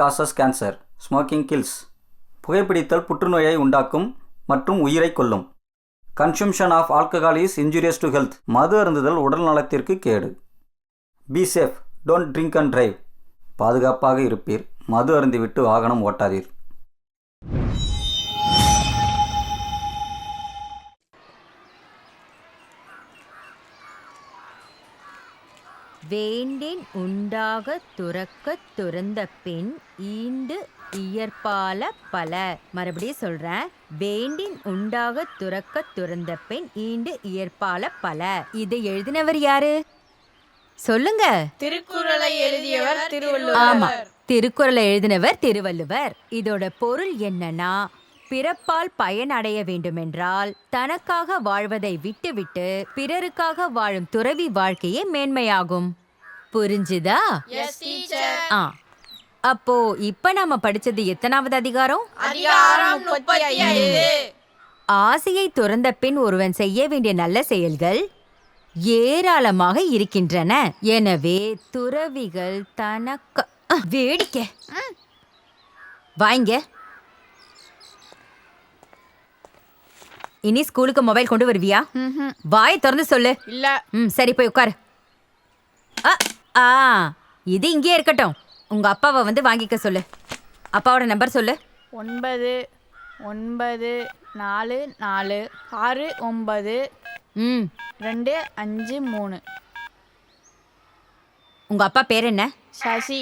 Causes cancer. Smoking kills. புகைப்பிடித்தல் புற்றுநோயை உண்டாக்கும் மற்றும் உயிரை கொல்லும். Consumption of alcohol is injurious to health. மது அருந்துதல் உடல் நலத்திற்கு கேடு. Be safe, don't drink and drive. பாதுகாப்பாக இருப்பீர், மது அருந்திவிட்டு வாகனம் ஓட்டாதீர். வேண்டின் உண்டாக துறக்கத் துறந்த பின் ஈண்டு இயற்பால பல. மறுபடியும் சொல்றேன். வேண்டின் உண்டாக துறக்கத் துறந்த பின் ஈண்டு இயற்பால பல. இதை எழுதினவர் யாரு சொல்லுங்க? திருக்குறளை எழுதியவர் திருவள்ளுவர். ஆமா, திருக்குறளை எழுதினவர் திருவள்ளுவர். இதோட பொருள் என்னன்னா, பிறப்பால் பயன் அடைய வேண்டுமென்றால் தனக்காக வாழ்வதை விட்டுவிட்டு பிறருக்காக வாழும் துறவி வாழ்க்கையே மேன்மையாகும். புரிஞ்சுதா? Yes, teacher. அப்போ இப்ப நாம படிச்சது எத்தனாவது அதிகாரம்? அதிகாரம் 35. ஆசையை துறந்த பின் ஒருவன் செய்ய வேண்டிய நல்ல செயல்கள் ஏராளமாக இருக்கின்றன. எனவே துறவிகள் தனக்கு வேடிக்கை வாங்க. இனி ஸ்கூலுக்கு மொபைல் கொண்டு வருவியா? வாயை திறந்து சொல்லு. இல்ல. சரி, போய் உட்காரு. இது இங்கே இருக்கட்டும். உங்க அப்பாவை வந்து வாங்கிக்க சொல்லு. அப்பாவோட நம்பர் சொல்லு. 994469 253. உங்க அப்பா பேர் என்ன? சசி.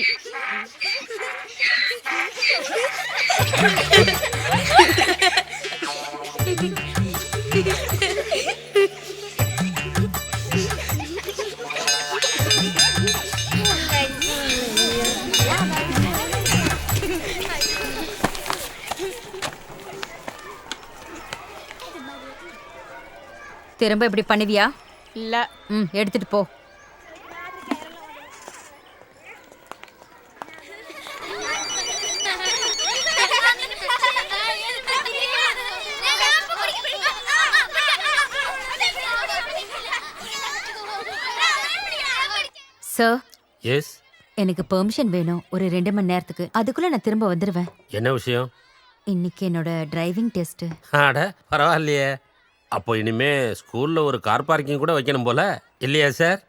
திரும்ப இப்படி பண்ணுவியா? இல்ல. எடுத்துட்டு போ. சார். எஸ். எனக்கு பெர்மிஷன் வேணும் ஒரு 2 மணி நேரத்துக்கு. அதுக்குள்ள நான் திரும்ப வந்துடுவேன். என்ன விஷயம்? இன்னைக்கு என்னோட டிரைவிங் டெஸ்ட். அட பரவாயில்லையே. அப்போ இனிமே ஸ்கூல்ல ஒரு கார் பார்க்கிங் கூட வைக்கணும் போல இல்லையா சார்?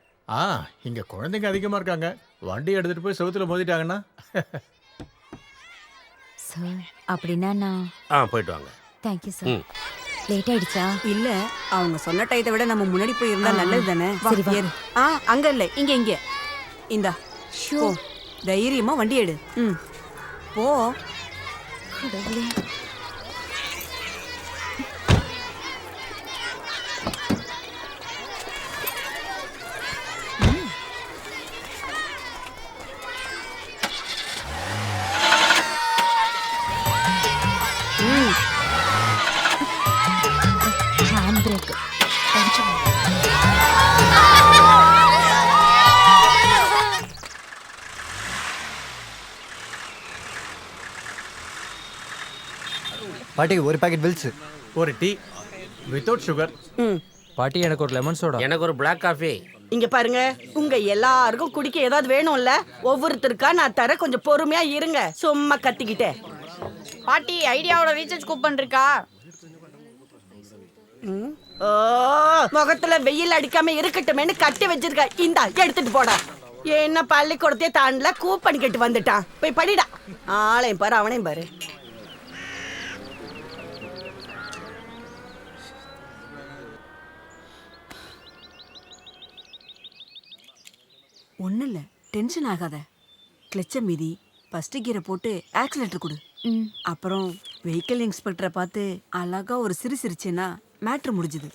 இங்க குழந்தைங்க அதிகமா இருக்காங்க. வண்டி எடுத்துட்டு போய் செவுத்துல மோதிட்டாங்கன்னா. சார், அப்படின்னா நான் போயிட்டு வாங்க. Thank you sir. லேட் ஆயிடுச்சா? இல்ல, அவங்க சொன்ன டயத்தை விட நம்ம முன்னாடி போய் இருந்தா நல்லது தானே. சரி, வா. அங்க இல்ல, இங்க இந்தா. போ, தைரியமா வண்டி எடு. போ. கடவுளே. ஹேண்ட் பிரேக் கொஞ்சம். பாட்டி ஒரு பாக்கெட் வில்ஸ், ஒரு டீ வித்தவுட் சுகர். பாட்டி எனக்கு ஒரு லெமன் சோடா. எனக்கு ஒரு பிளாக் காஃபி. இங்க பாருங்க, உங்க எல்லாருக்கும் குடிக்க ஏதாவது வேணும்ல. ஒவ்வொருத்தருக்கா நான் தர, கொஞ்சம் பொறுமையா இருங்க. சும்மா கத்திக்கிட்டே. பாட்டி, ஐடியாவோட ரீசார்ஜ் கூப்பன் இருக்கா? முகத்துல வெயில் அடிக்காம இருக்கட்டுமேனு கட்டி வச்சிருக்க. இந்தா, எடுத்துட்டு போடா. என்ன பள்ளிக்கூடத்தையே தாண்டல, கூப்பன் கேட்டு வந்துட்டான். போய் படிடா. ஆளையும் பாரு, அவனையும் பாரு. ஒன்றும் இல்லை, டென்ஷன் ஆகாத. கிளச்ச மீதி ஃபர்ஸ்ட் கியரை போட்டு ஆக்சிலேட்டர் கொடு. அப்புறம் வெஹிக்கிள் இன்ஸ்பெக்டரை பார்த்து அழகா ஒரு சிரிச்சிருச்சுன்னா மேட்ரு முடிஞ்சுது.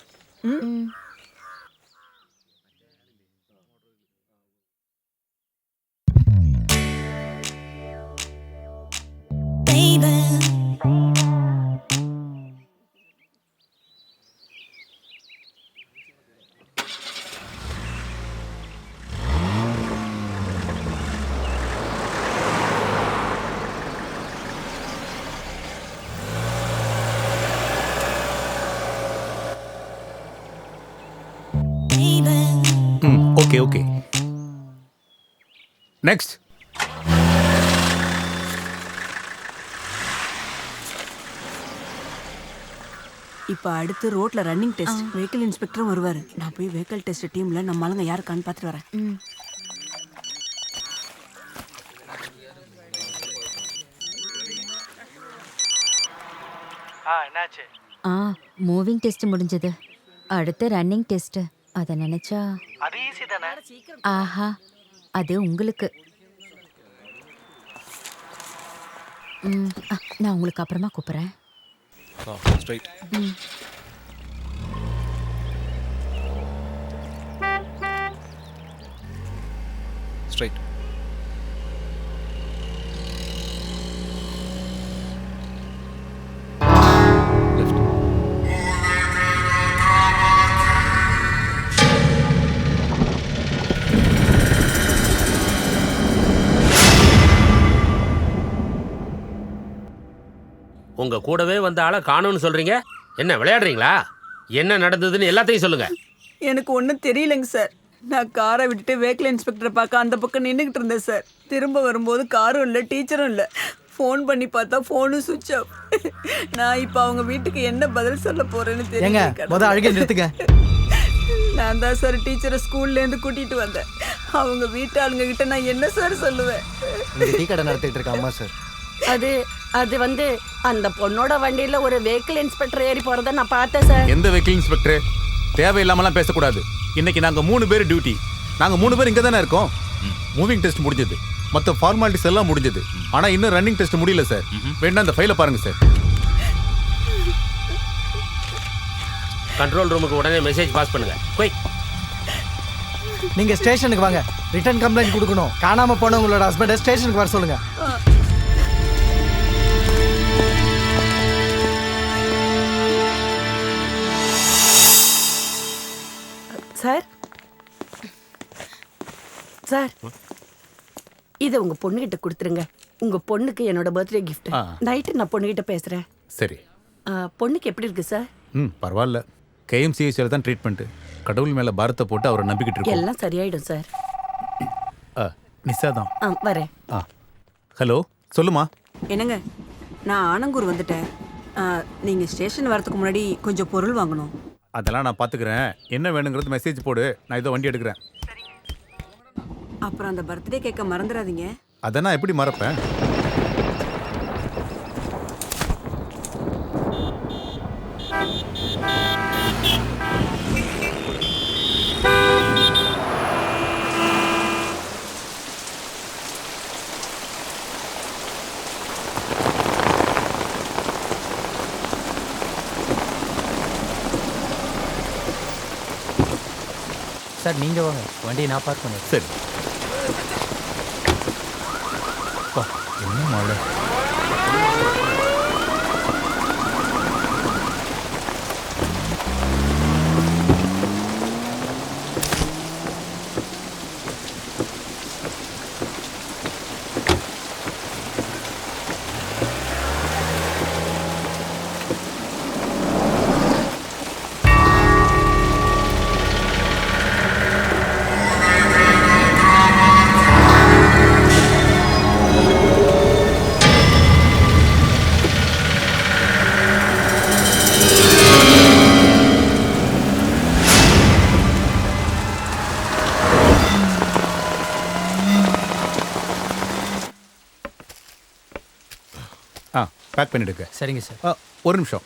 ஓகே. நெக்ஸ்ட். இப்போ அடுத்து ரோட்ல ரன்னிங் டெஸ்ட். வெஹிக்கிள் இன்ஸ்பெக்டரும் வருவாரு. நான் போய் வெஹிக்கிள் டெஸ்ட் டீம்ல நம்ம ஆளுங்க யாருக்கான்னு பார்த்துட்டு வரேன். என்னாச்சு? மூவிங் டெஸ்ட் முடிஞ்சது. அடுத்து ரன்னிங் டெஸ்ட். அத நினைச்சா அது ஈஸி தானே. ஆஹா, அது உங்களுக்கு. நான் உங்களுக்கு அப்புறமா கூப்பிடுறேன். ஸ்ட்ரைட். ஸ்ட்ரைட். லெஃப்ட். உங்க கூடவே வந்த ஆளை காணும்னு சொல்றீங்க. என்ன விளையாடுறீங்களா? என்ன நடந்ததுன்னு எல்லாத்தையும் சொல்லுங்க. எனக்கு ஒன்றும் தெரியலங்க சார். நான் காரை விட்டுட்டு வெஹிக்கிள் இன்ஸ்பெக்டரை பார்க்க அந்த பக்கம் நின்றுக்கிட்டு இருந்தேன் சார். திரும்ப வரும்போது காரும் இல்லை, டீச்சரும் இல்லை. ஃபோன் பண்ணி பார்த்தா ஃபோனும் சுவிட்ச் ஆஃப். நான் இப்போ அவங்க வீட்டுக்கு என்ன பதில் சொல்ல போறேன்னு ஏங்க தெரியல. அழுகை நிறுத்துங்க. நான் தான் சார் டீச்சரை ஸ்கூல்லேருந்து கூட்டிகிட்டு வந்தேன். அவங்க வீட்டு ஆளுங்க கிட்ட நான் என்ன சார் சொல்லுவேன்? இங்க டீ கடை நடத்திட்டு இருக்க அம்மா சார். அது வந்து அந்த பொண்ணோட வண்டியில ஒரு வெஹிக்கிள் இன்ஸ்பெக்டர் ஏறி போறத நான் பார்த்தேன் சார். எந்த வெஹிக்கிள் இன்ஸ்பெக்டர்? தேவையில்லாமலாம் பேசக்கூடாது. இன்னைக்கு நாங்க 3 பேர் டியூட்டி. நாங்க 3 பேர் இங்க தானே இருக்கோம். மூவிங் டெஸ்ட் முடிஞ்சது, மொத்த ஃபார்மாலிட்டிஸ் எல்லாம் முடிஞ்சது. ஆனா இன்னும் ரன்னிங் டெஸ்ட் முடியல சார். வேணா அந்த ஃபைலை பாருங்க சார். கண்ட்ரோல் ரூமுக்கு உடனே மெசேஜ் பாஸ் பண்ணுங்க. குயிக். நீங்க ஸ்டேஷனுக்கு வாங்க. ரிட்டர்ன் கம்ப்ளைண்ட் கொடுக்கணும். காணாம போன உங்களோட ஹஸ்பண்டை ஸ்டேஷனுக்கு வர சொல்லுங்க. சார் சார் இதை உங்க பொண்ணுகிட்ட கொடுத்துருங்க. உங்க பொண்ணுக்கு என்னோட பர்த்டே கிஃப்ட். நைட்டு நான் பொண்ணுகிட்ட பேசுறேன். சரி. பொண்ணுக்கு எப்படி இருக்கு சார்? பரவாயில்ல. KMCHல தான் ட்ரீட்மெண்ட். கடவுள் மேல பாரத்தை போட்டு அவரை நம்பிக்கிட்டு இருக்கோம். எல்லாம் சரியாயிடும் சார். நிஷா தான். வரேன். ஹலோ, சொல்லுமா. என்னங்க, நான் ஆனங்கூர் வந்துட்டேன். நீங்கள் ஸ்டேஷன் வரதுக்கு முன்னாடி கொஞ்சம் பொருள் வாங்கணும். அதெல்லாம் நான் பார்த்துக்கிறேன். என்ன வேணுங்கிறது மெசேஜ் போடு. நான் இதோ வண்டி எடுக்கிறேன். அப்புறம் அந்த பர்த்டே கேட்க மறந்துடாதீங்க. அதை நான் எப்படி மறப்பேன்? சார் நீங்க வாங்க, வண்டியை நான் பார்க் பண்ணுறேன். சரி. என்ன மழை. பேக் பண்ணிடுங்க. சரிங்க சார். ஒரு நிமிஷம்.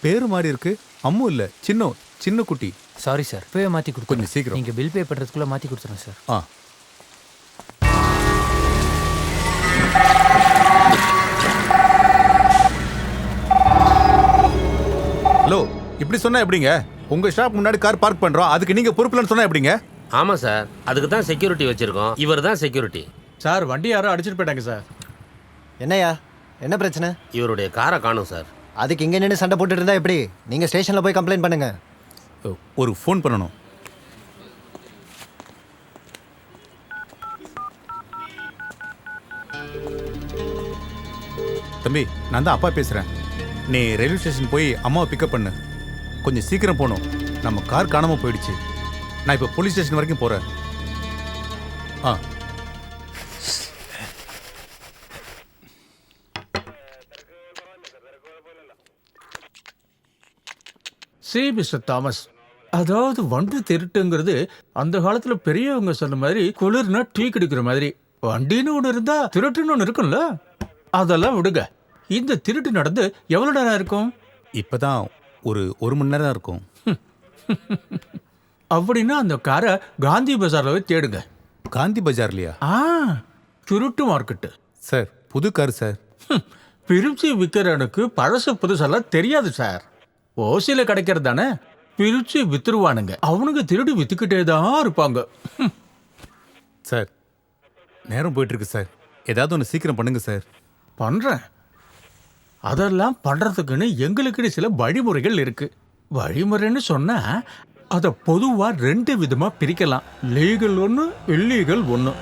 பேரு மாதிரி இருக்கு. அம்மு இல்ல, சின்ன குட்டி. சாரி சார், இப்போவே மாற்றி கொடுத்து கொஞ்சம் சீக்கிரம். நீங்கள் பில் பே பண்ணுறதுக்குள்ளே மாற்றி கொடுத்துருங்க சார். ஹலோ, இப்படி சொன்னா எப்படிங்க? உங்க ஷாப் முன்னாடி கார் பார்க் பண்றோம், அதுக்கு நீங்க பொறுப்புலன்னு சொன்னா எப்படிங்க? ஆமா சார், அதுக்கு தான் செக்யூரிட்டி வச்சிருக்கோம். இவர் தான் செக்யூரிட்டி. சார், வண்டி யாரோ அடிச்சிட்டு போயிட்டாங்க சார். என்னையா, என்ன பிரச்சனை? இவருடைய காரை காணும் சார். அதுக்கு இங்கே நின்று சண்டை போட்டுட்டு இருந்தா எப்படி? நீங்கள் ஸ்டேஷனில் போய் கம்ப்ளைண்ட் பண்ணுங்க. ஒரு ஃபோன் பண்ணணும். தம்பி, நான் தான் அப்பா பேசுறேன். நீ ரயில்வே ஸ்டேஷன் போய் அம்மாவை பிக்கப் பண்ணு. கொஞ்சம் சீக்கிரம் போகணும். நம்ம கார் காணாம போயிடுச்சு. நான் இப்போ போலீஸ் ஸ்டேஷன் வரைக்கும் போறேன். சி மிஸ்டர் தாமஸ், அதாவது வண்டி திருட்டுங்கிறது அந்த காலத்துல பெரியவங்க சொன்ன மாதிரி குளிர்னா டீ குடிக்கிற மாதிரி. வண்டின்னு ஒன்று இருந்தா திருட்டுன்னு ஒன்று இருக்கும்ல, அதெல்லாம் விடுங்க. இந்த திருட்டு நடந்து எவ்வளோ நேரம் இருக்கும்? இப்பதான் ஒரு மணி நேரம் தான் இருக்கும். அப்படின்னா அந்த காரை காந்தி பஜார்ல போய் தேடுங்க. காந்தி பஜார்லையா? திருட்டு மார்க்கெட்டு சார். புது கார் சார். பிரிச்சு விற்கிறனுக்கு பழசு புதுசெல்லாம் தெரியாது சார். ஓசியில கிடைக்கிறது தானே பிரிச்சு வித்துருவானுங்க. அவனுங்க திருடி வித்துக்கிட்டே தான் இருப்பாங்க. சார் நேரம் போயிட்டு இருக்கு சார், ஏதாவது ஒன்று சீக்கிரம் பண்ணுங்க சார். பண்றேன். அதெல்லாம் பண்றதுக்குன்னு எங்களுக்குன்னு சில வழிமுறைகள் இருக்கு. வழிமுறைன்னு சொன்னா அதை பொதுவா 2 விதமா பிரிக்கலாம். லீகல் ஒன்று, இல்லீகல் ஒன்று.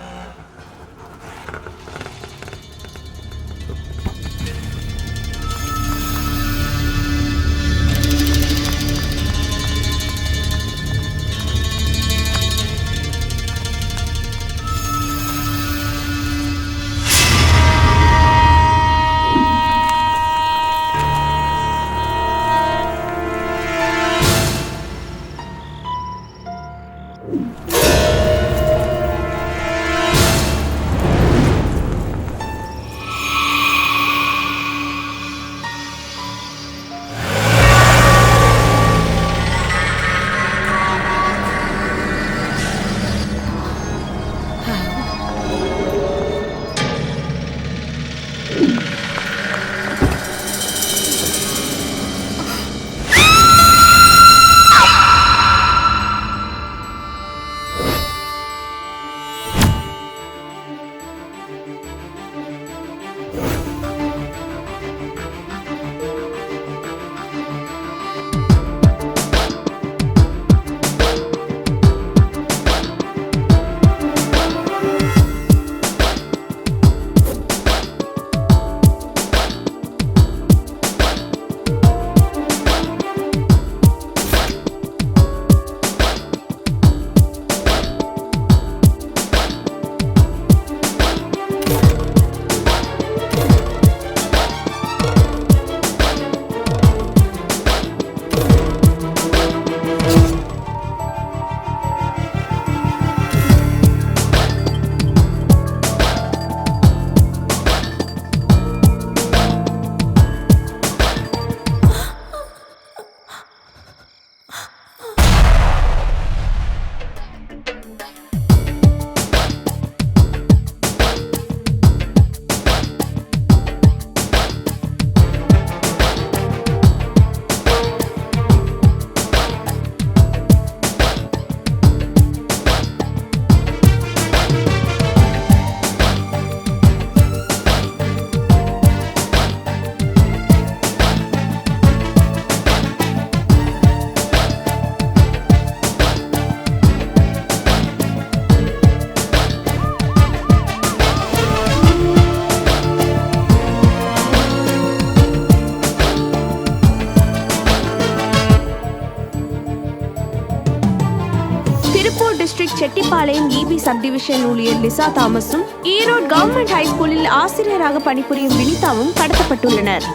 செட்டிப்பாளையம் இபி சப்டிவிஷன் ஊழியர் லிசா தாமஸும் ஈரோடு கவர்மெண்ட் ஹைஸ்கூலில் ஆசிரியராக பணிபுரியும் வினிதாவும் கடத்தப்பட்டுள்ளனர்.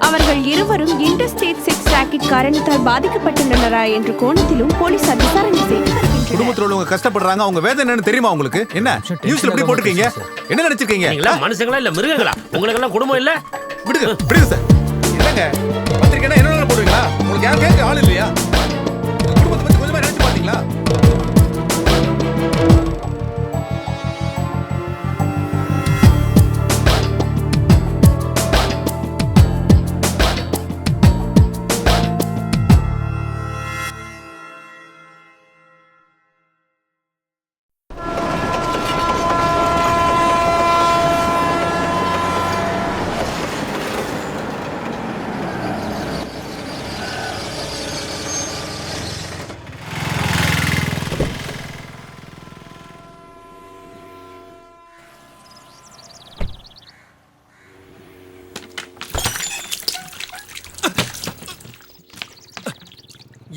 அவர்கள் இருவரும் இன்டர்ஸ்டேட் செக்ஸ் ராக்கெட் காரணத்தால் பாதிக்கப்பட்டுள்ளனரா என்ற கோணத்திலும் போலீசார் விசாரணை செய்து வருகின்றனர். குடும்பத்துல உள்ளவங்க கஷ்டப்படுறாங்க, அவங்க வேதனை என்னன்னு தெரியுமா உங்களுக்கு? என்ன நியூஸ்ல எப்படி போட்டுருக்கீங்க? என்ன நினைச்சிருக்கீங்க? நீங்களா மனுஷங்களா இல்ல மிருகங்களா? உங்களுக்கு எல்லாம் குடும்பம் இல்ல? விடுங்க விடுங்க சார். என்னங்க பத்திரிக்கைனா என்ன போடுவீங்களா? உங்களுக்கு யாரும் கேட்க ஆள் இல்லையா? குடும்பத்தை பத்தி கொஞ்சமா நினைச்சு பாத்தீங்களா?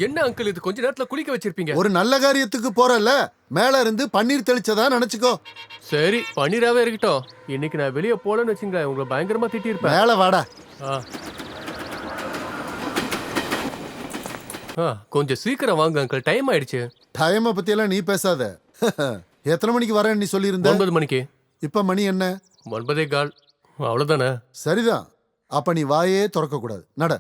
என்ன அங்கிள் இது கொஞ்ச நேரத்துல குளிக்க வச்சிருப்பீங்க? ஒரு நல்ல காரியத்துக்கு போறல, மேல இருந்து பன்னீர் தெளிச்சதா நினைச்சுக்கோ. சரி பன்னீராவே இருக்கட்டும். இன்னைக்கு நான் வெளியே போலன்னு வச்சுங்க, உங்களை பயங்கரமா திட்டி இருப்பேன். மேல வாடா. கொஞ்சம் சீக்கிரம் வாங்க அங்கிள், டைம் ஆயிடுச்சு. டைமை பத்தியெல்லாம் நீ பேசாத. எத்தனை மணிக்கு வரேன்னு நீ சொல்லியிருந்த? 9 மணிக்கு. இப்ப மணி என்ன? 9:15. அவ்வளவுதானே? சரிதான். அப்ப நீ வாயே திறக்க கூடாது. நட.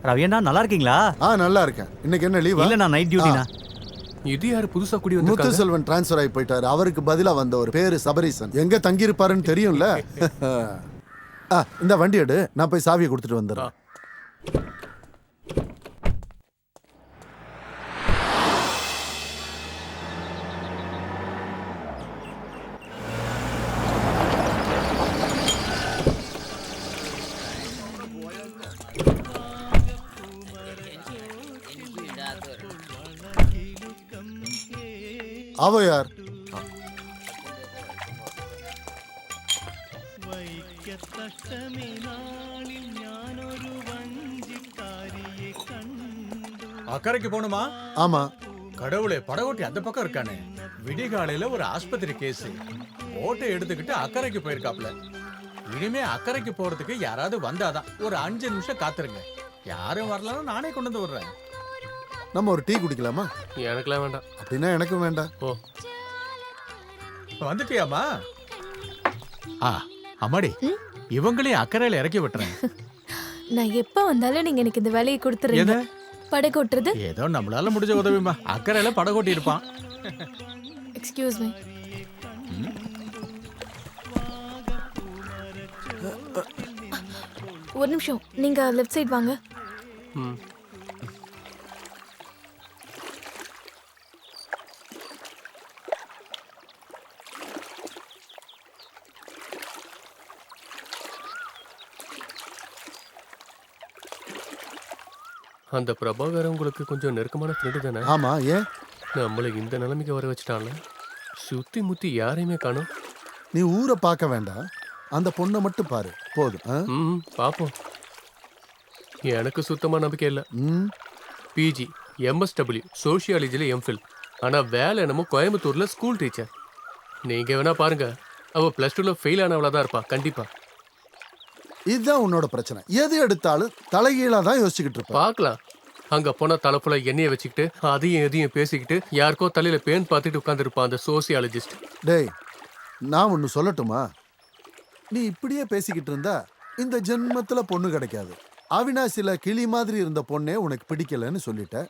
ரவியண்ணா நல்லா இருக்கீங்களா? நல்லா இருக்கேன். இன்னைக்கு என்ன லீவா? இல்ல நான் நைட் டியூட்டினா. இது யாரு புதுசா கூடி வந்திருக்காங்க? முத்துசெல்வன் டிரான்ஸ்ஃபர் ஆகி போயிட்டாரு. அவருக்கு பதிலா வந்த ஒரு பேரு சபரீசன். எங்க தங்கி இருப்பாருன்னு தெரியும்ல. இந்த வண்டி எடு, நான் போய் சாவியை கொடுத்துட்டு வந்துடுறேன். அவ யார்? அக்கறைக்கு போகணுமா? ஆமா. கடவுளே, படகோட்டி அந்த பக்கம் இருக்கானே. விடிகாலையில ஒரு ஆஸ்பத்திரி கேஸ் ஓட்டை எடுத்துக்கிட்டு அக்கறைக்கு போயிருக்காப்ல. இனிமே அக்கறைக்கு போறதுக்கு யாராவது வந்தாதான். ஒரு 5 நிமிஷம் காத்துருங்க. யாரும் வரலாம், நானே கொண்டு வந்து விடுறேன். நம்ம ஒரு டீ குடிக்கலாமா? எனக்குலாம் வேண்டாம். அப்படின்னா எனக்கும் வேண்டாம். வந்துட்டியாமா? அம்மாடி, இவங்களையும் அக்கறையில இறக்கி விட்டுறேன். நான் எப்ப வந்தாலும் நீங்க எனக்கு இந்த வேலையை கொடுத்துறீங்க. படகோட்டுறது ஏதோ நம்மளால முடிஞ்ச உதவிமா. அக்கறையில படகோட்டி இருப்பான். Excuse me. ஒரு நிமிஷம், நீங்க லெஃப்ட் சைடு வாங்க. அந்த பிரபாகர் உங்களுக்கு கொஞ்சம் நெருக்கமான ஃப்ரெண்டு தானே? ஆமா. ஏன் நம்மளை இந்த நிலைமைக்கு வர வச்சுட்டான்ல. சுத்தி முத்தி யாரையுமே காணோம். நீ ஊரை பார்க்க வேண்டாம், அந்த பொண்ணை மட்டும் பாரு போதும். பாப்போம். எனக்கு சுத்தமா நம்பிக்கை இல்லை. பிஜி, MSW, சோஷியாலஜில எம்ஃபில். ஆனா வேலை என்னமோ கோயம்புத்தூர்ல ஸ்கூல் டீச்சர். நீங்க வேணா பாருங்க, அவ +2ல ஃபெயில் ஆனவளா தான் இருப்பா கண்டிப்பா. இதுதான் உன்னோட பிரச்சனை. எது எடுத்தாலும் தலைகீழா தான் யோசிச்சுக்கிட்டு இருப்ப. பார்க்கலாம். அங்க போன தலைப்புல எண்ணெயை வச்சுக்கிட்டு அதையும் எதையும் பேசிக்கிட்டு யாருக்கோ தலையில பேன் பார்த்துட்டு உட்காந்துருப்பான் அந்த சோசியாலஜிஸ்ட். டேய், நான் ஒன்னு சொல்லட்டுமா? நீ இப்படியே பேசிக்கிட்டு இருந்தா இந்த ஜென்மத்துல பொண்ணு கிடைக்காது. அவினாசில கிளி மாதிரி இருந்த பொண்ணே உனக்கு பிடிக்கலன்னு சொல்லிட்ட.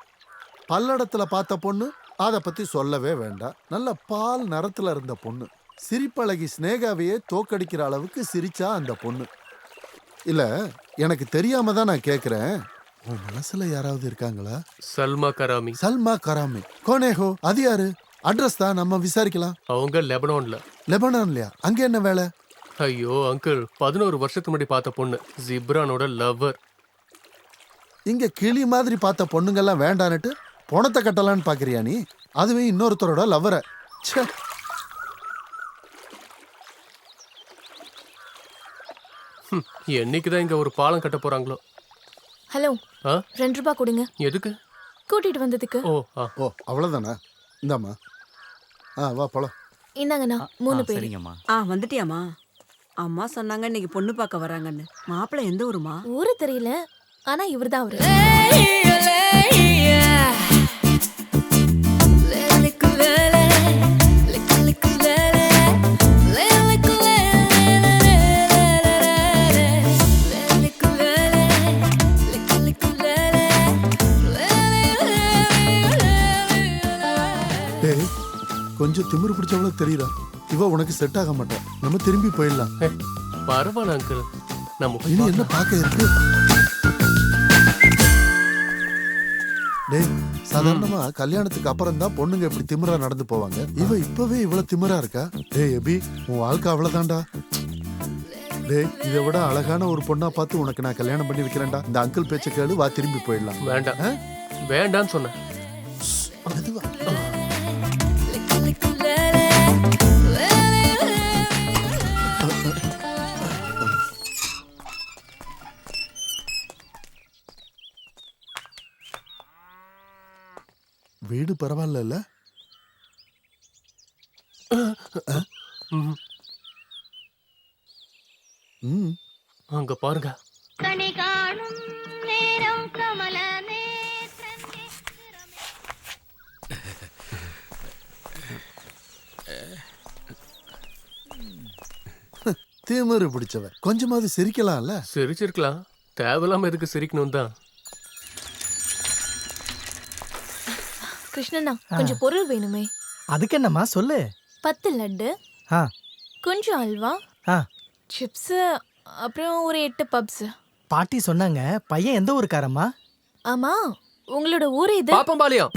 பல்லடத்துல பார்த்த பொண்ணு, அதை பத்தி சொல்லவே வேண்டாம். நல்ல பால் நிறத்துல இருந்த பொண்ணு, சிரிப்பழகி ஸ்னேகாவையே தோக்கடிக்கிற அளவுக்கு சிரிச்சா அந்த பொண்ணு. இல்ல, எனக்கு தெரியாம தான் நான் கேக்குறேன். உன் மனசுல யாராவது இருக்காங்களா? சல்மா கராமி. சல்மா கராமி கோனேஹோ? அது யாரு? அட்ரஸ் தான், நம்ம விசாரிக்கலாம். அவங்க லெபனான்ல. லெபனான்லயா? அங்க என்ன வேலை? ஐயோ அங்கிள், 11 வருஷத்துக்கு முன்னாடி பார்த்த பொண்ணு, ஜிப்ரானோட லவ்வர். இங்க கிளி மாதிரி பார்த்த பொண்ணுங்கெல்லாம் வேண்டான்னுட்டு பணத்தை கட்டலான்னு பாக்குறியா நீ? அதுவே இன்னொருத்தரோட லவ்வரை. என்னைக்குதான் இங்க ஒரு பாலம் கட்ட போறாங்களோ. ஹலோ, 2 ரூபாய் கொடுங்க. எதுக்கு? கூட்டிட்டு வந்ததுக்கு. ஓ அவ்வளவுதானா? இந்தாம்மா. வா போலாம். இந்தாங்கண்ணா 3 பேர். வந்துட்டியாமா? அம்மா சொன்னாங்க இன்னைக்கு பொண்ணு பார்க்க வராங்கன்னு. மாப்பிள்ளை எந்த ஊருமா? ஊரு தெரியல, ஆனா இவர்தான் அவரு. கொஞ்சம் திமிரு பிடிச்சவள தெரியுதா? இவ உனக்கு செட் ஆக மாட்டா. நம்ம திரும்பி போயிடலாம். பரவாயில்ல அங்கிள், நம்ம இனி என்ன பார்க்க இருக்கு? டேய், சாதாரணமா கல்யாணத்துக்கு அப்புறம் தான் பொண்ணுங்க இப்படி திமிரா நடந்து போவாங்க. இவ இப்பவே இவ்வளவு திமிரா இருக்கா? டேய் எபி, உன் வாழ்க்கை அவ்வளவுதான்டா. டேய், இதை விட அழகான ஒரு பொண்ணா பார்த்து உனக்கு நான் கல்யாணம் பண்ணி வைக்கிறேன்டா. இந்த அங்கிள் பேச்ச கேளு, வா திரும்பி போயிடலாம். வேண்டாம் வேண்டான்னு சொன்னேன். வீடு பரவாயில்ல. அங்க பாருங்க. திமிரு பிடிச்சவ, கொஞ்சமாவது சிரிக்கலாம்ல. சிரிச்சிருக்கலாம், தேவையில்லாம எதுக்கு சிரிக்கணும் தான். கிருஷ்ணண்ணா கொஞ்சம் பொருள் வேணுமே. அதுக்கு என்னம்மா சொல்லு. 10 லட்டு, ஆ கொஞ்சம் அல்வா, ஆ சிப்ஸ், அப்புறம் ஒரு 8 பப்ஸ். பாட்டி சொன்னாங்க. பையன் எந்த ஊருக்காரம்மா? ஆமா, உங்களோட ஊர் இது? பாப்பம்பாளையம்.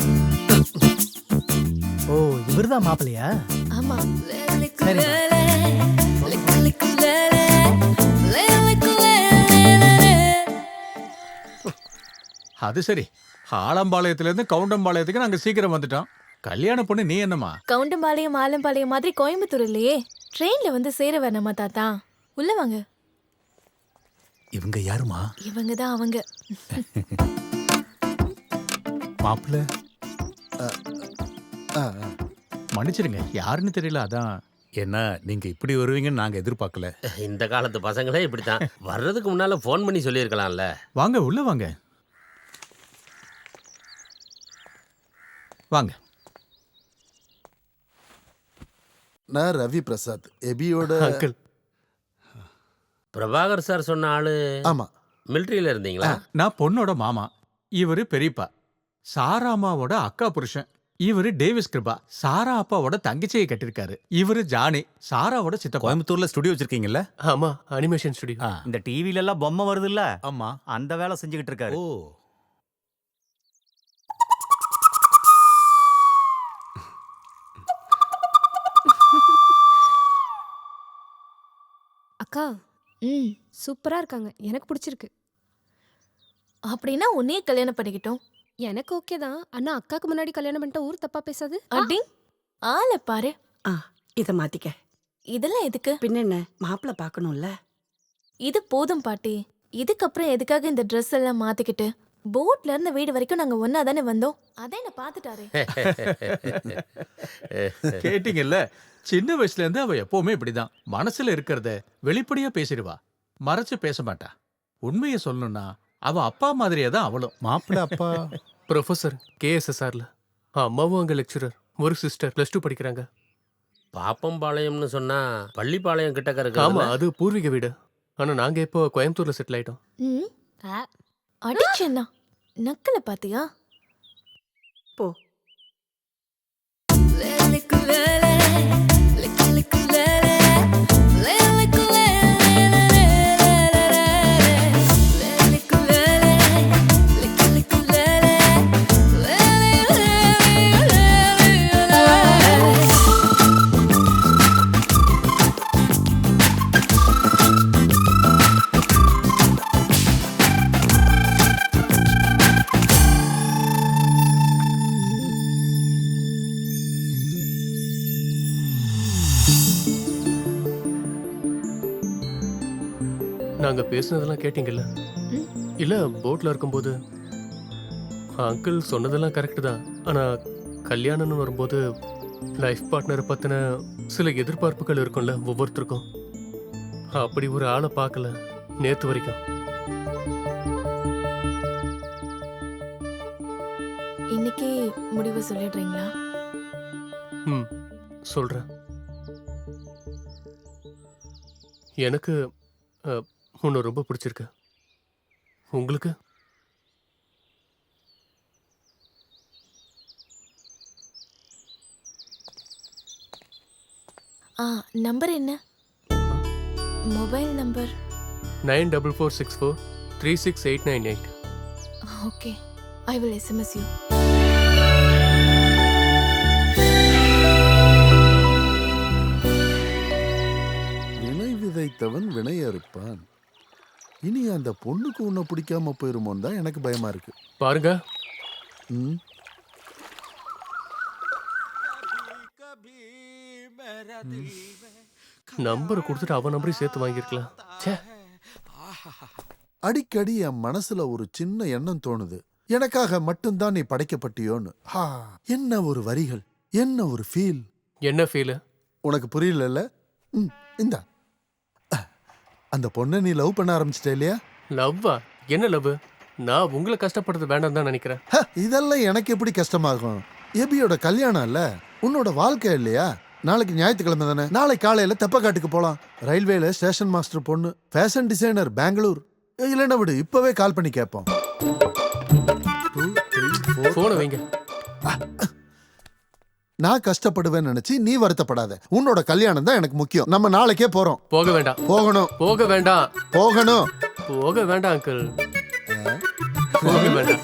ஓ, இவர்தான் மாப்பிள்ளையா? ஆமா. சரி. அது சரி, ஆலம்பாளையத்துல இருந்து கவுண்டம்பாளையத்துக்கு நாங்க சீக்கிரம் வந்துட்டோம். கல்யாண பொண்ணு நீ என்னம்மா? கவுண்டம்பாளையம் ஆலம்பாளையம் மாதிரி கோயம்புத்தூர் இல்லையே. ட்ரெயின்ல வந்து சேர வேணாமா தாத்தா? உள்ள வாங்க. இவங்க யாருமா? இவங்க தான் அவங்க. மாப்பிள்ள. மன்னிச்சிருங்க, யாருன்னு தெரியல, அதான். என்ன நீங்க இப்படி வருவீங்கன்னு நாங்க எதிர்பார்க்கல. இந்த காலத்து பசங்களே இப்படித்தான். வர்றதுக்கு முன்னால ஃபோன் பண்ணி சொல்லியிருக்கலாம்ல. வாங்க, உள்ள வாங்க. வாங்க. நான் ரவி பிரசாத், எபியோட அங்கிள். பிரபாகர் சார் சொன்ன ஆளு. ஆமா. மிலிட்டரியில இருந்தீங்களா? நான் பொண்ணோட மாமா, இவரு பெரியப்பா. சாரா அம்மாவோட அக்கா புருஷன். இவரு டேவிஸ் கிருபா, சாரா அப்பாவோட தங்கச்சியை கட்டிருக்காரு. இவரு ஜானி, சாராவோட சித்தப்பா. கோயம்புத்தூர்ல ஸ்டுடியோ வச்சிருக்கீங்கல்ல? ஆமா, அனிமேஷன் ஸ்டுடியோ. இந்த டிவில எல்லாம் பொம்மை வருது இல்ல? ஆமா, அந்த வேலை செஞ்சுக்கிட்டு இருக்காரு. ஓ. அக்கா, சூப்பரா இருக்காங்க, எனக்கு பிடிச்சிருக்கு. அப்படின்னா உன்னையே கல்யாணம் பண்ணிக்கிட்டோம். எனக்கு ஓகே தான், ஆனா அக்காக்கு முன்னாடி கல்யாணம் பண்ணிட்ட ஊர் தப்பா பேசாது. அடி ஆள பாரு. இத மாத்திக்க. இதெல்லாம் எதுக்கு? பின்ன என்ன, மாப்பிள்ள பார்க்கணும்ல. இது போதும் பாட்டி. இதுக்கப்புறம் எதுக்காக இந்த ட்ரெஸ் எல்லாம் மாத்திக்கிட்டு? போட்ல இருந்து வீடு வரைக்கும் நாங்க ஒன்னா தானே வந்தோம். அதை என்ன பாத்துட்டாரு. கேட்டீங்கல்ல, சின்ன வயசுல இருந்து அவ எப்பவுமே இப்படிதான். மனசுல இருக்கிறத வெளிப்படையா பேசிடுவா, மறைச்சு பேச மாட்டா. உண்மையை சொல்லணும்னா அவ அப்பா மாதிரியே தான் அவளும். மாப்பிள்ள அப்பா ப்ரொஃபசர் KSSRல. அம்மாவும் அங்க லெக்சரர். ஒரு சிஸ்டர் +2 படிக்கிறாங்க. பாப்பம்பாளையம்னு சொன்னா பள்ளிப்பாளையம் கிட்டக்க இருக்கு. ஆமா, அது பூர்வீக வீடு. ஆனா நாங்க இப்போ கோயம்புத்தூர்ல செட்டில் ஆயிட்டோம். அடிச்சேன்னா நக்கல பாத்தியா? போ. நாங்க பேசுனதெல்லாம் கேட்டீங்கல்ல? இல்ல, போட்ல இருக்கும்போது அங்கிள் சொன்னதெல்லாம் கரெக்ட் தான். ஆனா கல்யாணம்னு வரும்போது லைஃப் பார்ட்னரை பத்தின சில எதிர்பார்ப்புகள் இருக்கும்ல ஒவ்வொருத்தருக்கும். அப்படி ஒரு ஆளை பார்க்கல நேத்து வரைக்கும். இன்னைக்கு முடிவு சொல்லிடுறீங்களா? சொல்றேன். எனக்கு உன்னை ரொம்ப பிடிச்சிருக்கு. உங்களுக்கு? நம்பர் என்ன? Mobile number 9446436898. Okay, I will SMS you. வினை விதைத்தவன் வினை அறுப்பான். இனி அந்த பொண்ணுக்கு உன்னை பிடிக்காம போயிருமோன்னு தான் எனக்கு பயமா இருக்கு. பாருங்க. நம்பர் கொடுத்துட்டு அவன் நம்பரையும் சேர்த்து வாங்கியிருக்கலாம். அடிக்கடி என் மனசுல ஒரு சின்ன எண்ணம் தோணுது. எனக்காக மட்டும்தான் நீ படைக்கப்பட்டியோன்னு. என்ன ஒரு வரிகள், என்ன ஒரு ஃபீல். என்ன ஃபீல்? உனக்கு புரியல? இந்தா, அந்த பொண்ணை நீ லவ் பண்ண ஆரம்பிச்சிட்ட இல்லையா? லவ்வா? என்ன லவ்? நான் உங்களை கஷ்டப்படுறது வேண்டாம் தான் நினைக்கிறேன். இதெல்லாம் எனக்கு எப்படி கஷ்டமாகும்? எபியோட கல்யாணம் இல்ல, உன்னோட வாழ்க்கை இல்லையா? நாளைக்கு ஞாயிற்றுக்கிழமை தானே, நாளை காலையில தெப்பக்காட்டுக்கு போலாம். ரயில்வேல ஸ்டேஷன் மாஸ்டர் பொண்ணு, ஃபேஷன் டிசைனர், பெங்களூர். இல்லைன்னா விடு, இப்பவே கால் பண்ணி கேட்போம். போன வைங்க. நான் கஷ்டப்படுவேன்னு நினைச்சு நீ வருத்தப்படாத. உன்னோட கல்யாணம் தான் எனக்கு முக்கியம். நம்ம நாளைக்கே போறோம். போக வேண்டாம். போகணும். போக வேண்டாம். போகணும். போக வேண்டாம் அங்கிள். போக வேண்டாம்.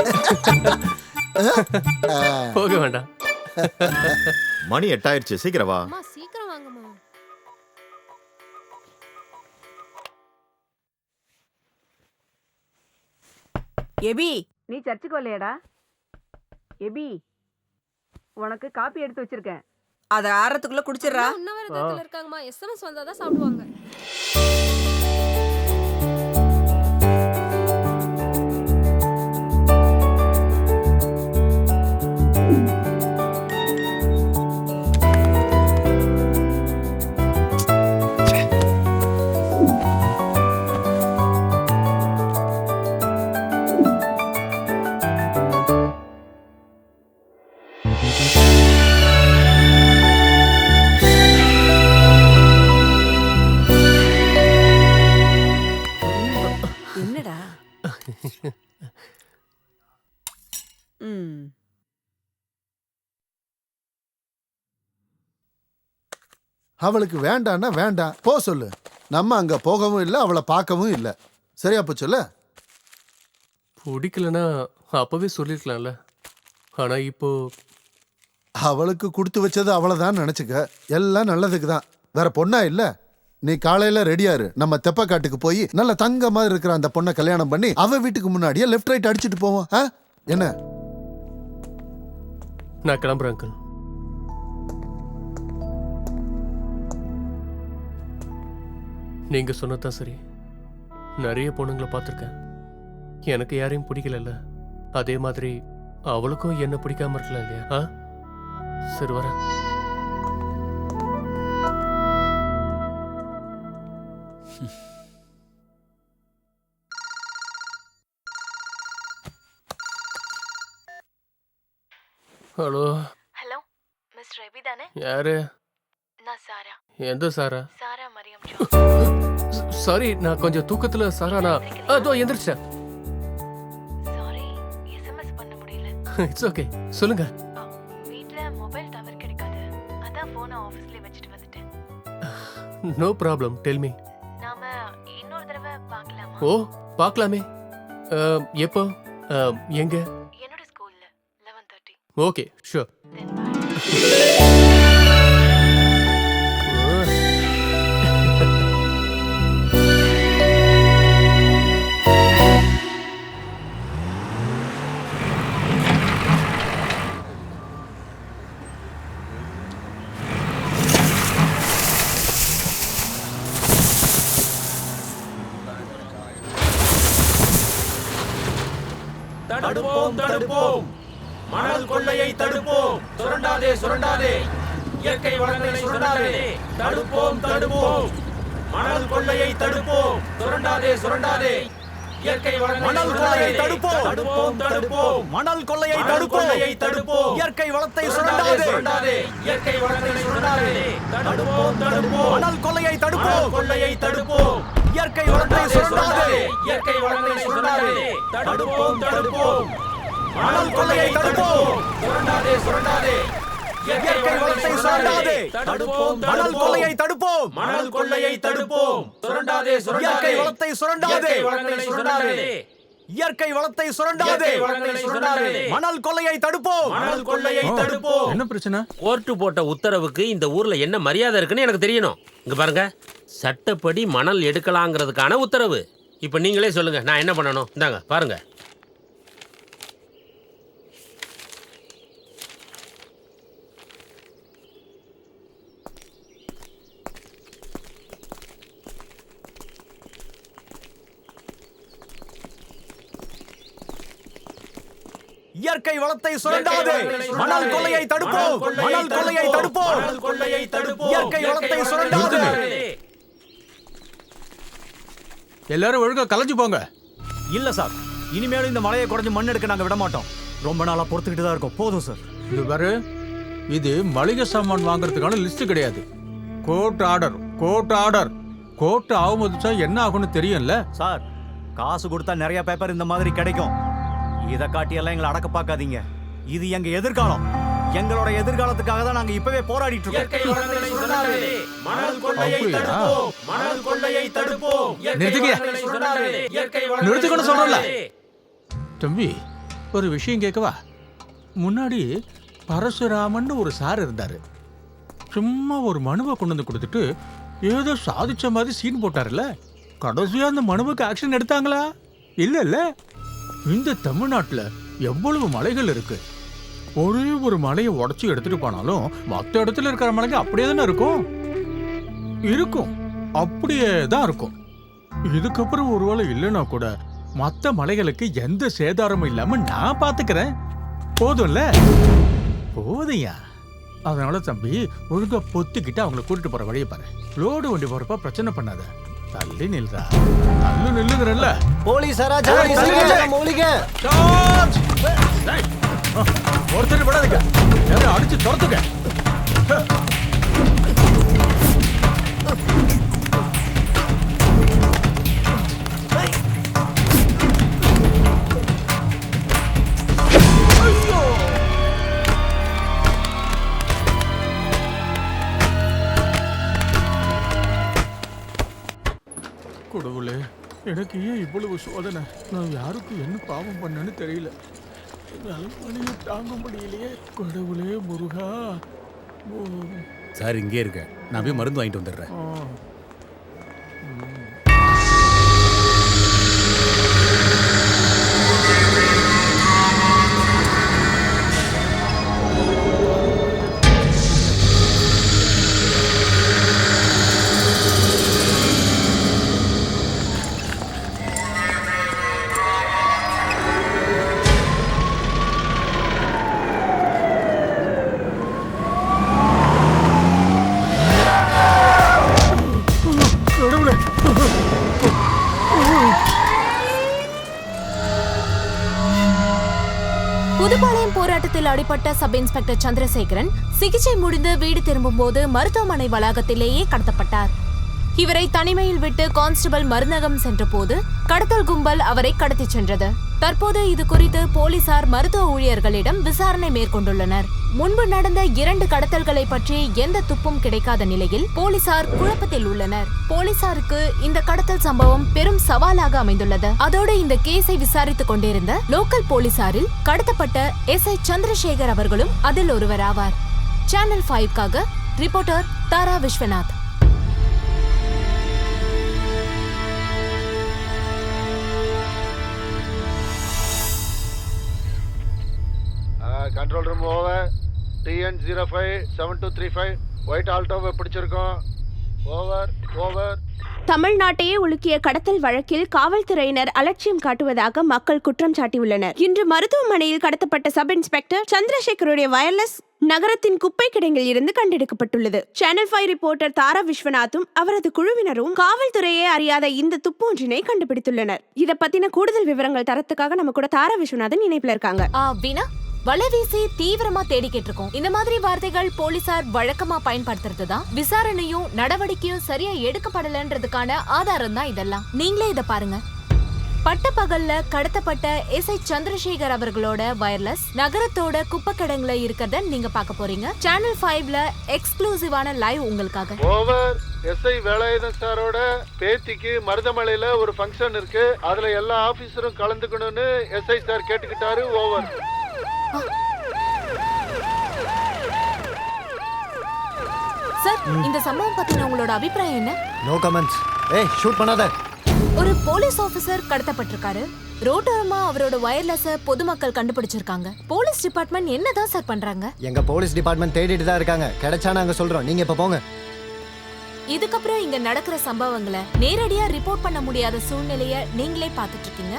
போக வேண்டாம். மணி 8 ஆயிடுச்சு, சீக்கிரம் வா. சீக்கிரம் வாங்கம்மா. எபி, நீ சர்ச்சுக்கு வரலையாடா? எபி, உனக்கு காப்பி எடுத்து வச்சிருக்கேன், அதை ஆறத்துக்குள்ள குடிச்சிடுறா. உண்ணாவிரதத்துல இருக்காங்கம்மா. எஸ்எம்எஸ் வந்தாதான் சாப்பிடுவாங்க. என்னடா? அவளுக்கு வேண்டான்னா வேண்டாம், போ சொல்லு. நம்ம அங்க போகவும் இல்லை, அவளை பார்க்கவும் இல்லை. சரியா போச்சுல்ல? பிடிக்கலன்னா அப்பவே சொல்லிருக்கலாம்ல. ஆனா இப்போ அவளுக்கு கொடுத்து வச்சது அவளைதான் நினைச்சுக்க. எல்லாம் நல்லதுக்கு தான். வேற பொண்ணா இல்ல? நீ காலையில ரெடியாரு, நம்ம தெப்பக்காட்டுக்கு போய் நல்ல தங்க மாதிரி இருக்கிற அந்த பொண்ணை கல்யாணம் பண்ணி அவ வீட்டுக்கு முன்னாடியே லெஃப்ட் ரைட் அடிச்சுட்டு போவோம். என்ன? நான் கிளம்புறேன் அங்கிள். நீங்க சொன்னதான் சரி. நிறைய பொண்ணுங்களை பார்த்துருக்கேன். எனக்கு யாரையும் பிடிக்கல. அதே மாதிரி அவளுக்கும் என்ன பிடிக்காம இருக்கலாம் இல்லையா? சரி வரேன். ஹலோ. ஹலோ, மிஸ் ரவி தானே? யாரு? நான் சாரா. எந்த சாரா? சாரா மரியம். சாரி, நான் கொஞ்சம் தூக்கத்துல. சாரா, நான் அதோ எந்திரிச்சேன். சாரி, எஸ்எம்எஸ் பண்ண முடியல. இட்ஸ் ஓகே, சொல்லுங்க. வீட்ல மொபைல் டவர் கிடைக்காது, அதான் போனை ஆபீஸ்ல வச்சிட்டு வந்துட்டேன். No problem, tell me. நாம இன்னொரு தடவை பார்க்கலாமா? ஓ, பார்க்கலாமே. எப்போ? எங்க? என்னோட ஸ்கூல்ல 11:30. Okay, sure. தடுப்போம் தடுப்போம், மணல் கொள்ளையை தடுப்போம். சுரண்டாதே சுரண்டாதே, இயற்கை வளங்களை சுரண்டாதே. தடுப்போம் தடுப்போம், மணல் கொள்ளையை தடுப்போம். சுரண்டாதே சுரண்டாதே, இயற்கை வளங்களை மணல் கொள்ளையை தடுப்போம். தடுப்போம் தடுப்போம், மணல் கொள்ளையை தடுப்போம். இயற்கை வளத்தை சுரண்டாதே. சுரண்டாதே, இயற்கை வளங்களை சுரண்டாதே. தடுப்போம் தடுப்போம், மணல் கொள்ளையை தடுப்போம். கொள்ளையை தடுப்போம். இயற்கை வளத்தை சுரண்டாதே. இயற்கை வளங்களை சுரண்டாதே. தடுப்போம் தடுப்போம், மணல் கொள்ளையை தடுப்போம். சுரண்டாதே சுரண்டாதே, இயற்கை வளத்தை சுரண்டாதே. தடுப்போம் மணல் கொள்ளையை தடுப்போம். மணல் கொள்ளையை தடுப்போம். சுரண்டாதே சுரண்டாதே, இயற்கை வளத்தை சுரண்டாதே. வளங்களை சுரண்டாதே. இயற்கை வளத்தை சுரண்டாதே. வளங்களை சுரண்டாதே. மணல் கொள்ளையை தடுப்போம். மணல் கொள்ளையை தடுப்போம். என்ன பிரச்சனை? கோர்ட்டு போட்ட உத்தரவுக்கு இந்த ஊர்ல என்ன மரியாதை இருக்குன்னு எனக்கு தெரியணும். இங்க பாருங்க, சட்டப்படி மணல் எடுக்கலாங்கிறதுக்கான உத்தரவு. இப்ப நீங்களே சொல்லுங்க, நான் என்ன பண்ணணும்? இந்தாங்க பாருங்க. இயற்கை வளத்தை சுரண்டாதே. மணல் கொள்ளையை தடுப்போம். மணல் கொள்ளையை தடுப்போம். கொள்ளையை தடுப்போம். இயற்கை வளத்தை சுரண்டாதே. எல்லாரும் ஒழுங்கா கலைஞ்சு போங்க. இல்ல சார், இனிமேலும் இந்த மலையை குறைஞ்சு மண் எடுக்க நாங்க விட மாட்டோம். ரொம்ப நாளா பொறுத்துக்கிட்டு தான் இருக்கோம். போதும் சார். இது பாரு, இது மளிகை சாமான் வாங்குறதுக்கான லிஸ்ட் கிடையாது. Court order, court order. Court அவமதிச்சா என்ன ஆகும்னு தெரியும்ல சார். காசு கொடுத்தா நிறைய பேப்பர் இந்த மாதிரி கிடைக்கும். இதை காட்டி எல்லாம் எங்களை அடக்க பார்க்காதீங்க. இது எங்க எதிர்காலம். எங்களோட எதிர்காலத்துக்காக தான் நாங்க இப்பவே போராடிட்டு இருக்கோம். நிறுத்திக்கணும் சொல்றல. தம்பி, ஒரு விஷயம் கேட்கவா? முன்னாடி பரசுராமன் ஒரு சார் இருந்தாரு. சும்மா ஒரு மனுவை கொண்டு வந்து கொடுத்துட்டு ஏதோ சாதிச்ச மாதிரி சீன் போட்டார்ல. கடைசியா அந்த மனுவுக்கு ஆக்ஷன் எடுத்தாங்களா? இல்ல இல்ல. இந்த தமிழ்நாட்டுல எவ்வளவு மலைகள் இருக்கு. ஒரே ஒரு மலையை உடைச்சு எடுத்துட்டு போனாலும் மற்ற இடத்துல இருக்கிற மலைக்கு அப்படியே தானே இருக்கும். இருக்கும், அப்படியே தான் இருக்கும். இதுக்கப்புறம் ஒருவேளை இல்லைன்னா கூட மற்ற மலைகளுக்கு எந்த சேதாரமும் இல்லாம நான் பாத்துக்கிறேன். போதும்ல? போதையா? அதனால தம்பி, ஒழுங்கா பொத்துக்கிட்டு அவங்களை கூட்டிட்டு போற வழியை பாரு. லோடு வண்டி போறப்ப பிரச்சனை பண்ணாத. தள்ளி நில்றா. தள்ளு நில்லுங்கறல்ல. போலீஸாரா ஒருத்தர் விடாதுங்க. யாரும் அடிச்சு துரத்துங்க. கடவுளே, எனக்கு ஏன் இவ்வளவு சோதனை? நான் யாருக்கு என்ன பாவம் பண்ணேன்னு தெரியல. வழியை தாங்க முடியலையே. கடவுளே முருகா. சார் இங்கே இருக்க, நான் போய் மருந்து வாங்கிட்டு வந்துடுறேன். புதுப்பாளையம் போராட்டத்தில் அடிபட்ட சப் இன்ஸ்பெக்டர் சந்திரசேகரன் சிகிச்சை முடிந்து வீடு திரும்பும் போது மருத்துவமனை வளாகத்திலேயே கடத்தப்பட்டார். இவரை தனிமையில் விட்டு கான்ஸ்டபிள் மருந்தகம் சென்ற போது கடத்தல் கும்பல் அவரை கடத்திச் சென்றது. தற்போது இது குறித்து போலீசார் மருத்துவ ஊழியர்களிடம் விசாரணை மேற்கொண்டுள்ளனர். முன்பு நடந்த 2 கடத்தல்களை பற்றி எந்த துப்பும் கிடைக்காத நிலையில் போலீசார் குழப்பத்தில் உள்ளனர். போலீசாருக்கு இந்த கடத்தல் சம்பவம் பெரும் சவாலாக அமைந்துள்ளது. அதோடு இந்த கேஸை விசாரித்துக் கொண்டிருந்த லோக்கல் போலீசாரில் கடத்தப்பட்ட SI சந்திரசேகர் அவர்களும் அதில் ஒருவர் ஆவார். சேனல் 5க்காக reporter Tara Viswanath. Control room over. TN057235 white ஆல்டோவை பிடிச்சிருக்கோம். Over over. தமிழ்நாட்டையே உலுக்கிய கடத்தல் வழக்கில் காவல்துறையினர் அலட்சியம் காட்டுவதாக மக்கள் குற்றம் சாட்டியுள்ளனர். இன்று மருத்துவமனையில் கடத்தப்பட்ட சப் இன்ஸ்பெக்டர் சந்திரசேகருடைய வயர்லெஸ் நகரத்தின் குப்பை கிடங்கில் இருந்து கண்டெடுக்கப்பட்டுள்ளது. சேனல் 5 ரிப்போர்ட்டர் தாரா விஸ்வநாத்தும் அவரது குழுவினரும் காவல்துறையே அறியாத இந்த துப்பு ஒன்றினை கண்டுபிடித்துள்ளனர். இத பத்தின கூடுதல் விவரங்கள் தரத்துக்காக நம்ம கூட தாரா விஸ்வநாதன் இணைப்புல இருக்காங்க. வலைவீசி தீவிரமா தேடிக்கிட்டு இருக்கோம். இந்த மாதிரி வார்த்தைகள் போலீசார் வழக்கமா பயன்படுத்துறதுதான். விசாரணையும் நடவடிக்கையும் சரியா எடுக்கப்படலன்றதுக்கான ஆதாரம் தான் இதெல்லாம். நீங்களே இத பாருங்க. பட்டப்பகல்ல கடத்தப்பட்ட SI சந்திரசேகர் அவர்களோட வயர்லெஸ் நகரத்தோட குப்பை கிடங்குல இருக்கிறத நீங்க பார்க்க போறீங்க. சேனல் 5ல எக்ஸ்க்ளூசிவான லைவ் உங்களுக்காக. ஓவர். SI வேலாயுதன் சாரோட பேத்திக்கு மருதமலையில ஒரு ஃபங்க்ஷன் இருக்கு. அதுல எல்லா ஆபீசரும் கலந்துக்கணும்னு SI சார் கேட்டுக்கிட்டாரு. ஓவர். சார், இந்த சம்பவம் பத்தின உங்களோட அபிப்பிராயம் என்ன? No comments. ஏய், ஷூட் பண்ணாத. ஒரு போலீஸ் ஆபீசர் கடத்தப்பட்டிருக்காரு. ரோட்டோரமா அவரோட வயர்லெஸ பொதுமக்கள் கண்டுபிடிச்சிருக்காங்க. போலீஸ் டிபார்ட்மெண்ட் என்னதான் சார் பண்றாங்க? எங்க போலீஸ் டிபார்ட்மெண்ட் தேடிட்டு தான் இருக்காங்க. கிடைச்சா நாங்க சொல்றோம். நீங்க இப்ப போங்க. இதுக்கப்புறம் இங்க நடக்கிற சம்பவங்களை நேரடியா ரிப்போர்ட் பண்ண முடியாத சூழ்நிலைய நீங்களே பாத்துட்டு இருக்கீங்க.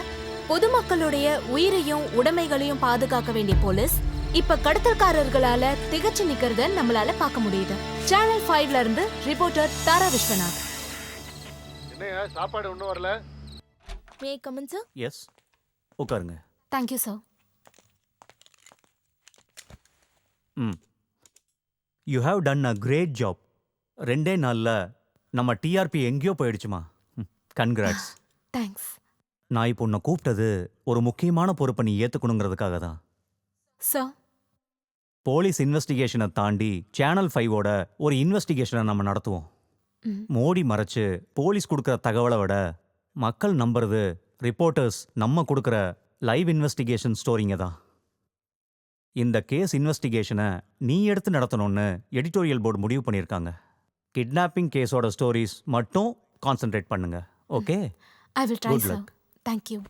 பொதுமக்களுடைய உயிரையும் உடைமைகளையும் பாதுகாக்க வேண்டிய போலீஸ் இப்ப கடத்தல்காரர்களால திகச்சு நிக்கிறத நம்மளால பார்க்க முடியுது. சேனல் 5ல இருந்து ரிப்போர்ட்டர் தாரா விஸ்வநாத். என்னையா சாப்பாடு ஒன்றும் வரல? May come in sir? எஸ், உட்காருங்க. Thank you sir. You have done a great job. 2 நாள்ல நம்ம டிஆர்பி எங்கேயோ போயிடுச்சுமா. கன்கிராட்ஸ். தேங்க்ஸ். நான் இப்போ உன்னை கூப்பிட்டது ஒரு முக்கியமான பொறுப்பை நீ ஏற்றுக்கணுங்கிறதுக்காக தான். சார், போலீஸ் இன்வெஸ்டிகேஷனை தாண்டி சேனல் 5ஓட ஒரு இன்வெஸ்டிகேஷனை நம்ம நடத்துவோம். மோடி மறைச்சு போலீஸ் கொடுக்குற தகவலை விட மக்கள் நம்புறது ரிப்போர்ட்டர்ஸ் நம்ம கொடுக்குற லைவ் இன்வெஸ்டிகேஷன் ஸ்டோரிங்க தான். இந்த கேஸ் இன்வெஸ்டிகேஷனை நீ எடுத்து நடத்தணும்னு எடிட்டோரியல் போர்டு முடிவு பண்ணியிருக்காங்க. கிட்னாப்பிங் கேஸோட ஸ்டோரிஸ் மட்டும் கான்சென்ட்ரேட் பண்ணுங்க. Okay? I will try sir. Thank you.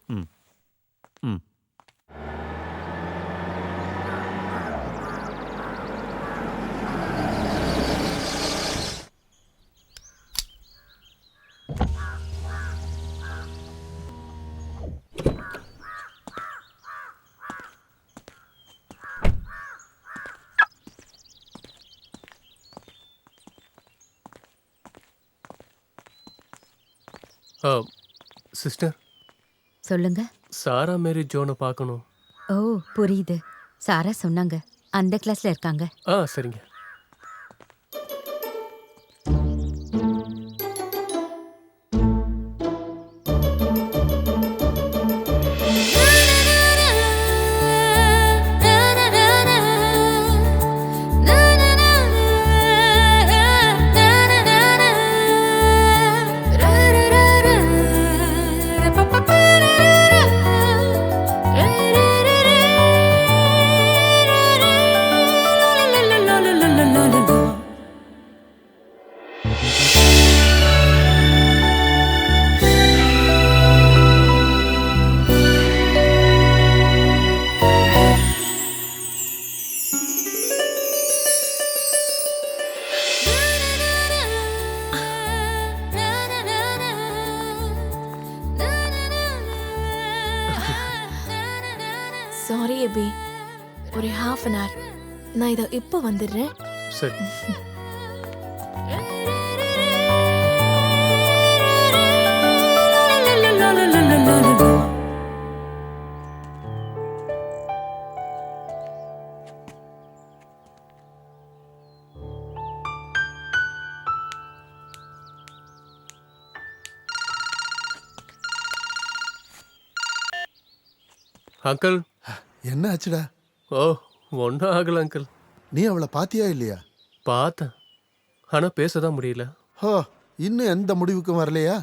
Sister, சொல்லுங்க. சாரா மேரி ஜோனை பார்க்கணும். ஓ, புரியுது. சாரா சொன்னாங்க அந்த கிளாஸ்ல இருக்காங்க. சரிங்க. சாரி எபி, ஒரு ஹாஃப் அன் ஹவர். நான் இதை இப்போ வந்துடுறேன். சரி. அங்கிள். என்ன ஆச்சுடா? ஒன்றும் ஆகல அங்கிள். நீ அவளை பாத்தியா இல்லையா? பார்த்தேன், ஆனா பேசதான் முடியல. இன்னும் எந்த முடிவுக்கும் வரலையா?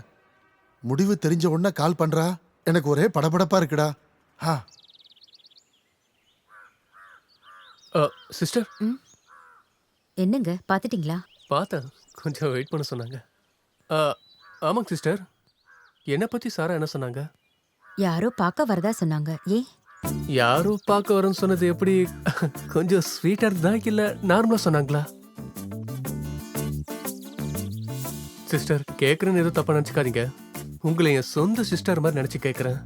முடிவு தெரிஞ்ச உடனே கால் பண்றா. எனக்கு ஒரே படபடப்பா இருக்குடா. சிஸ்டர். என்னங்க, பாத்துட்டீங்களா? பார்த்தேன், கொஞ்சம் வெயிட் பண்ண சொன்னாங்க. ஆமாங்க சிஸ்டர். என்னை பத்தி சாரா என்ன சொன்னாங்க? யாரோ பார்க்க வரதா சொன்னாங்க. ஏன்? யாரோ பார்க்க வரேன்னு சொன்னது எப்படி? கொஞ்சம் ஸ்வீட்டா இருந்தா இல்ல நார்மலா சொன்னாங்களா? சிஸ்டர், கேட்குறேன்னு எதுவும் தப்பா நினச்சிக்காதீங்க. உங்களை என் சொந்த சிஸ்டர் மாதிரி நினச்சி கேட்குறேன்.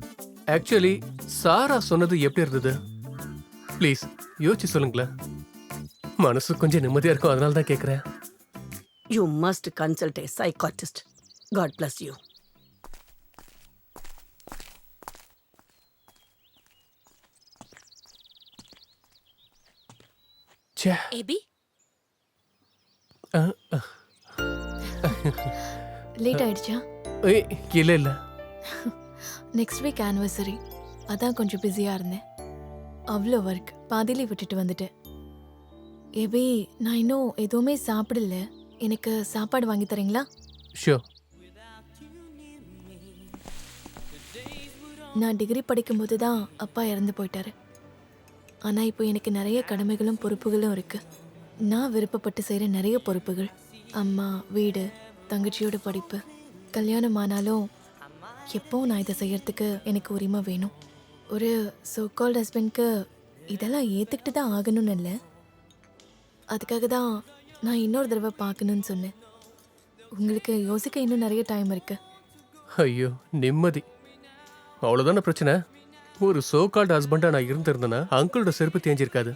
ஆக்சுவலி சாரா சொன்னது எப்படி இருந்தது? ப்ளீஸ் யோசிச்சு சொல்லுங்களேன். மனசு கொஞ்சம் நிம்மதியாக இருக்கும், அதனால தான் கேட்குறேன். You must consult a psychiatrist. God bless you. Abi, late ஆயிடுச்சா? இல்ல இல்ல, நெக்ஸ்ட் வீக் ஆனிவர்சரி, அதான் கொஞ்சம் பிஸியாக இருந்தேன். அவ்வளோ ஒர்க் பாதியிலே விட்டுட்டு வந்துட்டேன். எபி, நான் இன்னும் எதுவுமே சாப்பிடல. எனக்கு சாப்பாடு வாங்கி தரீங்களா? ஷூர். நான் டிகிரி படிக்கும்போது தான் அப்பா இறந்து போயிட்டாரு. ஆனால் இப்போ எனக்கு நிறைய கடமைகளும் பொறுப்புகளும் இருக்குது. நான் விருப்பப்பட்டு செய்கிற நிறைய பொறுப்புகள், அம்மா, வீடு, தங்கச்சியோட படிப்பு. கல்யாணம் ஆனாலும் எப்போவும் நான் இதை செய்யறதுக்கு எனக்கு உரிமை வேணும். ஒரு சோகால்ட் ஹஸ்பண்ட்க்கு இதெல்லாம் ஏற்றுக்கிட்டு தான் ஆகணும்னு இல்லை. அதுக்காக தான் நான் இன்னொரு தடவை பார்க்கணுன்னு சொன்னேன். உங்களுக்கு யோசிக்க இன்னும் நிறைய டைம் இருக்கு. ஐயோ நிம்மதி, அவ்வளோதானே பிரச்சனை. ஒரு சோகால்ட் ஹஸ்பண்டாக நான் இருந்திருந்தேன்னா அங்கிளோட செருப்பு தேஞ்சிருக்காது.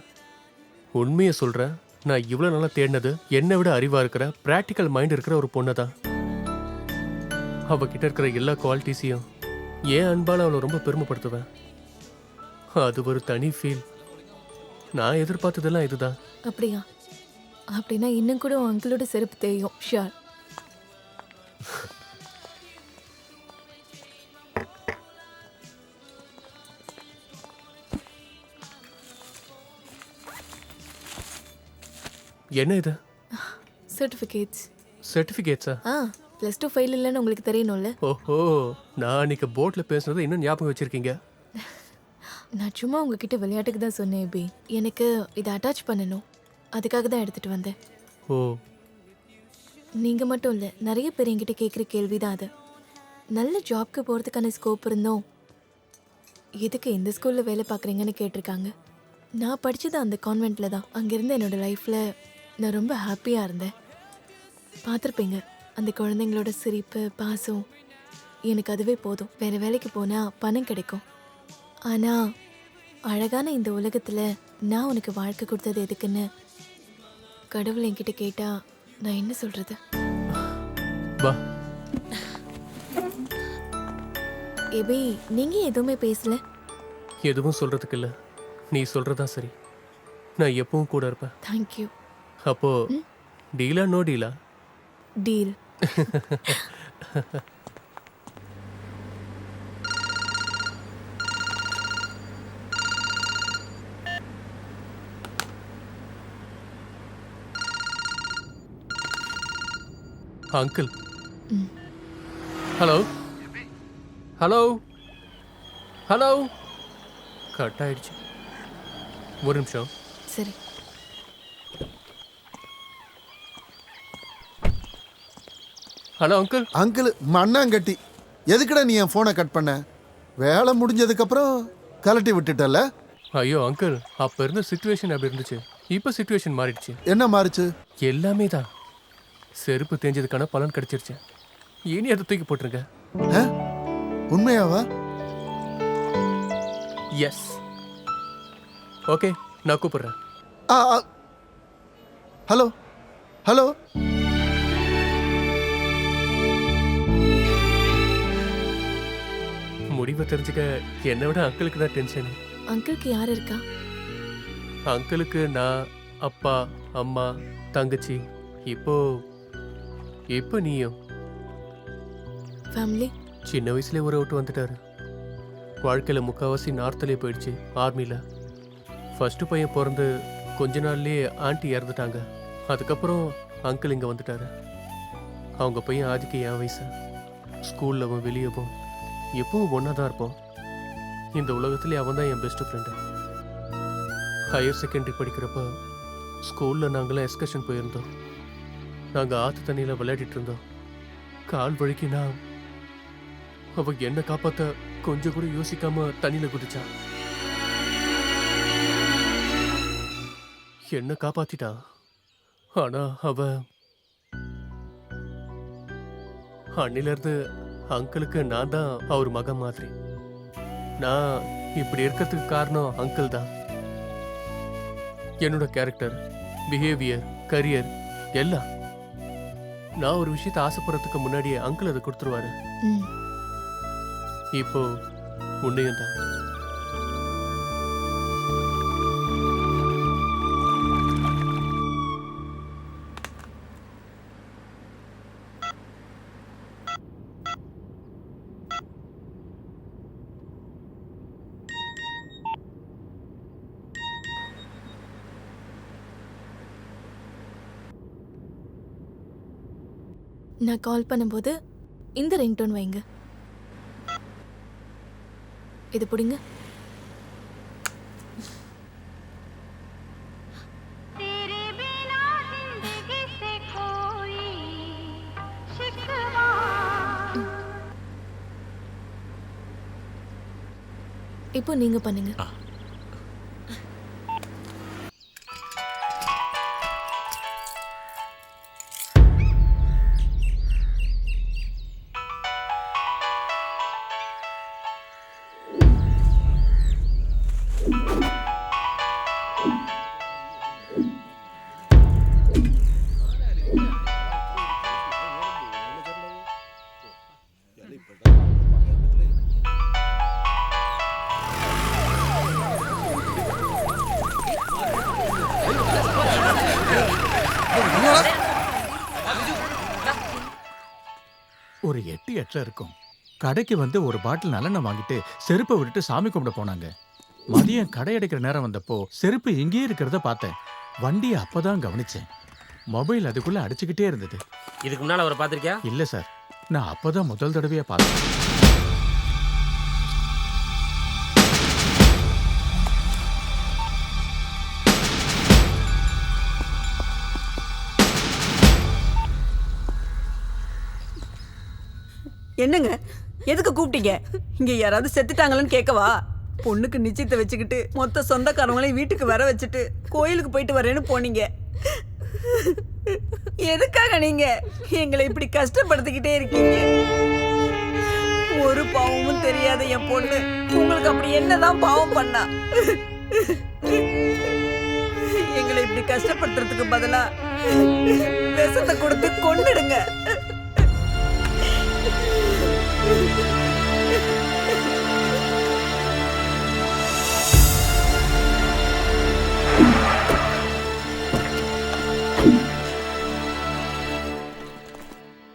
உண்மையை சொல்கிறேன், நான் இவ்வளோ நாளாக தேடினது என்னை விட அறிவாக இருக்கிற ப்ராக்டிக்கல் மைண்ட் இருக்கிற ஒரு பொண்ணை தான். அவகிட்ட இருக்கிற எல்லா குவாலிட்டிஸையும் ஏன் அன்பால் அவளை ரொம்ப பெருமைப்படுத்துவேன். அது ஒரு தனி ஃபீல். நான் எதிர்பார்த்ததெல்லாம் இதுதான். அப்படியா? அப்படின்னா இன்னும் கூட உன் அங்கிளோட செருப்பு தெரியும். ஷியோர். என்ன இது? சர்டிஃபிகேட்ஸ். சர்டிஃபிகேட்ஸா? +2 ஃபெயில் இல்லைன்னு உங்களுக்கு தெரியணும்ல. ஓஹோ, நான் அன்னைக்கு போட்ல பேசுனது இன்னும் ஞாபகம் வச்சிருக்கீங்க. நான் சும்மா உங்ககிட்ட விளையாட்டுக்கு தான் சொன்னேன் பி. எனக்கு இதை அட்டாச் பண்ணணும், அதுக்காக தான் எடுத்துட்டு வந்தேன். ஓ. நீங்க மட்டும் இல்லை, நிறைய பேர் என்கிட்ட கேட்குற கேள்வி தான் அது. நல்ல ஜாப்க்கு போகிறதுக்கான ஸ்கோப் இருந்தோம், எதுக்கு இந்த ஸ்கூலில் வேலை பார்க்குறீங்கன்னு கேட்டிருக்காங்க. நான் படித்தது அந்த கான்வெண்ட்டில் தான். அங்கேருந்து என்னோடய லைஃப்பில் நான் ரொம்ப ஹாப்பியாக இருந்தேன். பார்த்துருப்பீங்க, அந்த குழந்தைங்களோட சிரிப்பு, பாசம், எனக்கு அதுவே போதும். வேறு வேலைக்கு போனால் பணம் கிடைக்கும். ஆனால் அழகான இந்த உலகத்தில் நான் உனக்கு வாழ்க்கை கொடுத்தது எதுக்குன்னு கடவுள் என்கிட்ட கேட்டால் நான் என்ன சொல்கிறது? வா. ஏபி, நீங்கள் எதுவுமே பேசல. எதுவும் சொல்கிறதுக்கு இல்லை, நீ சொல்கிறதா சரி. நான் எப்பவும் கூட இருப்பேன். தேங்க்யூ. அப்போ டீலா நோ டீலா? Deal. Uncle. Hello hello hello. Cut ஆயிடுச்சு. ஒரு நிமிஷம். சரி. Hello uncle. அங்கிள் மண்ணாங்கட்டி, எதுக்குடா நீ என் ஃபோனை கட் பண்ண? வேலை முடிஞ்சதுக்கப்புறம் கலட்டி விட்டுட்டல. ஐயோ அங்கிள், அப்போ இருந்த சிச்சுவேஷன் அப்படி இருந்துச்சு. இப்போ சிச்சுவேஷன் மாறிடுச்சு. என்ன மாறிச்சு? எல்லாமே தான். செருப்பு தேஞ்சதுக்கான பலன் கிடைச்சிருச்சு. இனி அதை தூக்கி போட்டுருங்க. உண்மையாவா? எஸ். ஓகே, நான் கூப்பிடுறேன். Hello hello. முடிவை தெரிஞ்சுக்க என்னை விட அங்கிளுக்கு தான் டென்ஷன். அங்கிளுக்கு யார் இருக்கா? அங்கிளுக்கு நான், அப்பா, அம்மா, தங்கச்சி, இப்போ நீயும். ஃபேமிலி? சின்ன வயசுலேயே ஊரை விட்டு வந்துட்டாரு. வாழ்க்கையில் முக்கால்வாசி நார்த்லேயே போயிடுச்சு, ஆர்மியில். ஃபர்ஸ்ட் பையன் பிறந்து கொஞ்ச நாள்லேயே ஆண்டி இறந்துட்டாங்க. அதுக்கப்புறம் அங்கிள் இங்கே வந்துட்டாரு. அவங்க பையன் ஆதிக்கு என் வயசு. ஸ்கூல்லவும் வெளியவும் எப்பவும் ஒன்றா தான் இருப்போம். இந்த உலகத்துலேயே அவன் தான் என் பெஸ்ட் ஃப்ரெண்டு. ஹையர் செகண்டரி படிக்கிறப்ப ஸ்கூலில் நாங்களாம் எக்ஸ்கர்ஷன் போயிருந்தோம். நாங்கள் ஆற்று தண்ணியில் விளையாடிட்டு இருந்தோம். கால் வழுக்கி நான் அவ என்ன காப்பாற்ற கொஞ்சம் கூட யோசிக்காம தண்ணியில் குதிச்சான். என்ன காப்பாத்திட்டா. ஆனா அவ அன்னிலிருந்து அங்கிளுக்கு நான் தான் அவர் மகன் மாதிரி. நான் இப்படி இருக்கிறதுக்கு காரணம் அங்கிள் தான். என்னோட கேரக்டர், பிஹேவியர், கரியர் எல்லாம். நான் ஒரு விஷயத்தை ஆசைப்படுறதுக்கு முன்னாடியே அங்கிள் அதை கொடுத்துருவாரு. இப்போ உன்னையும் தான். நான் கால் பண்ணும்போது இந்த ரிங்டோன் வைங்க. இது பிடிங்க. இப்போ நீங்க பண்ணுங்க. ஒரு 8 இருக்கும். கடைக்கு வந்து ஒரு பாட்டில் நல்லெண்ணெய் வாங்கிட்டு செருப்பை விட்டுட்டு சாமி கும்பிட போனாங்க. மதியம் கடை அடைக்கிற நேரம் வந்தப்போ செருப்பு இங்கேயே இருக்கிறத பார்த்தேன். வண்டியை அப்பதான் கவனிச்சேன். மொபைல் அதுக்குள்ள அடிச்சுக்கிட்டே இருந்தது. இதுக்கு முன்னால அவரை பார்த்திருக்கியா? இல்ல சார், நான் அப்பதான் முதல் தடவையா பார்த்தேன். என்னங்க, எதுக்கு கூப்பிட்டீங்க? இங்க யாராவது செத்துட்டாங்களான்னு கேட்கவா? பொண்ணுக்கு நிச்சயத்தை வச்சுக்கிட்டு மொத்த சொந்தக்காரங்களையும் வீட்டுக்கு வர வச்சுட்டு கோயிலுக்கு போயிட்டு வரேன்னு போனீங்க. எதுக்காக நீங்க எங்களை இப்படி கஷ்டப்படுத்திக்கிட்டே இருக்கீங்க? ஒரு பாவமும் தெரியாத என் பொண்ணு உங்களுக்கு அப்படி என்னதான் பாவம் பண்ணா? எங்களை இப்படி கஷ்டப்படுத்துறதுக்கு பதிலா விஷத்தை கொடுத்து கொன்னுடுங்க.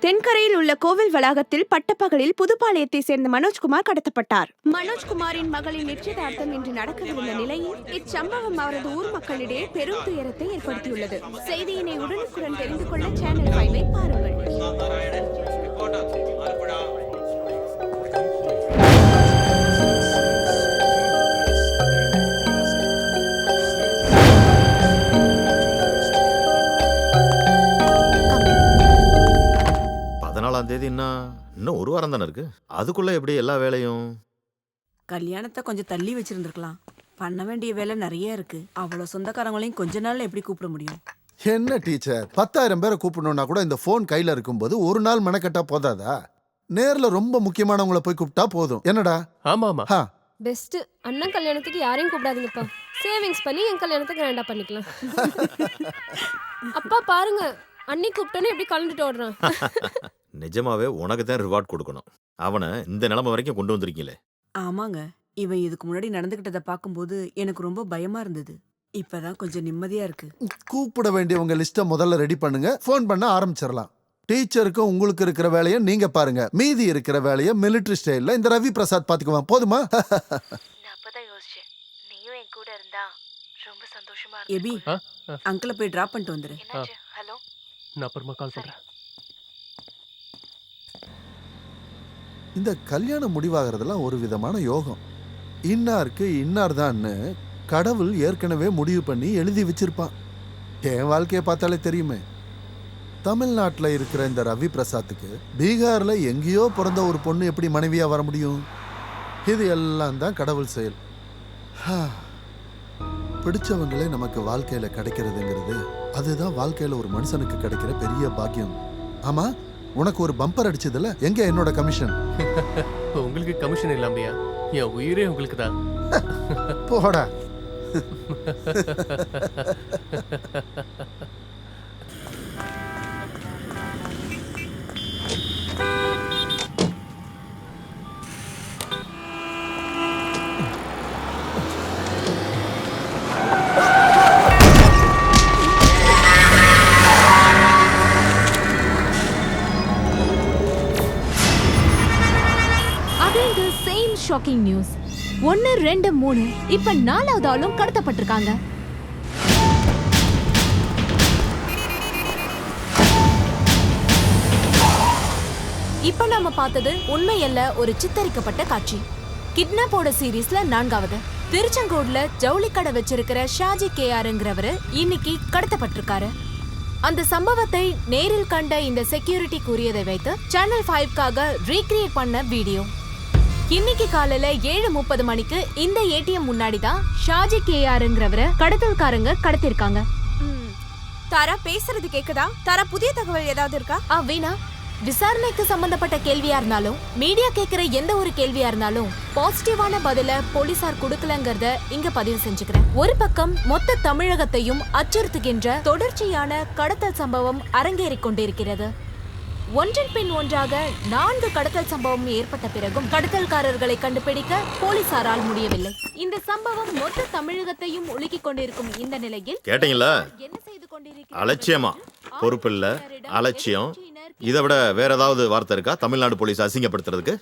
தென்கரையில் உள்ள கோவில் வளாகத்தில் பட்டப்பகலில் புதுப்பாளையத்தை சேர்ந்த மனோஜ்குமார் கடத்தப்பட்டார். மனோஜ்குமாரின் மகளின் நிச்சயதார்த்தம் இன்று நடக்கவிருந்த நிலையில் இச்சம்பவம் அவரது ஊர் மக்களிடையே பெரும் துயரத்தை ஏற்படுத்தியுள்ளது. செய்தியினை உடனுக்குடன் தெரிந்து கொள்ள சேனல் 5 பாருங்கள். தேதினா இன்னும் ஒரு வாரம் தானே இருக்கு. அதுக்குள்ள எப்படி எல்லா வேலையும்? கல்யாணத்தை கொஞ்சம் தள்ளி வச்சிருந்துருக்கலாம். பண்ண வேண்டிய வேலை நிறைய இருக்கு. அவ்வளவு சொந்தக்காரங்களையும் கொஞ்ச நாள்ல எப்படி கூப்பிட முடியும்? என்ன டீச்சர், 10,000 பேரை கூப்பிடணும்னா கூட இந்த போன் கையில இருக்கும்போது ஒரு நாள் மெனக்கட்டா போதாதா? நேர்ல ரொம்ப முக்கியமானவங்கள போய் கூப்பிட்டா போதும். என்னடா? ஆமா ஆமா. பெஸ்ட். அண்ணன் கல்யாணத்துக்கு யாரையும் கூப்பிடாதீங்கப்பா. சேவிங்ஸ் பண்ணி என் கல்யாணத்தை கிராண்டா பண்ணிக்கலாம். அப்பா பாருங்க, அண்ணி கூப்பிட்டோன்னு எப்படி கலந்துட்டு ஓடுறான். நிஜமாவே உனக்கு தான் ரிவார்ட் கொடுக்கணும். அவனை இந்த நிலைமை வரைக்கும் கொண்டு வந்திருக்கீங்களே. ஆமாங்க, இவன் இதுக்கு முன்னாடி நடந்துகிட்டதை பார்க்கும்போது எனக்கு ரொம்ப பயமா இருந்தது. இப்பதான் கொஞ்சம் நிம்மதியா இருக்கு. கூப்பிட வேண்டியவங்க லிஸ்ட்டை முதல்ல ரெடி பண்ணுங்க. ஃபோன் பண்ண ஆரம்பிச்சிடலாம். டீச்சருக்கு உங்களுக்கு இருக்கிற வேலையை நீங்க பாருங்க. மீதி இருக்கிற வேலையை மிலிட்டரி ஸ்டைல்ல இந்த ரவி பிரசாத் பாத்துக்குவான். போதுமா? அப்பதான் யோசிச்சேன், நீயும் என் கூட இருந்தா ரொம்ப சந்தோஷமா எபி, அங்கிளை போய் டிராப் பண்ணிட்டு வந்துரு. ஹலோ, நான் அப்புறமா கால் பண்றேன். இந்த கல்யாணம் முடிவாகிறதுலாம் ஒரு விதமான யோகம். இன்னாருக்கு இன்னார் தான்னு கடவுள் ஏற்கனவே முடிவு பண்ணி எழுதி வச்சிருப்பான். என் வாழ்க்கையை பார்த்தாலே தெரியுமே. தமிழ்நாட்டில் இருக்கிற இந்த ரவி பிரசாத்துக்கு பீகார்ல எங்கேயோ பிறந்த ஒரு பொண்ணு எப்படி மனைவியா வர முடியும்? இது எல்லாம் தான் கடவுள் செயல். பிடிச்சவங்களே நமக்கு வாழ்க்கையில கிடைக்கிறதுங்கிறது அதுதான் வாழ்க்கையில ஒரு மனுஷனுக்கு கிடைக்கிற பெரிய பாக்கியம். ஆமா, உனக்கு ஒரு பம்பர் அடிச்சதுல எங்க என்னோட கமிஷன்? உங்களுக்கு கமிஷன் இல்லாமையா? என் உயிரே உங்களுக்கு தான். போடா. Shocking news. 1, 2, 3 இப்ப 4வது ஆளும் கடத்தப்பட்டிருக்காங்க. இப்ப நாம பார்த்தது உண்மையல்ல, ஒரு சித்தரிக்கப்பட்ட காட்சி. கிட்னாப்போட சீரீஸ்ல 4வது. திருச்செங்கோடுல ஜவுளி கடை வச்சிருக்கிற ஷாஜி கேஆர்ங்கிறவரு இன்னைக்கு கடத்தப்பட்டிருக்காரு. அந்த சம்பவத்தை நேரில் கண்ட இந்த செக்யூரிட்டி கூறியதை வைத்து சேனல் 5க்காக ரீக்ரியேட் பண்ண வீடியோ. இன்னைக்கு காலையில 7:30 மணிக்கு இந்த ஏடிஎம் முன்னாடி தான் ஷாஜி கேஆர்ங்கிறவரை கடத்தல்காரங்க கடத்திருக்காங்க. தாரா பேசுறது கேக்குதா? தாரா, புதிய தகவல் ஏதாவது இருக்கா? வீணா, விசாரணைக்கு சம்பந்தப்பட்ட கேள்வியா இருந்தாலும் மீடியா கேட்கிற எந்த ஒரு கேள்வியா இருந்தாலும் பாசிட்டிவான பதில போலீசார் கொடுக்கலங்கிறத இங்க பதிவு செஞ்சுக்கிறேன். ஒரு பக்கம் மொத்த தமிழகத்தையும் அச்சுறுத்துகின்ற தொடர்ச்சியான கடத்தல் சம்பவம் அரங்கேறிக் கொண்டிருக்கிறது. ஒன்றின் பின் ஒன்றாக 4 கடத்தல் சம்பவம் ஏற்பட்ட பிறகும் கடத்தல்காரர்களை கண்டுபிடிக்க போலீசாரால் முடியவில்லை. இந்த சம்பவம் மொத்த தமிழகத்தையும் உலுக்கிக் கொண்டிருக்கும் இந்த நிலையில் கேட்டீங்களா? அலட்சியமா, பொறுப்பில்ல, அலட்சியம், இதை விட வேற ஏதாவது வார்த்தை இருக்கா தமிழ்நாடு போலீஸ் அசிங்கப்படுத்துறதுக்கு?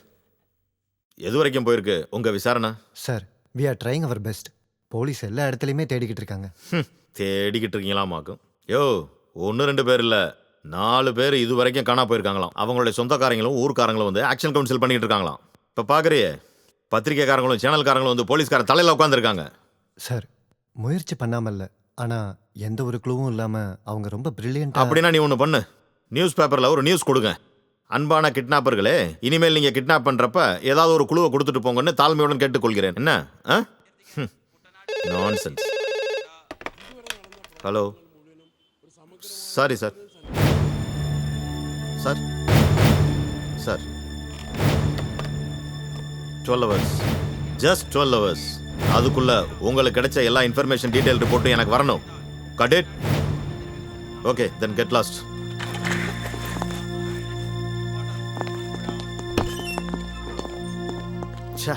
எது வரைக்கும் போயிருக்கு உங்க விசாரணை? Sir, we are trying our best. Police எல்லா இடத்துலையுமே தேடிக்கிட்டு இருக்காங்க. தேடிக்கிட்டு இருக்கீங்களாமாக்கும். யோ, 1-2 பேர் இல்லை, 4 பேர் இது வரைக்கும் காணா போயிருக்காங்களாம். அவங்களுடைய சொந்தக்காரங்களும் ஊர்க்காரங்களும் வந்து ஆக்ஷன் கவுன்சில் பண்ணிட்டு இருக்காங்களாம். இப்போ பார்க்குறியே, பத்திரிகைக்காரங்களும் சேனல்காரங்களும் வந்து போலீஸ்கார தலையில் உட்காந்துருக்காங்க. சார், முயற்சி பண்ணாமல்ல, ஆனால் எந்த ஒரு க்ளூவும் இல்லாமல் அவங்க ரொம்ப பிரில்லியன்ட். அப்படின்னா நீ ஒன்று பண்ணு, நியூஸ் பேப்பரில் ஒரு நியூஸ் கொடுங்க. அன்பான கிட்னாப்பர்களே, இனிமேல் நீங்கள் கிட்னாப் பண்ணுறப்ப ஏதாவது ஒரு குழுவை கொடுத்துட்டு போங்கன்னு தாழ்மையுடன் கேட்டுக்கொள்கிறேன். என்ன? Nonsense. Hello, sorry sir. Sir sir 12 hours, just 12 hours. அதுக்குள்ள உங்களுக்கு கிடைச்ச எல்லா இன்ஃபர்மேஷன் டீடைல் ரிப்போர்ட்டும் எனக்கு வரணும். Cut it? Okay, then get lost. ச்சே.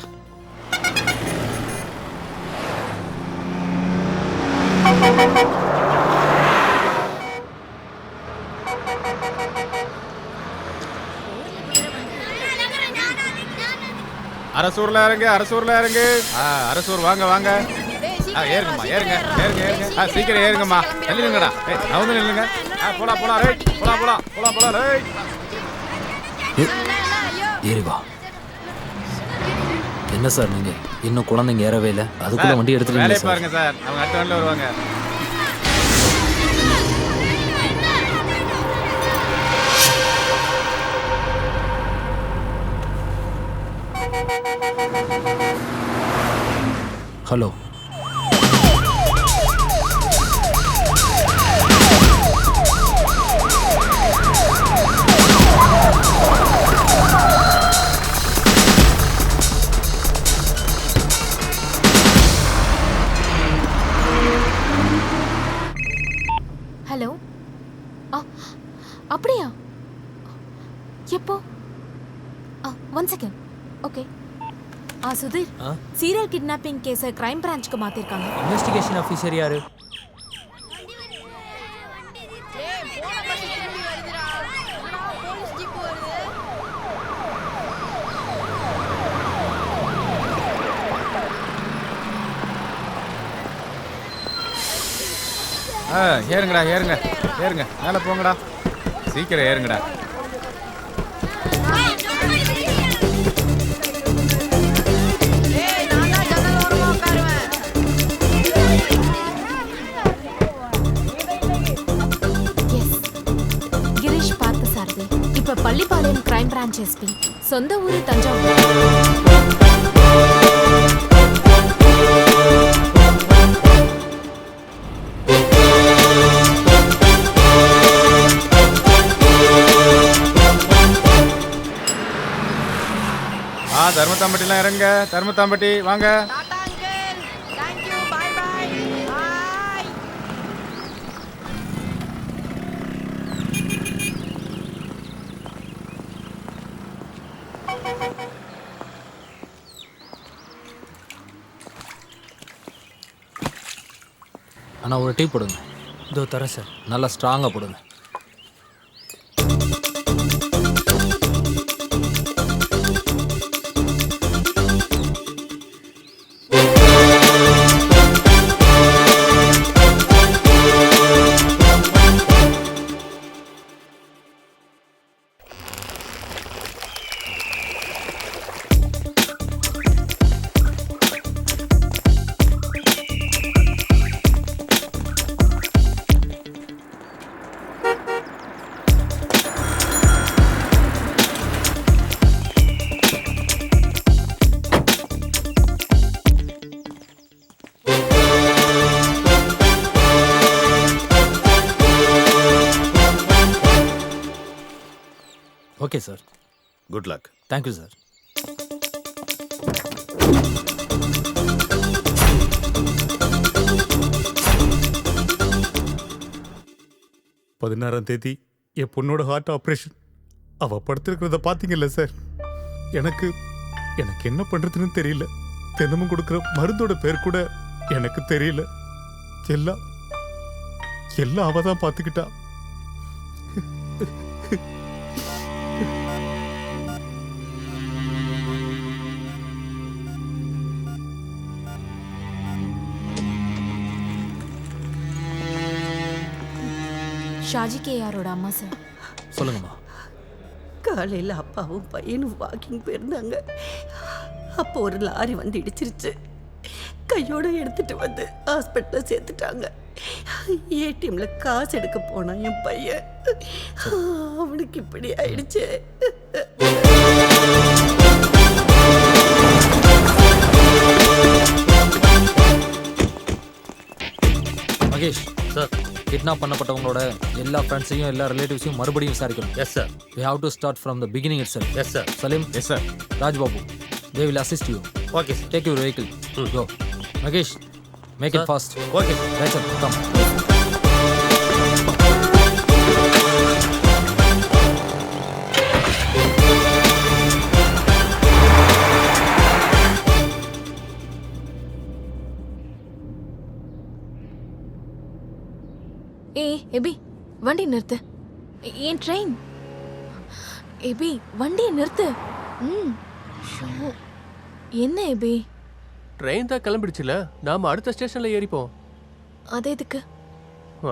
அரசூர்ல இறங்கு, அரசூர்ல இறங்கு. அரசூர் வாங்க வாங்க. ஏறுங்கம்மா, ஏறுங்க ஏறுங்க ஏறுங்க. சீக்கிரம் ஏறுங்கம்மா. தள்ளி நில்லுங்கடா. நவுந்து நில்லுங்க. போலாம் போலாம் ரைட். போலாம் போலாம் போலாம் போலாம் ரைட். ஏறி வா. என்ன சார் நீங்க இன்னும் குழந்தைங்க ஏறவே இல்லை, அதுக்குள்ள வண்டி எடுத்துட்டீங்க சார். பாருங்க சார், அவங்க அடுத்த வண்டியில் வருவாங்க. Hello, hello. அப்படியா? எப்போ? 1 second. Okay. Sudhir, serial kidnapping கேஸை கிரைம் பிரான்ச்சுக்கு மாத்திருக்காங்க. இன்வெஸ்டிகேஷன் ஆஃபீஸர் யாரு? ஏறுங்கடா ஏறுங்க ஏறுங்க, மேலே போங்கடா, சீக்கிரம் ஏறுங்கடா. கிரீஷ் பார்த்தசாரதி, இப்ப பள்ளிப்பாளையம் கிரைம் பிரான்ச் எஸ்பி, சொந்த ஊரு தஞ்சாவூர். தர்மத்தாம்பட்டிலாம் இறங்க, தர்மத்தாம்பட்டி வாங்க. ஆனால் ஒரு டீ போடுங்க. இதோ தரேன் சார், நல்லா ஸ்ட்ராங்காக போடுங்க. Okay sir. Good luck. Thank you sir. தேதி என் பொண்ணோட ஹார்ட் ஆப்ரேஷன். அவ படுத்திருக்கிறத பார்த்தீங்கல்ல சார், எனக்கு என்ன பண்றதுன்னு தெரியல. தினமும் கொடுக்குற மருந்தோட பேர் கூட எனக்கு தெரியல. எல்லாம் அவ தான் பார்த்துக்கிட்டா. ஷாஜி கேஆரோட அம்மா சார். சொல்லுங்கம்மா. காலையில் அப்பாவும் பையனும் வாக்கிங் போயிருந்தாங்க. அப்போ ஒரு லாரி வந்து இடிச்சிருச்சு. கையோட எடுத்துட்டு வந்து ஹாஸ்பிட்டலில் சேர்த்துட்டாங்க. ஏடிஎம்ல காசு எடுக்க போனான் என் பையன். அவனுக்கு இப்படி ஆயிடுச்சு. மகேஷ் சார், கிட்னாப் பண்ணப்பட்டவங்களோட எல்லா ஃப்ரெண்ட்ஸையும் எல்லா ரிலேட்டிவ்ஸையும் மறுபடியும் விசாரிக்கணும். Yes sir. We have to start from the beginning itself. Yes sir. Salim. Yes sir. Rajbabu. They will assist you. Okay sir. Take your vehicle. Go. Magesh, make it fast. Okay. Right, sir. Come. ஏய் எபி, வண்டி நிறுத்து. ஏன் train? எபி, வண்டியை நிறுத்து. Show. என்ன எபி? Train தான் கிளம்பிடுச்சுல, நாம அடுத்த ஸ்டேஷன்ல ஏறிப்போம். அது எதுக்கு?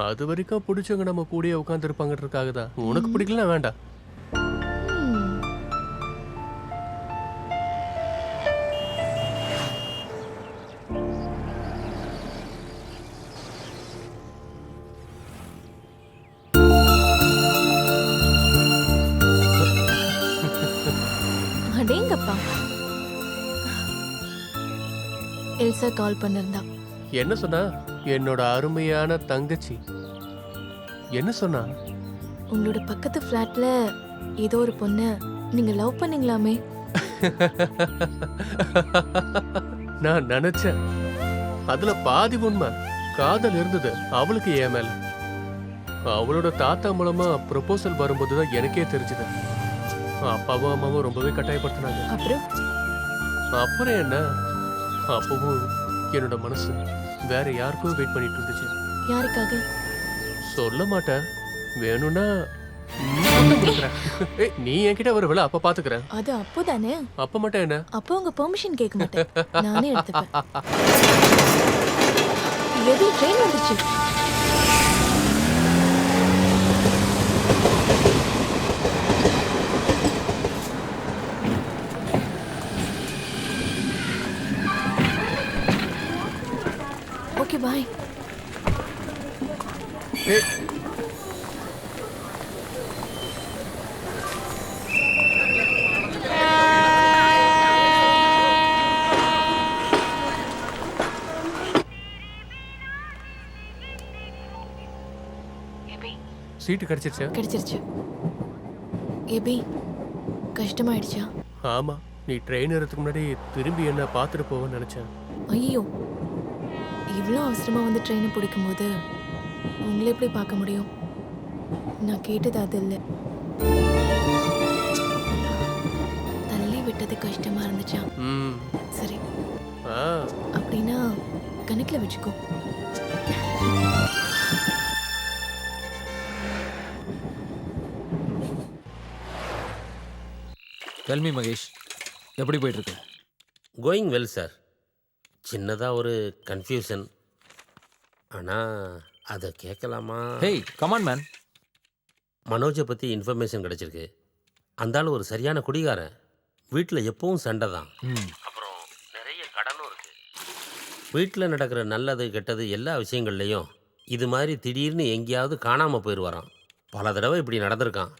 அது வரைக்கும் பிடிச்சவங்க நம்ம கூடயே உட்காந்து இருப்பாங்கன்றதுக்காக தான். உனக்கு பிடிக்கல வேண்டாம். அடேங்கப்பா. எல்சா கால் பண்ணிருந்தா. என்ன சொன்னா? என்னோட அருமையான தங்கச்சி. என்ன சொன்னா? உங்களோட பக்கத்து ஃப்ளாட்ல ஏதோ ஒரு பொண்ணு நீங்க லவ் பண்ணீங்களாமே. நான் நினைச்சேன். அதுல பாதி உண்மை. காதல் இருந்தது அவளுக்கு ஏன் மேல. அவளோட தாத்தா மூலமா ப்ரொபோசல் வரும்போதுதான் எனக்கே தெரிஞ்சது. அப்பாவும் அம்மாவும் ரொம்பவே கட்டாயப்படுத்தினாங்க. அப்புறம் என்ன, அப்பவும் என்னோட மனசு வேற யாருக்கும் வெயிட் பண்ணிட்டு இருந்துச்சு. யாருக்காக? சொல்ல மாட்டேன். வேணும்னா நீ என்கிட்ட வருவல, அப்ப பாத்துக்கிறேன். அது அப்போதானே. அப்ப மட்டும் என்ன? அப்போ உங்க பெர்மிஷன் கேட்க மாட்டேன், நானே எடுத்துப்பேன். எது ட்ரெயின் வந்துச்சு. Okay bye. சீட்டு கிடைச்சிருச்சா? கிடைச்சிருச்சு. ஏபி, கஷ்டமாயிடுச்சா? ஆமா, நீ ட்ரெயின் ஏறதுக்கு முன்னாடி திரும்பி என்ன பார்த்துட்டு போவேன்னு நினைச்சேன். ஐயோ, இவ்வளோ அவசரமா வந்து ட்ரெயினை பிடிக்கும் போது உங்களை எப்படி பார்க்க முடியும்? நான் கேட்டது அது இல்லை. தள்ளி விட்டது கஷ்டமா இருந்துச்சா? சரி, அப்படின்னா கணக்கில் வச்சுக்கோ. Tell me மகேஷ், எப்படி போயிட்டு இருக்கு? Going well sir. சின்னதாக ஒரு கன்ஃபியூஷன். ஆனால் அதை கேட்கலாமா? Hey come on man. மனோஜை பற்றி இன்ஃபர்மேஷன் கிடச்சிருக்கு. அந்த ஆள் ஒரு சரியான குடிகாரன். வீட்டில் எப்பவும் சண்டை தான். அப்புறம் நிறைய கடனும் இருக்கு. வீட்டில் நடக்கிற நல்லது கெட்டது எல்லா விஷயங்கள்லையும் இது மாதிரி திடீர்னு எங்கேயாவது காணாமல் போயிடுவாராம். பல தடவை இப்படி நடந்திருக்கான்.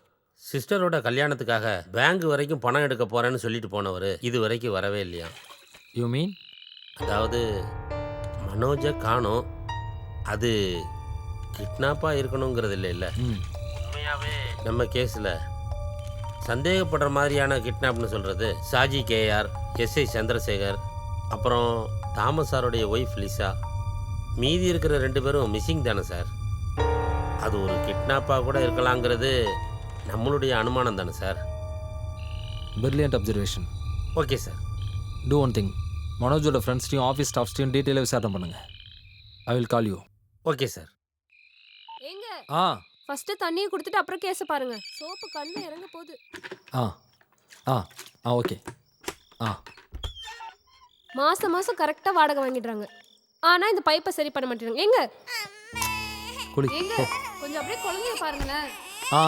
சிஸ்டரோட கல்யாணத்துக்காக பேங்க் வரைக்கும் பணம் எடுக்க போகிறேன்னு சொல்லிட்டு போனவர் இது வரைக்கும் வரவே இல்லையா. You mean? அதாவது மனோஜை காணோம். அது கிட்னாப்பாக இருக்கணுங்கிறது இல்லை. உண்மையாகவே நம்ம கேஸில் சந்தேகப்படுற மாதிரியான கிட்னாப்னு சொல்கிறது ஷாஜி கேஆர், எஸ்ஐ சந்திரசேகர், அப்புறம் தாமஸ் சாருடைய ஒய்ஃப் லிசா. மீதி இருக்கிற 2 பேரும் மிஸ்ஸிங் தானே சார். அது ஒரு கிட்னாப்பாக கூட இருக்கலாங்கிறது நம்மளுடைய அனுமானம் தானே sir. Brilliant observation. Okay sir. Do one thing, மனோஜோட ஃப்ரெண்ட்ஸ்டையும் ஆஃபீஸ் ஸ்டாஃப்ஸ்டையும் டீட்டெயிலாக விசாரணை பண்ணுங்க. I will call you. Okay sir. First தண்ணியை கொடுத்துட்டு அப்புறம் கேஸ பாருங்க. சோப்பு கண்ணு இறங்க போகுது. ஆ ஆ ஆ ஓகே. ஆ மாசம் மாசம் கரெக்டா வாடகை வாங்கிடுறாங்க. ஆனா இந்த பைப்பை சரி பண்ண மாட்டேங்கிறாங்க. எங்க குளி. எங்க கொஞ்சம் அப்படியே குழந்தைய பாருங்களேன். ஆ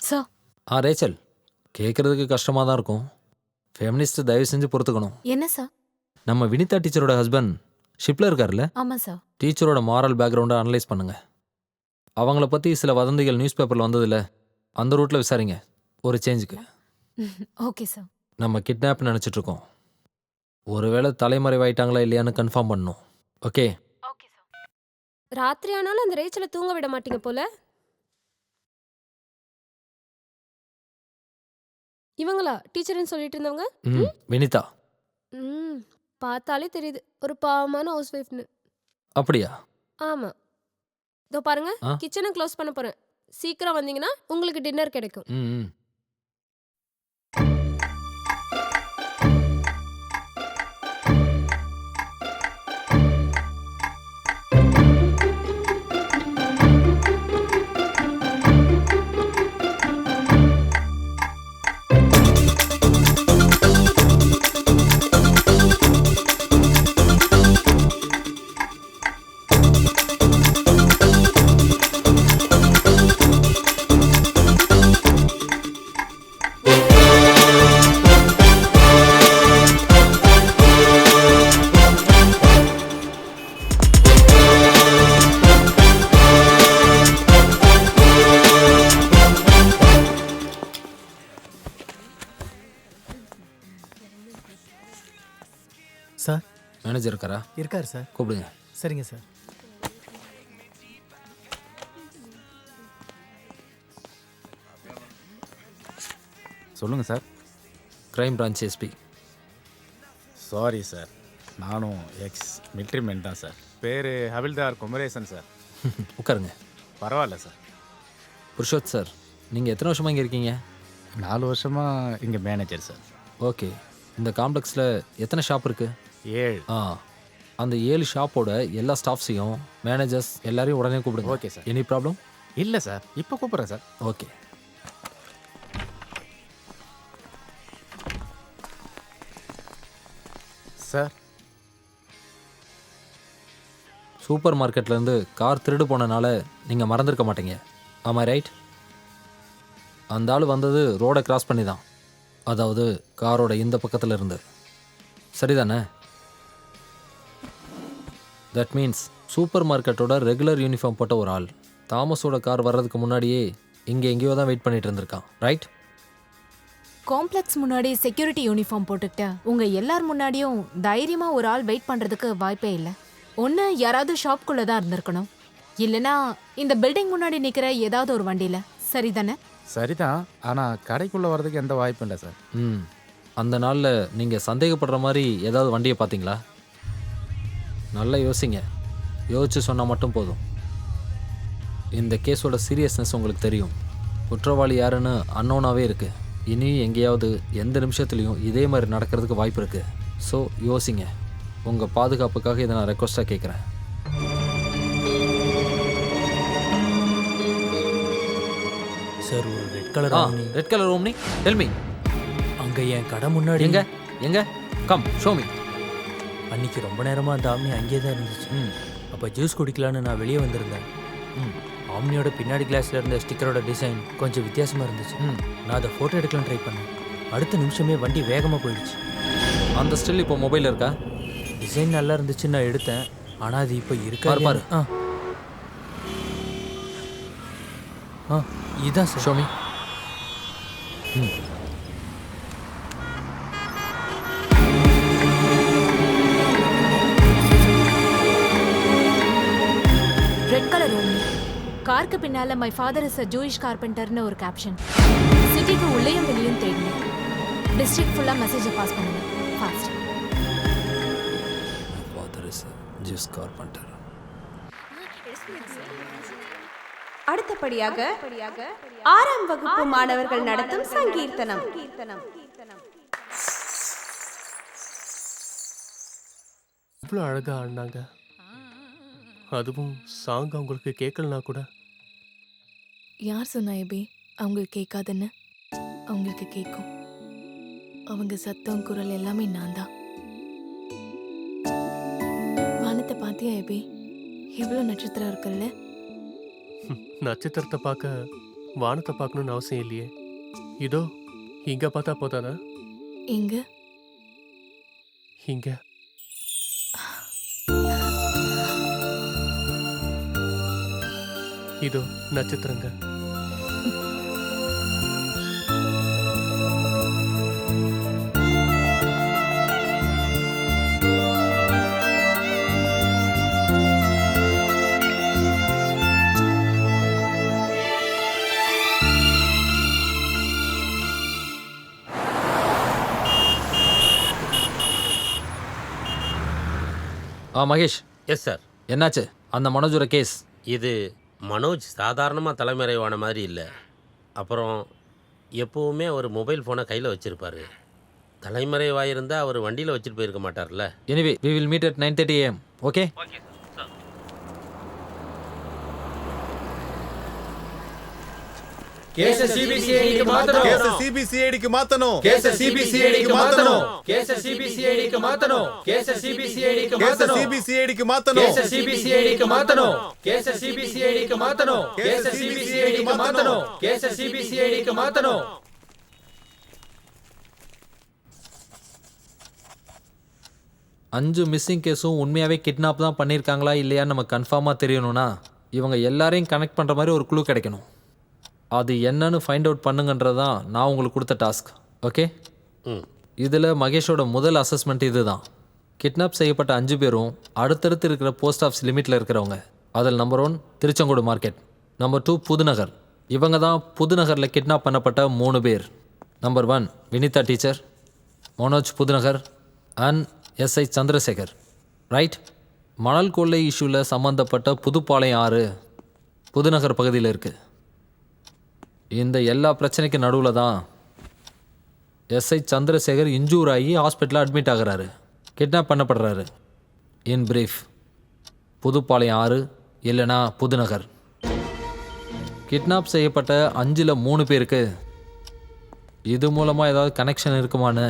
சார் ஆ ரேச்சல், கேட்குறதுக்கு கஷ்டமாக தான் இருக்கும். ஃபெமினிஸ்ட் தயவு செஞ்சு பொறுத்துக்கணும். என்ன சார்? நம்ம வினிதா டீச்சரோட ஹஸ்பண்ட் ஷிப்பில் இருக்கார்ல, ஆமா சார். டீச்சரோட மாரல் பேக்ரவுண்டை அனலைஸ் பண்ணுங்க. அவங்கள பற்றி சில வதந்திகள் நியூஸ் பேப்பரில் வந்ததில்ல, அந்த ரூட்டில் விசாரிங்க ஒரு சேஞ்சுக்கு. Okay sir. நம்ம கிட்னாப் நினச்சிட்ருக்கோம். ஒருவேளை தலைமறைவாயிட்டாங்களா இல்லையான்னு கன்ஃபார்ம் பண்ணணும். ஓகே? ராத்திரி ஆனாலும் அந்த ரேச்சலை தூங்க விட மாட்டீங்க போல. இவங்களா டீச்சர்னு சொல்லிட்டு இருந்தவங்க? வினிதா. பார்த்தாலே தெரியுது ஒரு பாவமான ஹவுஸ் ஒய்ஃப்னு. அப்படியா? ஆமா. இதோ பாருங்க, கிச்சனை க்ளோஸ் பண்ண போறேன். சீக்கிரம் வந்தீங்கன்னா உங்களுக்கு டின்னர் கிடைக்கும். ம் சார் மேனேஜர் இருக்காரா? இருக்காரு சார். கூப்பிடுங்க. சரிங்க சார். சொல்லுங்க sir. Crime branch SP. Sorry sir, நானும் எக்ஸ் மிலிட்ரி மேன் தான் சார். பேர் ஹவில்தார் குமரேசன் சார். உட்காருங்க. பரவாயில்ல சார். புருஷோத் சார், நீங்கள் எத்தனை வருஷமாக இங்கே இருக்கீங்க? 4 வருஷமாக இங்கே மேனேஜர் சார். ஓகே. இந்த காம்ப்ளெக்ஸில் எத்தனை ஷாப் இருக்குது? 7. அந்த 7 ஷாப்போட எல்லா ஸ்டாஃப்ஸையும் மேனேஜர்ஸ் எல்லாரையும் உடனே கூப்பிடுங்க. Okay sir. Any problem? இல்லை சார், இப்போ கூப்பிட்றேன் சார். ஓகே. சார், சூப்பர் மார்க்கெட்லேருந்து கார் திருடு போனனால நீங்கள் மறந்துருக்க மாட்டீங்க. ஆமாம் ரைட்? அந்த ஆள் வந்தது ரோடை கிராஸ் பண்ணி தான், அதாவது காரோட இந்த பக்கத்தில் இருந்து. சரிதானே? தட் மீன்ஸ் சூப்பர் மார்க்கெட்டோட ரெகுலர் யூனிஃபார்ம் போட்ட ஒரு ஆள் தாமஸோட கார் வர்றதுக்கு முன்னாடியே இங்கே எங்கேயோ தான் வெயிட் பண்ணிட்டு இருந்திருக்கான். ரைட்? காம்ப்ளெக்ஸ் முன்னாடி செக்யூரிட்டி யூனிஃபார்ம் போட்டுக்கிட்ட உங்க எல்லார் முன்னாடியும் தைரியமா ஒரு ஆள் வெயிட் பண்றதுக்கு வாய்ப்பே இல்லை. ஒன்று யாராவது ஷாப்குள்ளே தான் இருந்திருக்கணும், இல்லைன்னா இந்த பில்டிங் முன்னாடி நிற்கிற ஏதாவது ஒரு வண்டியில். சரிதானே? சரிதான், ஆனால் கடைக்குள்ளே வர்றதுக்கு எந்த வாய்ப்பும் இல்லை சார். அந்த நாளில் நீங்கள் சந்தேகப்படுற மாதிரி ஏதாவது வண்டியை பார்த்தீங்களா? நல்லா யோசிங்க. யோசிச்சு சொன்னால் மட்டும் போதும். இந்த கேஸோட சீரியஸ்னஸ் உங்களுக்கு தெரியும். குற்றவாளி யாருன்னு அன்னோனாவே இருக்குது. இனியும் எங்கேயாவது எந்த நிமிஷத்துலையும் இதே மாதிரி நடக்கிறதுக்கு வாய்ப்பு இருக்குது. ஸோ யோசிங்க. உங்கள் பாதுகாப்புக்காக இதை நான் ரெக்வஸ்ட்டாக கேட்குறேன். சார், ஒரு red colour red colour omni. Tell me. அங்கே என் கடை முன்னாடி எங்க கம் ஷோ மீ. அன்னைக்கு ரொம்ப நேரமாக அந்த ஆம்னி அங்கேயே தான் இருந்துச்சு. அப்போ ஜூஸ் குடிக்கலான்னு நான் வெளியே வந்திருந்தேன். ஆம்னியோட பின்னாடி கிளாஸில் இருந்த ஸ்டிக்கரோட டிசைன் கொஞ்சம் வித்தியாசமாக இருந்துச்சு. நான் அதை ஃபோட்டோ எடுக்கலான்னு ட்ரை பண்ணேன். அடுத்த நிமிஷமே வண்டி வேகமாக போயிடுச்சு. அந்த ஸ்டில் இப்போ மொபைல் இருக்கா? டிசைன் நல்லா இருந்துச்சு, நான் எடுத்தேன். ஆனால் அது இப்போ இருக்கா பாரு. இதான் sir. Show me. Red colour Omni. காருக்கு பின்னால my father is a Jewish கார்பெண்டர்னு ஒரு கேப்ஷன். சிட்டிக்கு உள்ளேயும் வெளியும் தேடணும். டிஸ்ட்ரிக்ட் ஃபுல்லா மெசேஜை பாஸ் பண்ணுங்க. Fast. Father is juice carpenter. அடுத்தபடியாக 6ஆம் வகுப்பு மாணவர்கள் நடத்தும் சங்கீர்த்தனம். இவ்வளோ அழகா ஆடினாங்க. அதுவும் சாங் அவங்களுக்கு கேட்கலனா கூட. யார் சொன்னா ஏபி அவங்களுக்கு கேட்காதுன்னு? அவங்களுக்கு கேட்கும். அவங்க சத்தம் குரல் எல்லாமே நான் தான். வானத்தை பார்த்தியா ஏபி? எவ்வளோ நட்சத்திரம் இருக்குல்ல? நட்சத்திரத்தை பார்க்க வானத்தை பார்க்கணும்னு அவசியம் இல்லையே. இதோ இங்க பார்த்தா போதானா? எங்க? இங்க. இதோ நட்சத்திரங்க. மகேஷ். Yes sir. என்னாச்சு அந்த மனோஜோட கேஸ்? இது மனோஜ் சாதாரணமாக தலைமறைவான மாதிரி இல்லை. அப்புறம் எப்போவுமே அவர் மொபைல் ஃபோனை கையில் வச்சுருப்பார். தலைமறைவாயிருந்தால் அவர் வண்டியில் வச்சுட்டு போயிருக்க மாட்டார்ல. Anyway we will meet at 9:30 AM. Okay? Case சிபிசிஐடிக்கு மாத்தணும். கேஸ சிபிசிஐடிக்கு மாத்தணும். கேஸ சிபிசிஐடிக்கு மாத்தணும். கேஸ சிபிசிஐடிக்கு மாத்தணும். கேஸ சிபிசிஐடிக்கு மாத்தணும். கேஸ சிபிசிஐடிக்கு மாத்தணும். கேஸ சிபிசிஐடிக்கு மாத்தணும். கேஸ சிபிசிஐடிக்கு மாத்தணும். கேஸ சிபிசிஐடிக்கு மாத்தணும். கேஸ சிபிசிஐடிக்கு மாத்தணும். அஞ்சு மிஸ்ஸிங் கேஸும் உண்மையாகவே கிட்னாப் தான் பண்ணியிருக்காங்களா இல்லையான்னு நம்ம கன்ஃபார்மாக தெரியணும்னா இவங்க எல்லாரையும் கனெக்ட் பண்ணுற மாதிரி ஒரு க்ளூ கிடைக்கணும். அது என்னன்னு ஃபைண்ட் அவுட் பண்ணுங்கன்றது தான் நான் உங்களுக்கு கொடுத்த டாஸ்க். ஓகே? இதில் மகேஷோட முதல் அசஸ்மெண்ட் இது தான். கிட்னாப் செய்யப்பட்ட 5 பேரும் அடுத்தடுத்து இருக்கிற போஸ்ட் ஆஃபீஸ் லிமிட்டில் இருக்கிறவங்க. அதில் number 1 Tiruchengode market, number 2 Pudunagar. இவங்க தான் புதுநகரில் கிட்னாப் பண்ணப்பட்ட 3 பேர். Number 1 Vinitha teacher, Manoj Pudunagar and SI Chandrasekhar. Right? மணல் கொள்ளை இஷ்யூவில் சம்மந்தப்பட்ட புதுப்பாளையம் 6 புதுநகர் பகுதியில் இருக்குது. இந்த எல்லா பிரச்சனைக்கு நடுவில் தான் எஸ்ஐ சந்திரசேகர் இன்ஜூர் ஆகி ஹாஸ்பிட்டலில் அட்மிட் ஆகிறாரு, கிட்னாப் பண்ணப்படுறாரு. இன் பிரீஃப், புதுப்பாளையம் 6 இல்லைனா புதுநகர். கிட்னாப் செய்யப்பட்ட 5ல் 3 பேருக்கு இது மூலமாக ஏதாவது கனெக்ஷன் இருக்குமான்னு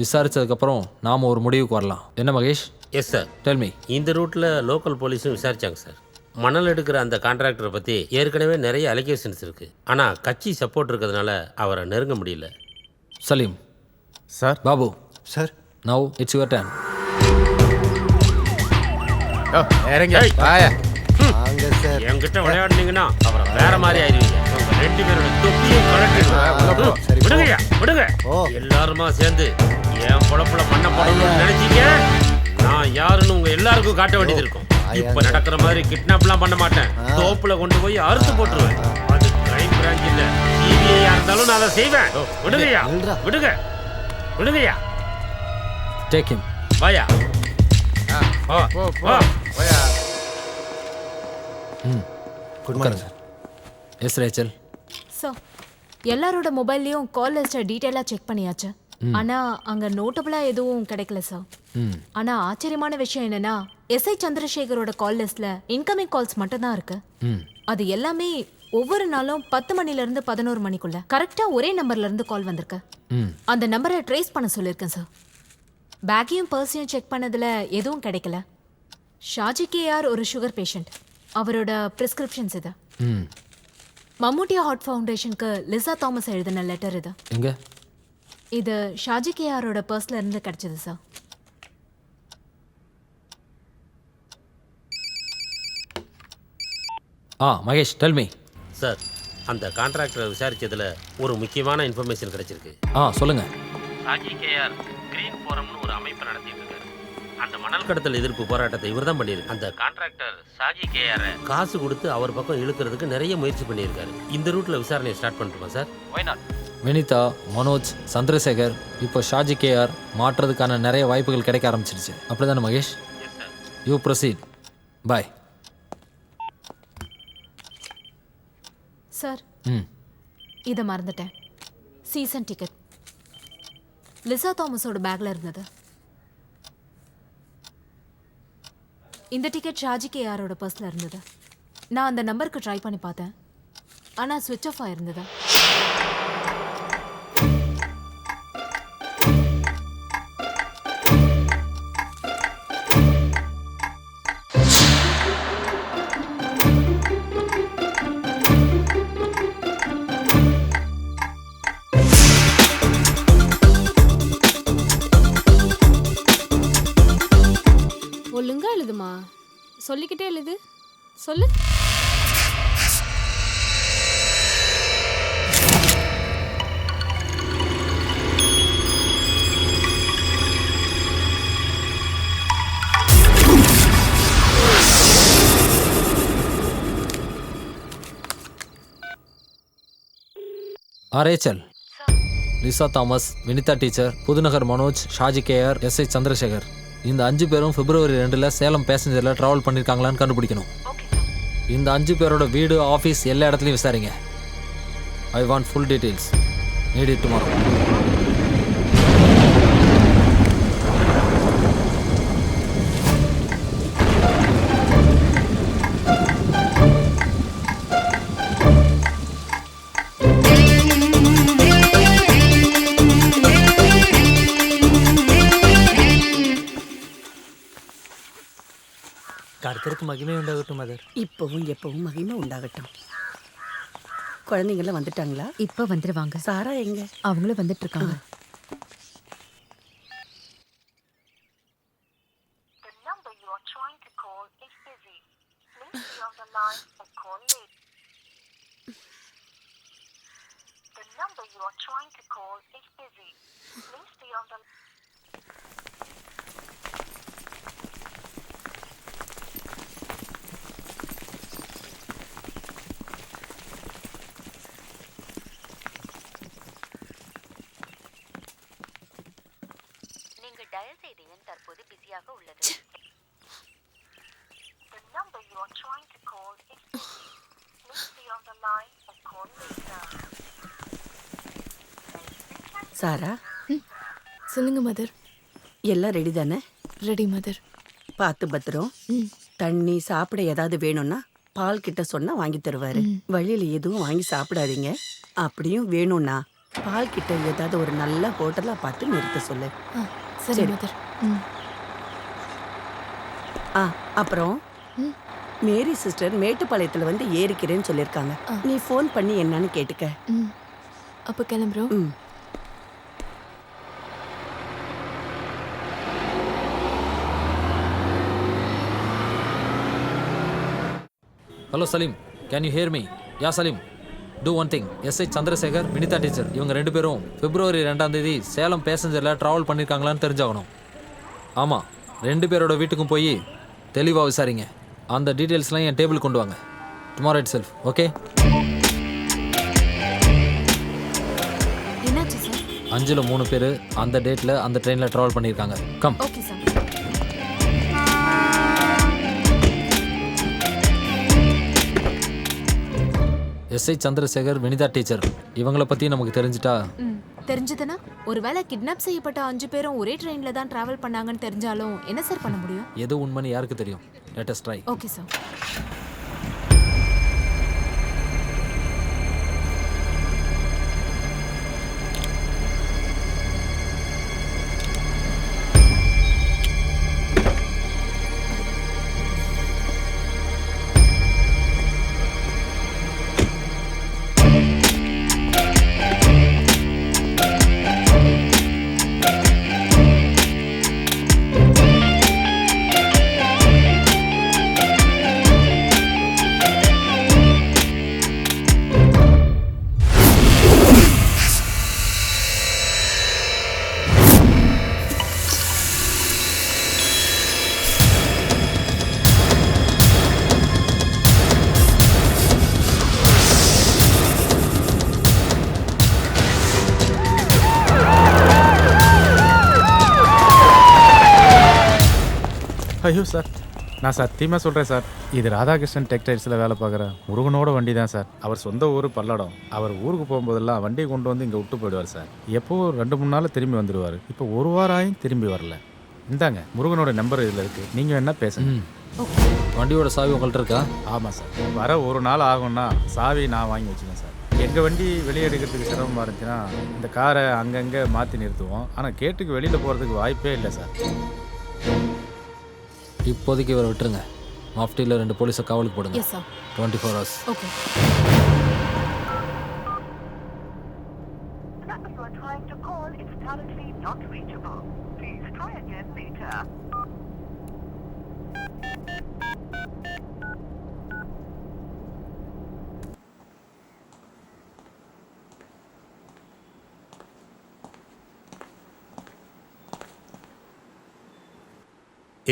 விசாரித்ததுக்கப்புறம் நாம் ஒரு முடிவுக்கு வரலாம். என்ன Mahesh? Yes sir. Tell me. இந்த ரூட்டில் லோக்கல் போலீஸும் விசாரித்தாங்க சார். மணல் எடுக்கிற அந்த கான்ட்ராக்டரை பற்றி ஏற்கனவே நிறைய அலிகேஷன்ஸ் இருக்குது. ஆனால் கட்சி சப்போர்ட் இருக்கிறதுனால அவரை நெருங்க முடியல. Salim sir. Babu sir. Now it's your turn. என்கிட்ட விளையாடுனீங்கன்னா அவரை வேற மாதிரி ஆயிடுவீங்க. உங்க 2 பேரோட தொப்பியும் கலட்டி விடுங்கய்யா, விடுங்க. எல்லாருமா சேர்ந்து என் பொழப்புல பண்ண போடணும்னு நினைச்சீங்க. நான் யாருன்னு உங்க எல்லாருக்கும் காட்ட வேண்டியது இருக்கும். இப்ப நடக்கிற மாதிரி கிட்னாப்லாம் பண்ண மாட்டேன். தோப்புல கொண்டு போய் அறுத்து போட்டுருவேன். அது கிரைம் பிரான்ச் இல்ல, சிபிஐயா இருந்தாலும் நான் அதை செய்வேன். விடுங்கய்யா, விடுங்க, விடுங்கய்யா. Take him. வாயா. வாயா. Good morning sir. Yes Rachel. So எல்லாரோட மொபைல்லையும் கால் லிஸ்ட்டை டீட்டெயிலாக செக் பண்ணியாச்சு. ஆனால் அங்கே நோட்டபுளாக எதுவும் கிடைக்கல சார். ஆனால் ஆச்சரியமான விஷயம் என்னன்னா எஸ்ஐ சந்திரசேகரோட கால் லிஸ்ட்ல இன்கமிங் கால்ஸ் மட்டும்தான் இருக்கு. அது எல்லாமே ஒவ்வொரு நாளும் 10 மணிலேருந்து 11 மணிக்குள்ள கரெக்டாக ஒரே நம்பர்லேருந்து கால் வந்திருக்கு. அந்த நம்பரை ட்ரேஸ் பண்ண சொல்லியிருக்கேன் சார். பேக்கையும் பர்ஸையும் செக் பண்ணதில் எதுவும் கிடைக்கல. ஷாஜி கேஆர் ஒரு சுகர் பேஷண்ட். அவரோட ப்ரிஸ்கிரிப்ஷன்ஸ் இது. மம்முட்டியா ஹார்ட் ஃபவுண்டேஷனுக்கு லிசா தாமஸ் எழுதின லெட்டர் இது. எங்க? இது ஷாஜி கேஆரோட பர்ஸ்ல இருந்து கிடைச்சது sir. Mahesh tell me. Sir, அந்த கான்ட்ராக்டரை விசாரிச்சதுல ஒரு முக்கியமான இன்ஃபர்மேஷன் கிடைச்சிருக்கு. சொல்லுங்க. சாஜி கேஆர் கிரீன் ஃபோரம்னு ஒரு அமைப்பை நடத்திட்டு இருக்காரு. அந்த மணல் கடத்தல் எதிர்ப்பு போராட்டத்தை இவர் தான் பண்ணியிருக்கு. அந்த கான்ட்ராக்டர் சாஜி கேஆரை காசு கொடுத்து அவர் பக்கம் இழுக்கிறதுக்கு நிறைய முயற்சி பண்ணியிருக்காரு. இந்த ரூட்ல விசாரணையை ஸ்டார்ட் பண்ணட்டுமா சார்? வினிதா, மனோஜ், சந்திரசேகர், இப்போ ஷாஜி கேஆர் மாற்றுறதுக்கான நிறைய வாய்ப்புகள் கிடைக்க ஆரம்பிச்சிருச்சு. அப்படிதானே Mahesh? You proceed. Bye. Sir, இதை மறந்துட்டேன். சீசன் டிக்கெட் லிசா தாமஸோட பேக்ல இருந்தது. இந்த டிக்கெட் ஷாஜி கேஆரோட பர்ஸ்ல இருந்தது. நான் அந்த நம்பருக்கு ட்ரை பண்ணி பார்த்தேன், ஆனா ஸ்விட்ச் ஆஃப் ஆயிருந்தது. ஒழுங்கா எழுதுமா, சொல்லிக்கிட்டே எழுது. சொல்லு. Rachel, Lisa Thomas, Vinitha teacher, Pudunagar Manoj, Shaji KR, SI Chandrasekhar, இந்த 5 பேரும் பிப்ரவரி 2 சேலம் பேசஞ்சரில் ட்ராவல் பண்ணியிருக்காங்களான்னு கண்டுபிடிக்கணும். இந்த 5 பேரோட வீடு, ஆஃபீஸ் எல்லா இடத்துலையும் விசாரிங்க. I want full details. Need it tomorrow. கர்த்தருக்கு மகிமை உண்டாகட்டும் மதர். இப்பவும் எப்பவும் மகிமை உண்டாகட்டும். குழந்தைங்களாம் வந்துட்டாங்களா? இப்ப வந்துருவாங்க. சாரா எங்க? அவங்களும் வந்துட்டு இருக்காங்க. டயல் செய்த எண் தற்போது பிஸியாக உள்ளது. The number you are trying to call is busy. Please stay on the line or call later. சாரா, சொல்லுங்க மதர். எல்லாம் ரெடி தானே? Ready mother. பார்த்து பத்திரம். தண்ணி சாப்பிட ஏதாவது வேணும்னா பால் கிட்ட சொன்னா வாங்கி தருவாரு. வழியில எதுவும் வாங்கி சாப்பிடாதீங்க. அப்படியும் வேணும்னா பால் கிட்ட ஏதாவது ஒரு நல்ல ஹோட்டலா பார்த்து நிறுத்த சொல்லு. சரி மதர். அப்புறம் மேரி சிஸ்டர் மேட்டுப்பாளையத்துல வந்து ஏறிக்கிறேன்னு சொல்லியிருக்காங்க. நீ ஃபோன் பண்ணி என்னன்னு கேட்டுக்க. அப்ப கிளம்புறோம். Hello Salim, can you hear me? Yeah Salim, do one thing. SI Chandrasekhar, Vinitha teacher, இவங்க 2 பேரும் பிப்ரவரி 2 சேலம் பேசஞ்சரில் ட்ராவல் பண்ணியிருக்காங்களான்னு தெரிஞ்சாகணும். ஆமாம், 2 பேரோட வீட்டுக்கும் போய் தெளிவாக விசாரிங்க. அந்த டீட்டெயில்ஸ்லாம் என் டேபிள் கொண்டு வாங்க. Tomorrow itself. ஓகே? என்னாச்சு சார்? 5ல் 3 பேர் அந்த டேட்டில் அந்த ட்ரெயினில் ட்ராவல் பண்ணியிருக்காங்க. Come. Okay sir. SI Chandrasekhar, Vinitha teacher, இவங்களை பற்றி நமக்கு தெரிஞ்சிட்டா? தெரிஞ்சதுன்னா ஒருவேளை கிட்னாப் செய்யப்பட்ட 5 பேரும் ஒரே ட்ரெயின்ல தான் டிராவல் பண்ணாங்கன்னு தெரிஞ்சாலும் என்ன சார் பண்ண முடியும்? எது உண்மைன்னு யாருக்கு தெரியும்? Let us try. Okay sir. ஐயோ சார், நான் சத்தியமாக சொல்கிறேன் சார், இது ராதாகிருஷ்ணன் டெக்டைல்ஸில் வேலை பார்க்குற முருகனோட வண்டி தான் சார். அவர் சொந்த ஊர் பல்லடம். அவர் ஊருக்கு போகும்போதெல்லாம் வண்டியை கொண்டு வந்து இங்கே விட்டு போயிடுவார் சார். எப்போ 2-3 நாளில் திரும்பி வந்துடுவார். இப்போ 1 வாரம் ஆயும் திரும்பி வரல. இந்தாங்க முருகனோட நம்பர் இதில் இருக்குது, நீங்கள் என்ன பேசுங்க. வண்டியோட சாவி உங்கள்கிட்ட இருக்கா? ஆமாம் சார், வர 1 நாள் ஆகும்னா சாவி நான் வாங்கி வச்சுக்கேன் சார். எங்கள் வண்டி வெளியே எடுக்கிறதுக்கு சிரமமாக இருந்துச்சுன்னா இந்த காரை அங்கங்கே மாற்றி நிறுத்துவோம். ஆனால் கேட்டுக்கு வெளியில் போகிறதுக்கு வாய்ப்பே இல்லை சார். இப்போதைக்கு இவரை விட்டுருங்க. மாஃப்டியில் 2 போலீஸை காவலுக்கு போடுங்க. 24 hours. ஓகே.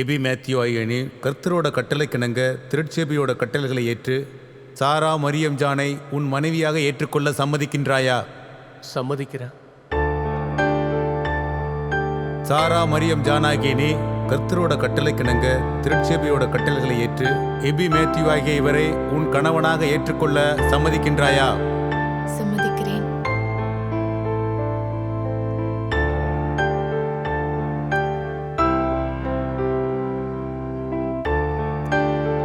எபி மேத்யூ ஐயனி கர்த்தரோட கட்டளைக்கிணங்க திருச்சேபியோட கட்டளைகளை ஏற்று சாரா மரியம் ஜானை உன் மனைவியாக ஏற்றுக்கொள்ள சம்மதிக்கின்றாயா? சம்மதிக்கிறேன். சாரா மரியம் ஜானாகிய நீ கர்த்தரோட கட்டளைக்கிணங்க திருச்சேபியோட கட்டளைகளை ஏற்று எபி மேத்யூ ஆகிய இவரை உன் கணவனாக ஏற்றுக்கொள்ள சம்மதிக்கின்றாயா? சம்மதிக்கிறேன்.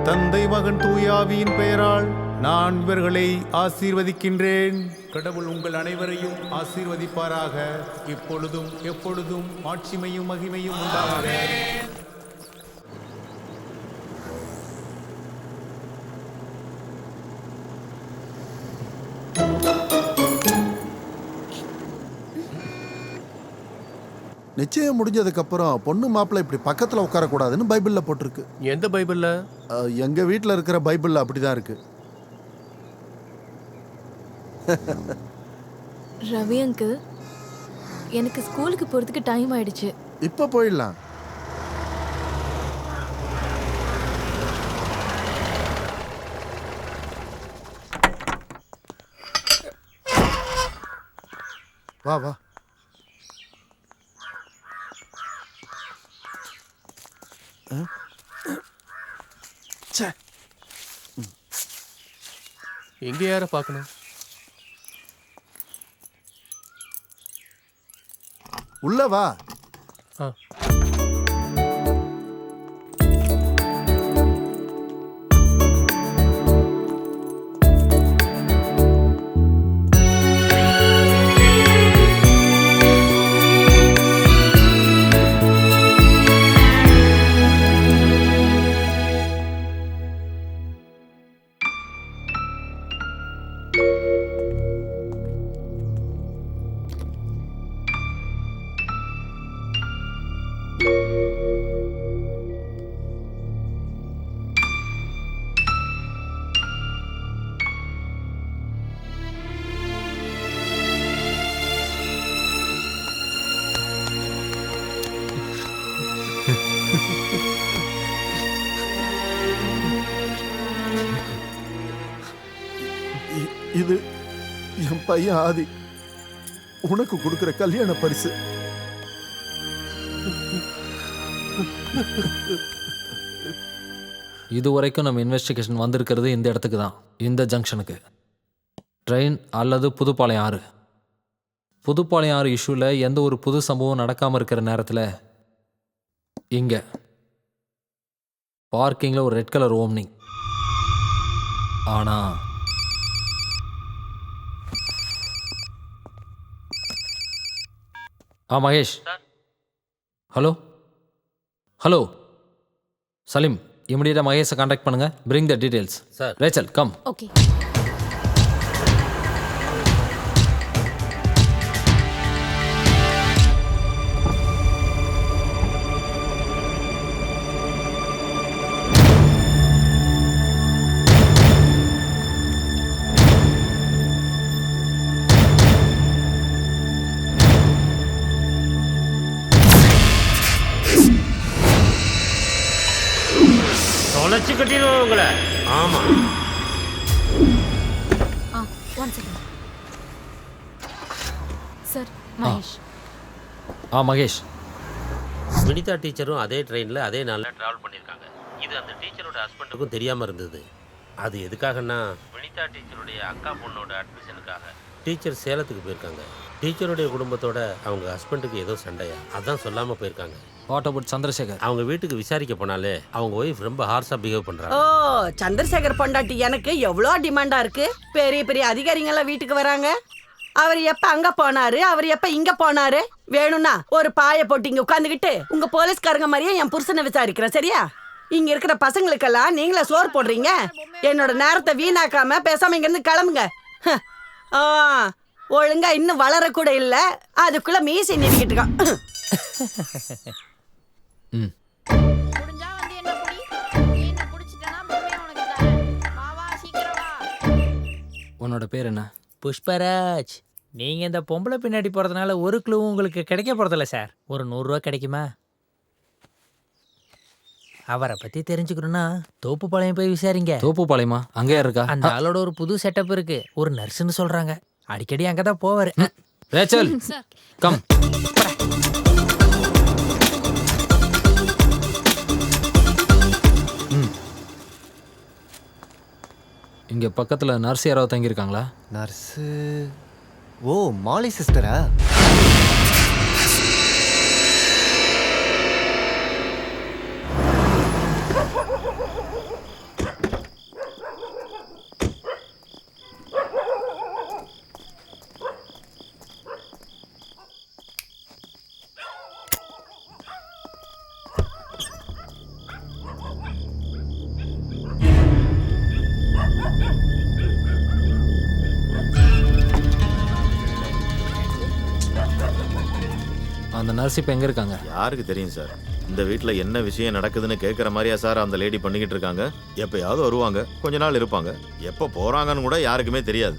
தந்தை மகன் தூயாவியின் பெயரால் நான் இவர்களை ஆசீர்வதிக்கின்றேன். கடவுள் உங்கள் அனைவரையும் ஆசீர்வதிப்பாராக. இப்பொழுதும் எப்பொழுதும் மாட்சிமையும் மகிமையும் உண்டாக. நிச்சயம் முடிஞ்சதுக்கு அப்புறம் பொண்ணு மாப்பிள்ளை இப்படி பக்கத்துல உட்காரக்கூடாதுன்னு பைபிள்ல போட்டிருக்கு. எந்த பைபிள்ல? எங்க வீட்டில் இருக்கிற பைபிள்ல அப்படிதான் இருக்கு. ரவி அங்கிள், எனக்கு ஸ்கூலுக்கு போறதுக்கு டைம் ஆயிடுச்சு. இப்ப போயிடலாம். வா வா. எங்க யார பார்க்கணும்? உள்ள வா. இது என் பையன் ஆதி உனக்கு கொடுக்கிற கல்யாண பரிசு. இது வரைக்கும் நம்ம இன்வெஸ்டிகேஷன் வந்திருக்கிறது இந்த இடத்துக்கு தான், இந்த ஜங்ஷனுக்கு. ட்ரெயின் அல்லது புதுப்பாளையம் ஆறு. புதுப்பாளையம் ஆறு இஷ்யூவில் எந்த ஒரு புது சம்பவம் நடக்காமல் இருக்கிற நேரத்தில் இங்கே பார்க்கிங்கில் ஒரு ரெட் கலர் ஓம்னி. ஆனால் மகேஷ். ஹலோ ஹலோ சலீம், இமிடியேட்டாக மகேஷை கான்டாக்ட் பண்ணுங்க. Bring the details. Sir. Rachel come. Okay. தொலைச்சு கட்டிடுவோம் உங்களை. ஆமா. One second sir. Mahesh. Mahesh, Vinitha டீச்சரும் அதே ட்ரெயினில் அதே நாளில் ட்ராவல் பண்ணியிருக்காங்க. இது அந்த டீச்சரோட ஹஸ்பண்டுக்கும் தெரியாமல் இருந்தது. அது எதுக்காகன்னா வினிதா டீச்சருடைய அக்கா பொண்ணோட அட்மிஷனுக்காக டீச்சர் சேலத்துக்கு போயிருக்காங்க. டீச்சருடைய குடும்பத்தோட அவங்க ஹஸ்பண்டுக்கு ஏதோ சண்டையா, அதான் சொல்லாமல் போயிருக்காங்க. What about Chandrasekhar? அவங்க வீட்டுக்கு விசாரிக்க போனாலே அவங்க ஒய்ஃப் ரொம்ப ஹார்ஸாக பிஹேவ் பண்ணுறாங்க. ஓ, சந்திரசேகர் பொண்டாட்டி எனக்கு எவ்வளோ டிமாண்டா இருக்கு. பெரிய பெரிய அதிகாரிங்கெல்லாம் வீட்டுக்கு வராங்க. அவர் எப்ப அங்க போனாரு, அவர் எப்ப இங்க போனாரு, வேணும்னா ஒரு பாய போட்டு இங்க உட்காந்துக்கிட்டு உங்க போலீஸ்காரங்க மாதிரியே என் புருஷனை விசாரிக்கிறேன். சரியா? இங்க இருக்கிற பசங்களுக்கெல்லாம் நீங்களே சோறு போடுறீங்க. என்னோட நேரத்தை வீணாக்காம பேசாம இங்க இருந்து கிளம்புங்க. ஒழுங்கா இன்னும் வளர கூட இல்ல, அதுக்குள்ள மீசை நீடிக்கிட்டு இருக்கான். முடிஞ்சா வந்து என்ன புடி, நீ என்ன புடிச்சிட்டனா பொறுமையா உனக்கு தரேன். வா வா சீக்கிரம் வா. உன்னோட பேர் என்ன? புஷ்பராஜ். நீங்க இந்த பொம்பளை பின்னாடி போறதுனால ஒரு க்ளூவும் உங்களுக்கு கிடைக்க போறதில்ல சார். ஒரு 100 ரூபா கிடைக்குமா? அவரை பத்தி தெரிஞ்சுக்கணும்னா தோப்புப்பாளையம் போய் விசாரிங்க. தோப்புப்பாளையமா? அங்கே யார் இருக்கா? அந்த ஆளோட ஒரு புது செட்டப் இருக்கு. ஒரு நர்ஸ்னு சொல்றாங்க. அடிக்கடி அங்கதான் போவாரு. Rachel come. இங்க பக்கத்துல நர்ஸ் யாராவது தங்கியிருக்காங்களா? நர்ஸு? ஓ, மாலி சிஸ்டரா? அந்த நர்ஸ் இப்போ எங்கே இருக்காங்க? யாருக்கு தெரியும் சார். இந்த வீட்டில் என்ன விஷயம் நடக்குதுன்னு கேட்குற மாதிரியா சார் அந்த லேடி பண்ணிக்கிட்டு இருக்காங்க. எப்போயாவது வருவாங்க, கொஞ்ச நாள் இருப்பாங்க, எப்போ போகிறாங்கன்னு கூட யாருக்குமே தெரியாது.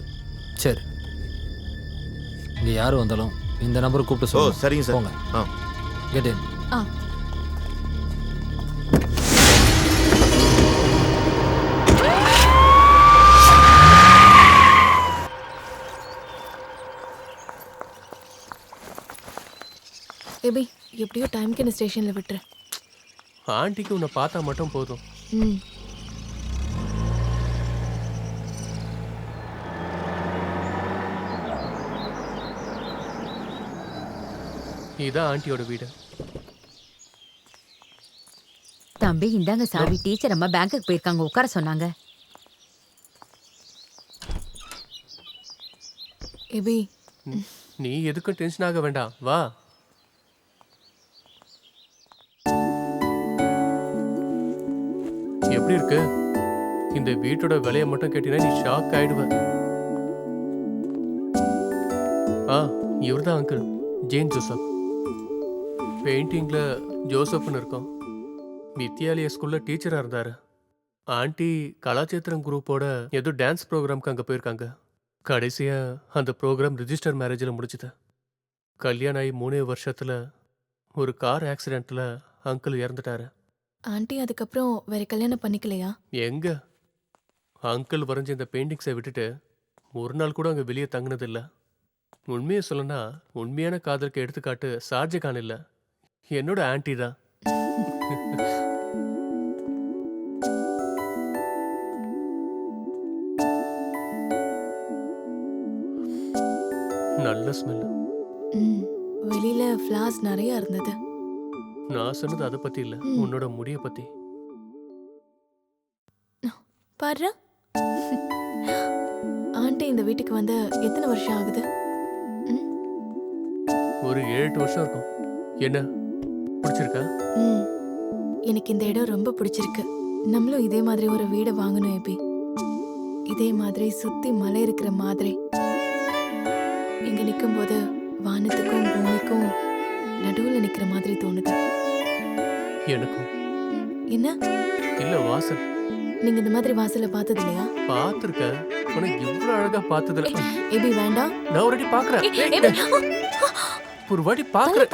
சரி, இங்கே யார் வந்தாலும் இந்த நம்பருக்கு கூப்பிட்டு ஓ சொல்லுங்க. சரிங்க சார். போங்க. Get in. ஏபி, எப்படியோ டைம்க்கு என்ன ஸ்டேஷனில் விட்டுரு. ஆண்டிக்கு உன்னை பார்த்தா மட்டும் போதும். ம். இதான் ஆண்டியோட வீடு. தம்பி இந்தாங்க சாவி. டீச்சர் அம்மா பேங்க்குக்கு போயிருக்காங்க, உட்கார சொன்னாங்க. ஏபி, நீ எதுக்கும் டென்ஷன் ஆக வேண்டாம், வா. எப்படி இருக்கு? இந்த வீட்டோட விலையை மட்டும் கேட்டீங்கன்னா நீ ஷாக் ஆயிடுவ. இவர்தான் அங்கிள், ஜேன் ஜோசப். பெயிண்டிங்ல ஜோசப்னு இருக்கோம். வித்யாலயா ஸ்கூல்ல டீச்சரா இருந்தாரு. ஆண்டி கலாச்சேத்திரம் குரூப்போட ஏதோ டான்ஸ் ப்ரோக்ராம்க்கு அங்கே போயிருக்காங்க. கடைசியா அந்த ப்ரோக்ராம் ரிஜிஸ்டர் மேரேஜில் முடிச்சுது. கல்யாணம் ஆகி 3 வருஷத்துல ஒரு கார் ஆக்சிடென்ட்ல அங்கிள் இறந்துட்டாரு. ஆண்டி அதுக்கப்புறம் வேற கல்யாணம் பண்ணிக்கலையா? எங்க அங்கிள் வரைஞ்ச இந்த பெயிண்டிங்ஸை விட்டுட்டு ஒரு நாள் கூட அங்கே வெளியே தங்கினதில்லை. உண்மையை சொல்லனா உண்மையான காதலுக்கு எடுத்துக்காட்டு ஷாஜகான் இல்லை, என்னோட ஆன்டி தான். நல்ல ஸ்மெல். வெளியில ஃப்ளார்ஸ் நிறைய இருந்தது. நான் சொன்னது அதை பத்தி இல்ல, உன்னோட முடிய பத்தி. பாரு, ஆண்டி இந்த வீட்டுக்கு வந்து எத்தனை வருஷம் ஆகுது? ஒரு 7-8 வருஷம் இருக்கும். என்ன பிடிச்சிருக்கா? எனக்கு இந்த இடம் ரொம்ப பிடிச்சிருக்கு. நம்மளும் இதே மாதிரி ஒரு வீடை வாங்கணும் ஏபி. இதே மாதிரி சுத்தி மலை இருக்கிற மாதிரி. இங்க நிக்கும்போது வானத்துக்கும் பூமிக்கும் நடுவுல நிக்கிற மாதிரி தோணுது. எனக்கும். என்ன? இல்ல வாசல். நீங்க இந்த மாதிரி வாசல பார்த்தது இல்லையா? பாத்துருக்க, உனக்கு இவ்வளவு அழகா பார்த்ததுல. ஏபி வேண்டாம். நான் ஒரு வாட்டி பாக்குறேன். ஒரு வாட்டி பாக்குறேன்.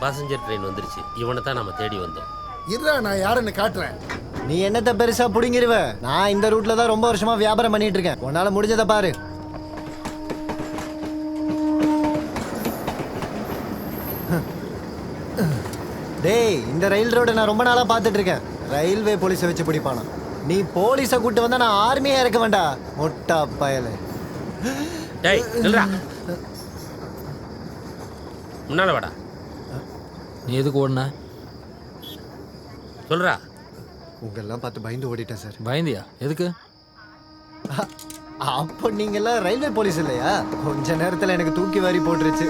பாசஞ்சர் ட்ரெயின் வந்துருச்சு. இவனை தான் நம்ம தேடி வந்தோம். இருடா, நான் யாருன்னு காட்டுறேன். நீ என்னத்த பெருசா புடிங்கிருவ? நான் இந்த ரூட்ல தான் ரொம்ப வருஷமா வியாபாரம் பண்ணிட்டு இருக்கேன். உன்னால முடிஞ்சதை பாரு. டேய், இந்த ரயில் ரோட நான் ரொம்ப நாளா பார்த்துட்டு இருக்கேன். ரயில்வே போலீஸை வச்சு பிடிப்பானா? நீ போலீஸை கூட்டு வந்தா நான் ஆர்மியா இருக்க வேண்டாம். மொட்டா பயல. டேய் நில்றா, முன்னால வாடா. நீ எதுக்கு ஓடுன? சொல்றா. உங்களெல்லாம் பார்த்து பயந்து ஓடிட்டேன் சார். பயந்தியா? எதுக்கு? அப்போ நீங்கெல்லாம் ரயில்வே போலீஸ் இல்லையா? கொஞ்ச நேரத்துல எனக்கு தூக்கி வாரி போட்டுருச்சு.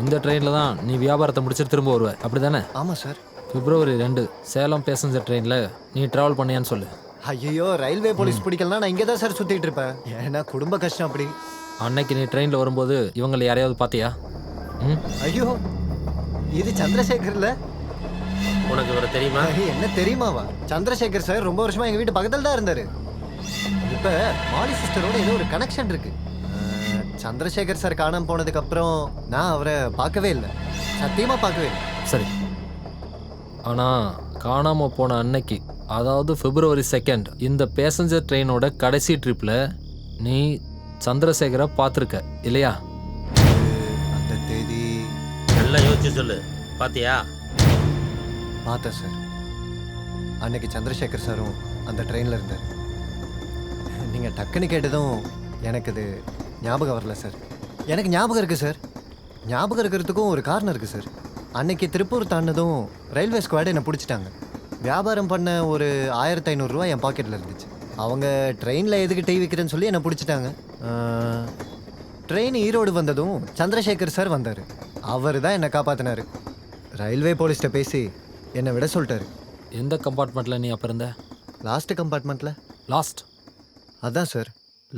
இந்த ட்ரெயினில் தான் நீ வியாபாரத்தை முடிச்சுட்டு திரும்ப வருவ, அப்படி தானே? ஆமாம் சார். February 2 சேலம் பேசஞ்சர் ட்ரெயினில் நீ ட்ராவல் பண்ணியான்னு சொல்லு. ஐயோ, ரயில்வே போலீஸ் பிடிக்கலனா நான் இங்கே தான் சார் சுற்றிட்டு இருப்பேன். ஏன்னா குடும்ப கஷ்டம் அப்படி. அன்னைக்கு நீ ட்ரெயினில் வரும்போது இவங்களை யாரையாவது பார்த்தியா? ஐயோ, இது சந்திரசேகர்ல. உனக்கு இவரை தெரியுமா? என்ன தெரியுமாவா? சந்திரசேகர் சார் ரொம்ப வருஷமா எங்க வீட்டு பக்கத்துல தான் இருந்தாரு. இப்ப மாலி சிஸ்டரோட ஏதோ ஒரு கனெக்ஷன் இருக்கு. சந்திரசேகர் சார் காணாம போனதுக்கு அப்புறம் நான் அவரை பார்க்கவே இல்லை. சத்தியமா பார்க்கவே இல்லை. சரி, ஆனால் காணாமல் போன அன்னைக்கு, அதாவது February 2 இந்த பேசஞ்சர் ட்ரெயினோட கடைசி ட்ரிப்பில் நீ சந்திரசேகரை பார்த்துருக்க இல்லையா? அந்த தேதி நல்லா யோசிச்சு சொல்லு. பாத்தியா? பார்த்தேன் சார். அன்னைக்கு சந்திரசேகர் சாரும் அந்த ட்ரெயினில் இருந்தார். நீங்கள் டக்குன்னு கேட்டதும் எனக்கு அது ஞாபகம் வரல சார். எனக்கு ஞாபகம் இருக்குது சார். ஞாபகம் இருக்கிறதுக்கும் ஒரு காரணம் இருக்குது சார். அன்னைக்கு திருப்பூர் தாண்டதும் ரயில்வே ஸ்குவாட் என்னை பிடிச்சிட்டாங்க. வியாபாரம் பண்ண ஒரு 1500 ரூபா என் பாக்கெட்டில் இருந்துச்சு. அவங்க ட்ரெயினில் எதுக்கு டீ விற்கிறேன்னு சொல்லி என்னை பிடிச்சிட்டாங்க. ட்ரெயின் ஈரோடு வந்ததும் சந்திரசேகர் சார் வந்தார். அவர் தான் என்னை காப்பாற்றினார். ரயில்வே போலீஸ்கிட்ட பேசி என்னை விட சொல்லிட்டாரு. எந்த கம்பார்ட்மெண்ட்டில் நீ அப்போ இருந்த? லாஸ்ட்டு கம்பார்ட்மெண்ட்டில். லாஸ்ட்? அதான் சார்,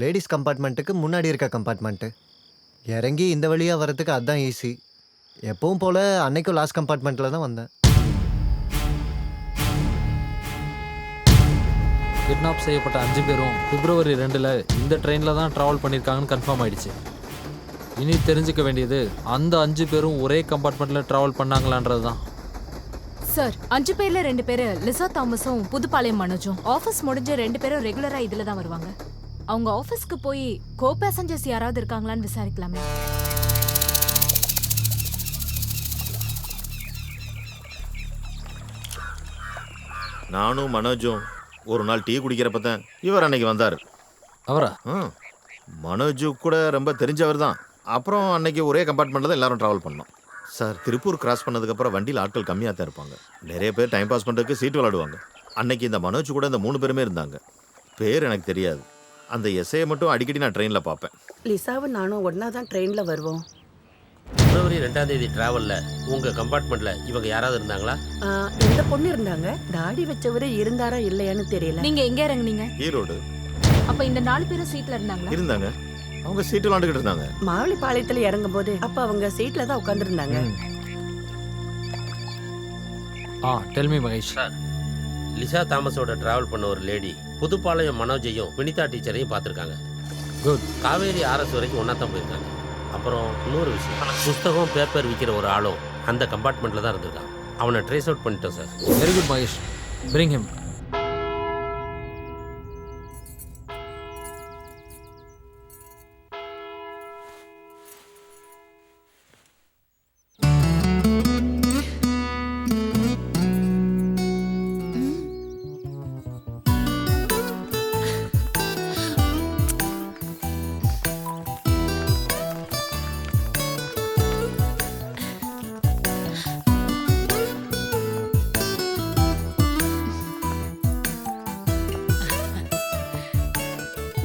லேடிஸ் கம்பார்ட்மெண்ட்டுக்கு முன்னாடி இருக்க கம்பார்ட்மெண்ட்டு. இறங்கி இந்த வழியாக வர்றதுக்கு அதுதான் ஈஸி. எப்பவும் போல் அன்னைக்கும் லாஸ்ட் கம்பார்ட்மெண்ட்டில் தான் வந்தேன். கிட்னாப் செய்யப்பட்ட 5 பேரும் February 2 இந்த ட்ரெயினில் தான் ட்ராவல் பண்ணியிருக்காங்கன்னு கன்ஃபார்ம் ஆயிடுச்சு. இனி தெரிஞ்சுக்க வேண்டியது அந்த 5 பேரும் ஒரே கம்பார்ட்மெண்ட்டில் ட்ராவல் பண்ணாங்களான்றது தான். சார், 5 பேர்ல 2 பேரு லிசா தாமஸும் புதுப்பாளையம் மனோஜும். ஆஃபீஸ் முடிஞ்ச 2 பேரும் ரெகுலரா இதுல தான் வருவாங்க. அவங்க ஆஃபீஸ்க்கு போய் கோ பேசஞ்சர்ஸ் யாராவது இருக்காங்களான்னு விசாரிக்கலாமே. நானும் மனோஜும் ஒரு நாள் டீ குடிக்கிறப்ப தான் இவர் அன்னைக்கு வந்தார். அவரா? மனோஜு கூட ரொம்ப தெரிஞ்சவர் தான். அப்புறம் அன்னைக்கு ஒரே கம்பார்ட்மெண்ட்டில் தான் எல்லாரும் ட்ராவல் பண்ணோம். சார், திருப்பூர் கிராஸ் பண்ணதுக்கப்புறம் வண்டியில் ஆட்கள் கம்மியாக தான் இருப்பாங்க. நிறைய பேர் டைம் பாஸ் பண்ணுறதுக்கு சீட்டு விளாடுவாங்க. அன்னைக்கு இந்த மனோஜ் கூட இந்த 3 பேருமே இருந்தாங்க. பேர் எனக்கு தெரியாது. அந்த எஸ்ஐயை மட்டும் அடிக்கடி நான் ட்ரெயினில் பார்ப்பேன். லிசாவும் நானும் ஒன்றா தான் ட்ரெயினில் வருவோம். February 2 ட்ராவலில் உங்கள் கம்பார்ட்மெண்ட்டில் இவங்க யாராவது இருந்தாங்களா? இந்த பொண்ணு இருந்தாங்க. தாடி வச்சவரு இருந்தாரா இல்லையான்னு தெரியல. நீங்க எங்க இறங்குனீங்க? ஈரோடு. அப்ப இந்த 4 பேரும் சீட்ல இருந்தாங்களா? இருந்தாங்க. அவங்க சீட்டு விளாண்டுக்கிட்டு இருந்தாங்க. மாவளிப்பாளையத்தில் இறங்கும் போது அப்போ அவங்க சீட்டில் தான் உட்காந்துருந்தாங்க. Tell me Mahesh. Sir, Lisa தாமஸோட டிராவல் பண்ண ஒரு லேடி புதுப்பாளையம் மனோஜையும் வினிதா டீச்சரையும் பார்த்துருக்காங்க. குட். காவேரி ஆர்எஸ் வரைக்கும் ஒன்றா தான் போயிருக்காங்க. அப்புறம் இன்னொரு விஷயம், புஸ்தகம் பேப்பர் விற்கிற ஒரு ஆளும் அந்த கம்பார்ட்மெண்ட்டில் தான் இருந்திருக்கான். அவனை ட்ரேஸ் அவுட் பண்ணிட்டோம் sir. Very good Mahesh, bring him.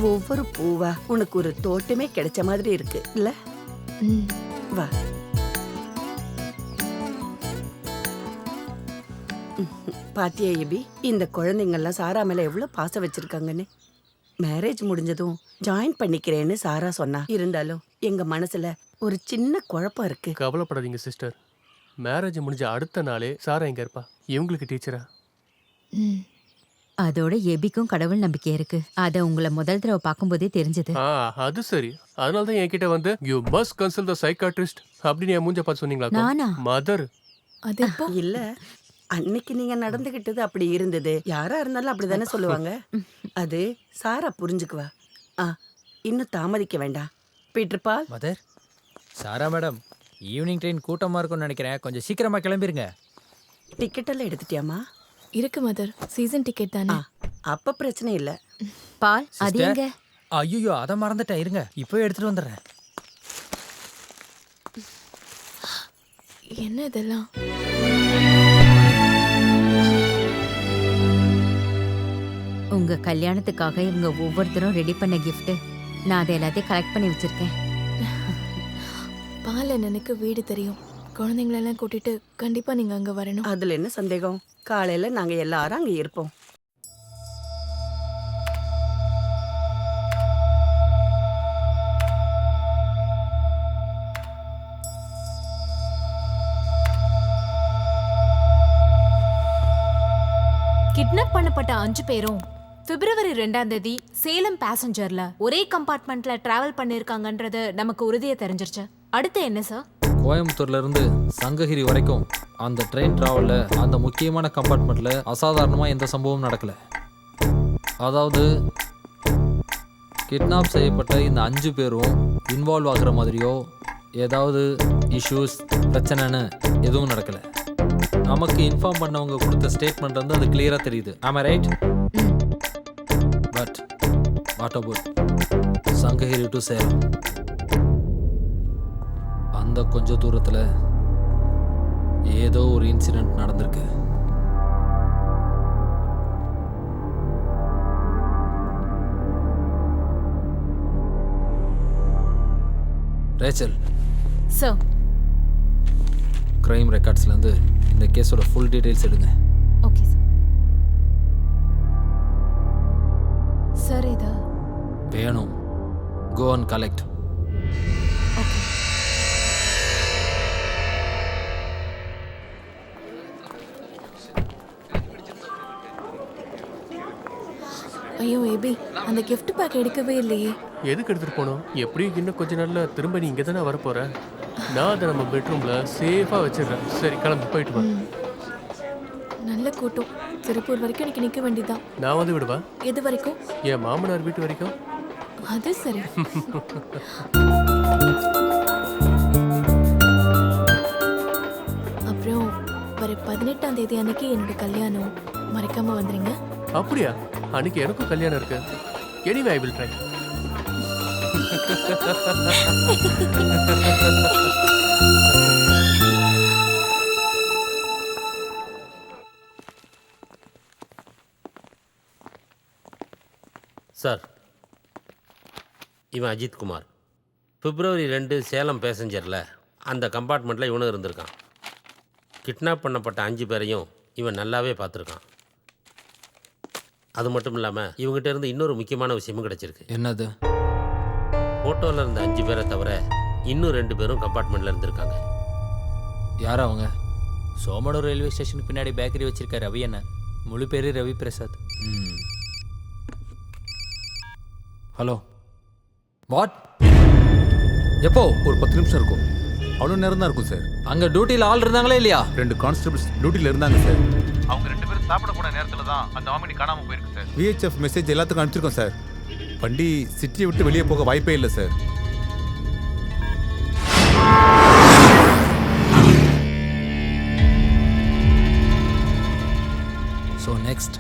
ஒவ்வொரு பூவா உனக்கு ஒரு தோட்டமே கிடைச்ச மாதிரி இருக்கு இல்ல? வா. பாத்தியா எபி, இந்த குழந்தைங்கள்லாம் சாரா மேல எவ்வளவு பாசம் வச்சிருக்காங்கன்னு. மேரேஜ் முடிஞ்சதும் ஜாயின் பண்ணிக்கிறேன்னு சாரா சொன்னா. இருந்தாலும் எங்க மனசுல ஒரு சின்ன குழப்பம் இருக்கு. கவலைப்படாதீங்க சிஸ்டர். மேரேஜ் முடிஞ்ச அடுத்த நாளே சாரா எங்க இருப்பா? இவங்களுக்கு டீச்சரா? அதோட எபிக்கும் கடவுள் நம்பிக்கை இருக்கு. அத உங்களை முதல் தடவை பார்க்கும்போதே தெரிஞ்சது. அது சரி. அதனால தான் என்கிட்ட வந்து you must consult the psychiatrist அப்படின்னு என் மூஞ்ச பார்த்து சொன்னீங்களா? நானா? மதர். அது இல்ல, அன்னைக்கு நீங்க நடந்துகிட்டது அப்படி இருந்தது. யாரா இருந்தாலும் அப்படிதானே சொல்லுவாங்க. அது சாரா புரிஞ்சுக்குவா. இன்னும் தாமதிக்க வேண்டாம். பீட்டர் பால். மதர், சாரா மேடம், ஈவினிங் ட்ரெயின் கூட்டமா இருக்கும்னு நினைக்கிறேன். கொஞ்சம் சீக்கிரமா கிளம்பிருங்க. டிக்கெட் எல்லாம் எடுத்துட்டியாமா? இருக்கு மதர், சீசன் டிக்கெட் தானே. அப்ப பிரச்சனை இல்ல. பால் அது எங்க? ஐயோ, அத மறந்துட்டேன். இருங்க, இப்பவே எடுத்துட்டு வந்துடுறேன். என்ன இதெல்லாம்? உங்க கல்யாணத்துக்காக இவங்க ஒவ்வொருத்தரும் ரெடி பண்ண கிஃப்ட். நான் அதை எல்லாத்தையும் கலெக்ட் பண்ணி வச்சிருக்கேன். பால் எனக்கு வீடு தெரியும். குழந்தைங்களெல்லாம் கூட்டிட்டு கண்டிப்பா நீங்க அங்க வரணும். அதுல என்ன சந்தேகம்? காலையில நாங்க எல்லாரும் அங்க இருப்போம். கிட்னாப் பண்ணப்பட்ட 5 பேரும் பிப்ரவரி 2ஆம் தேதி சேலம் பேசஞ்சர்ல ஒரே கம்பார்ட்மெண்ட்ல டிராவல் பண்ணிருக்காங்கன்றது நமக்கு உறுதியா தெரிஞ்சிருச்சு. அடுத்து என்ன சார்? கோயம்புத்தூர்ல இருந்து சங்ககிரி வரைக்கும் அந்த ட்ரெயின் டிராவல்ல அந்த முக்கியமான கம்பார்ட்மெண்ட்ல அசாதாரணமா எந்த சம்பவமும் நடக்கல. அதாவது கிட்னாப் செய்யப்பட்ட இந்த 5 பேரும் இன்வால்வ் ஆகுற மாதிரியோ ஏதாவது இஷ்யூஸ் பிரச்சனைன்னு எதுவும் நடக்கல. நமக்கு இன்ஃபார்ம் பண்ணவங்க கொடுத்த ஸ்டேட்மெண்ட் வந்து அது கிளியரா தெரியுது. ஆமா right? But what about Sankagiri to Salem? அந்த கொஞ்ச தூரத்துல ஏதோ ஒரு இன்சிடென்ட் நடந்திருக்கு. ரேச்சல் சார், கிரைம் ரெக்கார்ட்ஸ்லேருந்து இந்த கேஸோட ஃபுல் டீட்டெயில்ஸ் எடுங்க. Okay sir. சார் இதா வேணும். Go and collect. ஓகே. ஐயோ ஏபி, அந்த gift பேக் எடுக்கவே இல்லையே. எதுக்கு எடுத்துட்டு போனோம்? எப்படியும் இன்னும் கொஞ்ச நாள்ல திரும்ப நீ இங்க தானே வரப்போற. நான் அதை நம்ம பெட்ரூம்ல சேஃபா வச்சிடுறேன். சரி, கிளம்பி போயிட்டு வா. நல்ல கூட்டம். திருப்பூர் வரைக்கும் எனக்கு நிக்க வேண்டியதான். நான் வந்து விடுவா. எது வரைக்கும்? என் மாமனார் வீட்டு வரைக்கும். அது சரி. அப்புறம் வர 18ஆம் தேதி அன்னைக்கு என்னோட கல்யாணம். மறக்காம வந்துருங்க. அப்படியா? அன்னைக்கு எனக்கும் கல்யாணம் இருக்கு. Anyway I will try. Sir, இவன் அஜித் குமார். பிப்ரவரி 2 சேலம் பேசஞ்சரில் அந்த கம்பார்ட்மெண்ட்டில் இவனும் இருந்திருக்கான். கிட்னாப் பண்ணப்பட்ட 5 பேரையும் இவன் நல்லாவே பார்த்துருக்கான். அது மட்டும் இல்லாமல் இவங்ககிட்ட இருந்து இன்னொரு முக்கியமான விஷயமும் கிடச்சிருக்கு. என்னது? ஃபோட்டோவில் இருந்த 5 பேரை தவிர இன்னும் 2 பேரும் கம்பார்ட்மெண்ட்டில் இருந்திருக்காங்க. யார் அவங்க? சோமனூர் ரயில்வே ஸ்டேஷனுக்கு பின்னாடி பேக்கரி வச்சிருக்க ரவி அண்ணன். முழு பேரு ரவி பிரசாத். Hello, what? எப்போ? ஒரு 10 நிமிஷம் இருக்கும். அவ்வளோ நேரம் தான் இருக்கும் சார். அங்கே டியூட்டியில் ஆள் இருந்தாங்களே இல்லையா? 2 கான்ஸ்டபிள்ஸ் டியூட்டியில் இருந்தாங்க சார். அவங்க 2 பேரும் சாப்பிட போன நேரத்துல தான் அந்த ஆமினி காணாம போயிருக்கு சார். விஹெச்எஃப் மெசேஜ் எல்லாத்துக்கும் அனுப்பிச்சிருக்கோம் சார். வண்டி சிட்டியை விட்டு வெளியே போக வாய்ப்பே இல்லை சார். ஸோ நெக்ஸ்ட்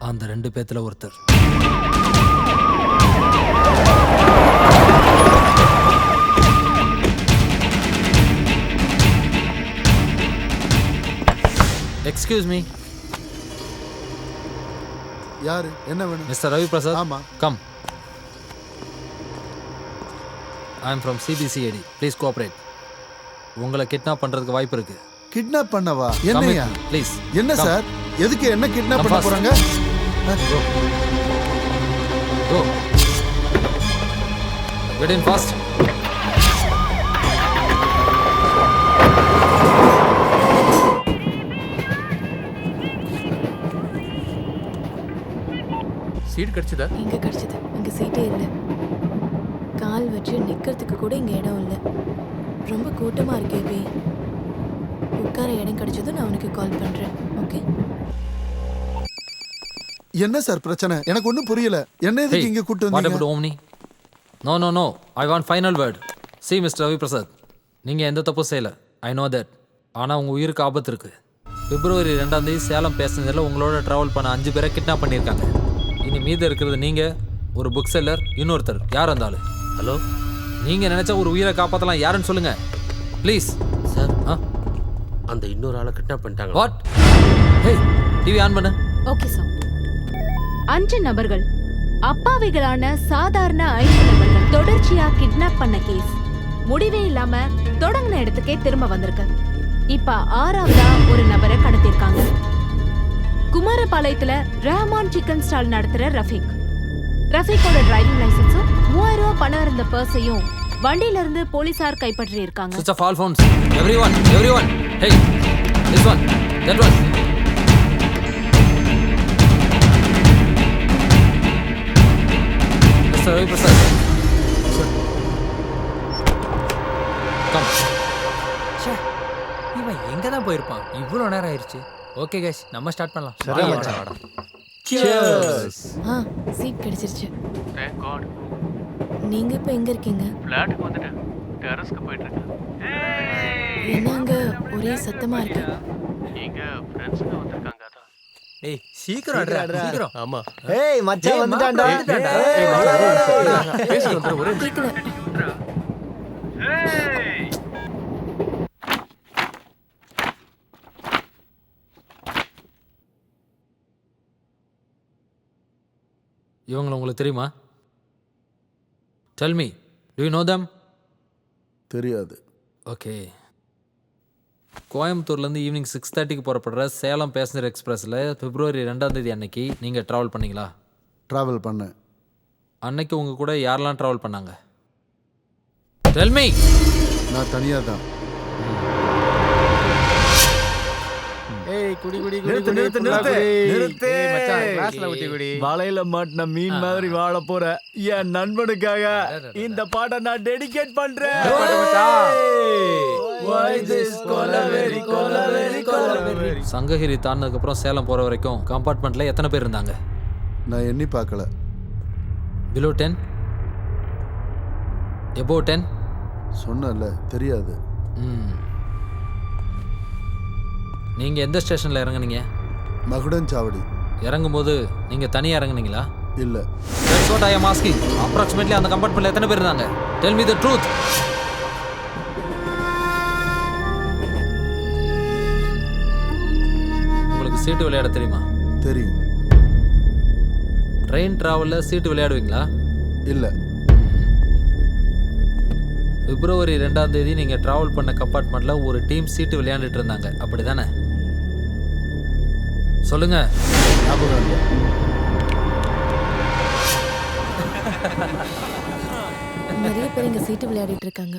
அந்த 2 பேத்துல ஒருத்தர். Excuse me. யாரு? என்ன வேணும்? மிஸ்டர் ரவி பிரசாத். ஆமா. Come. I am from CBCID. Please cooperate. உங்களை கிட்னாப் பண்றதுக்கு வாய்ப்பு இருக்கு. கிட்னாப் பண்ணவா? என்னையா? ப்ளீஸ். என்ன சார்? எதுக்கு என்ன கிட்னாப் பண்ண போறாங்க? Go. Get in fast. Seat கிடைச்சதா? இங்க கிடைச்சது. இங்க சீட்டே இல்லை. கால் வச்சு நிக்கிறதுக்கு கூட இங்க இடம் இல்லை. ரொம்ப கூட்டமா இருக்கு ஏபி. உட்கார இடம் கிடைச்சதும் நான் உனக்கு கால் பண்றேன். ஓகே? என்ன சார் பிரச்சனை? எனக்கு ஒன்றும் புரியல. என்ன எதுக்கு இங்க கூட்டு What வந்தீங்க? about Omni? No. I want final word. See, Mr. Ravi Prasad. நீங்கள் எந்த தப்பும் செய்யலை. I know that. ஆனால் உங்கள் உயிருக்கு ஆபத்து இருக்குது. February 2 சேலம் பேசஞ்சரில் உங்களோட ட்ராவல் பண்ண 5 பேரை கிட்னாப் பண்ணியிருக்காங்க. இனி மீது இருக்கிறது நீங்கள், ஒரு புக் செல்லர், இன்னொருத்தர். யார் இருந்தாலும். ஹலோ, நீங்கள் நினச்சா ஒரு உயிரை காப்பாற்றலாம். யாருன்னு சொல்லுங்கள் ப்ளீஸ். சார் அந்த இன்னொரு ஆளை கிட்னாப் பண்ணிட்டாங்க. வாட்? ஹே, டிவி ஆன் பண்ணு. Okay sir. 5 நபர்கள், அப்பாவிகளான சாதாரண 5 நபர்கள் தொடர்ச்சியா கிட்னாப் பண்ண கேஸ் முடிவே இல்லாம தொடங்கின இடத்துக்கே திரும்ப வந்திருக்கு. இப்ப 6வதா ஒரு நபரை கடத்திருக்காங்க. குமாரபாளையத்துல ரஹ்மான் சிக்கன் ஸ்டால் நடத்துற ரஃபீக்கோட டிரைவிங் லைசன்ஸும் 3000 ரூபாய் பணம் இருந்த பர்ஸையும் வண்டியில இருந்து போலீசார் கைப்பற்றி இருக்காங்க. Switch off all phones. Everyone. Hey, this one, that one. Mr. Ravi Prasad. Sir. Come. ச்சே, இவன் எங்க தான் போயிருப்பான்? இவ்வளோ நேரம் ஆயிடுச்சு. ஓகே கைஸ், நம்ம ஸ்டார்ட் பண்ணலாம். சரி, வாடா, மச்சான். வாடா. Cheers. சீட் கிடைச்சிருச்சு. Thank God. நீங்க இப்ப எங்க இருக்கீங்க? ஃபிளாட்டுக்கு வந்துட்டேன். டெரஸ்க்கு போயிட்டு இருக்கேன். என்னங்க ஒரே சத்தமா இருக்கு? இங்க ஃப்ரெண்ட்ஸ்ங்க வந்திருக்காங்க அதான். ஏய், சீக்கிரம் அட்ரா, சீக்கிரம். ஆமா. ஏய் மச்சான் வந்துட்டான்டா. பேசி வந்து ஒரே கேக்கல. இவங்களை உங்களுக்கு தெரியுமா? Tell me, do you know them? தெரியாது. ஓகே. கோயம்புத்தூர்லேருந்து ஈவினிங் 6:30க்கு புறப்படுற சேலம் பேசஞ்சர் எக்ஸ்பிரஸில் February 2 அன்னைக்கு நீங்கள் ட்ராவல் பண்ணீங்களா? ட்ராவல் பண்ணேன். அன்னைக்கு உங்கள் கூட யாரெல்லாம் ட்ராவல் பண்ணாங்க? Tell me. நான் தனியாக தான். ஏய் குடி நிறுத்து மச்சான் கிளாஸ்ல ஊத்தி குடி. வலையில மாட்டின மீன் மாதிரி வாழ போற என் நண்பனுக்காக இந்த பாட்டை நான் டெடிகேட் பண்றேன். சங்ககிரி தாண்டினதுக்கப்புறம் சேலம் போகிற வரைக்கும் கம்பார்ட்மெண்ட்டில் எத்தனை பேர் இருந்தாங்க? நான் எண்ணி பார்க்கல. Below 10? Above 10? சொன்னல தெரியாது. நீங்கள் எந்த ஸ்டேஷனில் இறங்குனீங்க? மகுடன் சாவடி. இறங்கும்போது நீங்கள் தனியாக இறங்குனீங்களா? இல்லை. That's what I am asking. Approximately அந்த கம்பார்ட்மெண்ட்டில் எத்தனை பேர் இருந்தாங்க? Tell me the truth. உங்களுக்கு சீட்டு விளையாட தெரியுமா? தெரியும். ட்ரெயின் ட்ராவலில் சீட்டு விளையாடுவீங்களா? இல்லை. February 2 நீங்கள் ட்ராவல் பண்ண கம்பார்ட்மெண்ட்டில் ஒரு டீம் சீட்டு விளையாண்டுட்டு இருந்தாங்க, அப்படி தானே? சொல்லுங்க. நிறைய பேர் இங்க சீட்டு விளையாடிட்டு இருக்காங்க.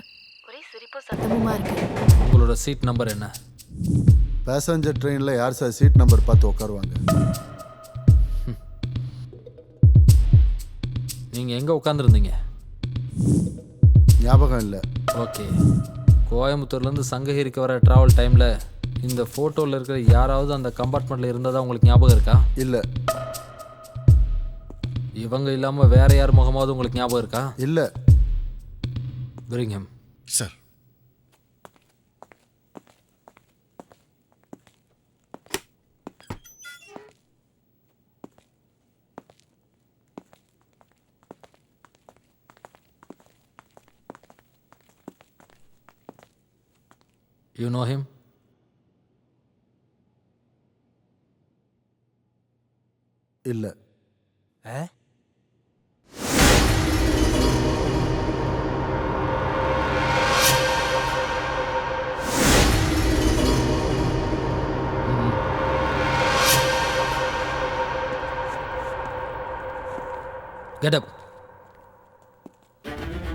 ஒரே சிரிப்பு சத்தமுமா இருக்கு. உங்களோட சீட் நம்பர் என்ன? பேசஞ்சர் ட்ரெயினில் யார் சார் சீட் நம்பர் பார்த்து உட்காருவாங்க? நீங்கள் எங்கே உட்காந்துருந்தீங்க? ஞாபகம் இல்லை. ஓகே. கோயம்புத்தூர்லேருந்து சங்ககிரிக்கு வர ட்ராவல் டைமில் இந்த ஃபோட்டோவில் இருக்கிற யாராவது அந்த கம்பார்ட்மெண்ட்டில் இருந்ததா உங்களுக்கு ஞாபகம் இருக்கா? இல்லை. இவங்க இல்லாமல் வேற யார் முகமாவது உங்களுக்கு ஞாபகம் இருக்கா? இல்லை. Bring him. Sir. You know him? இல்லை. Get up.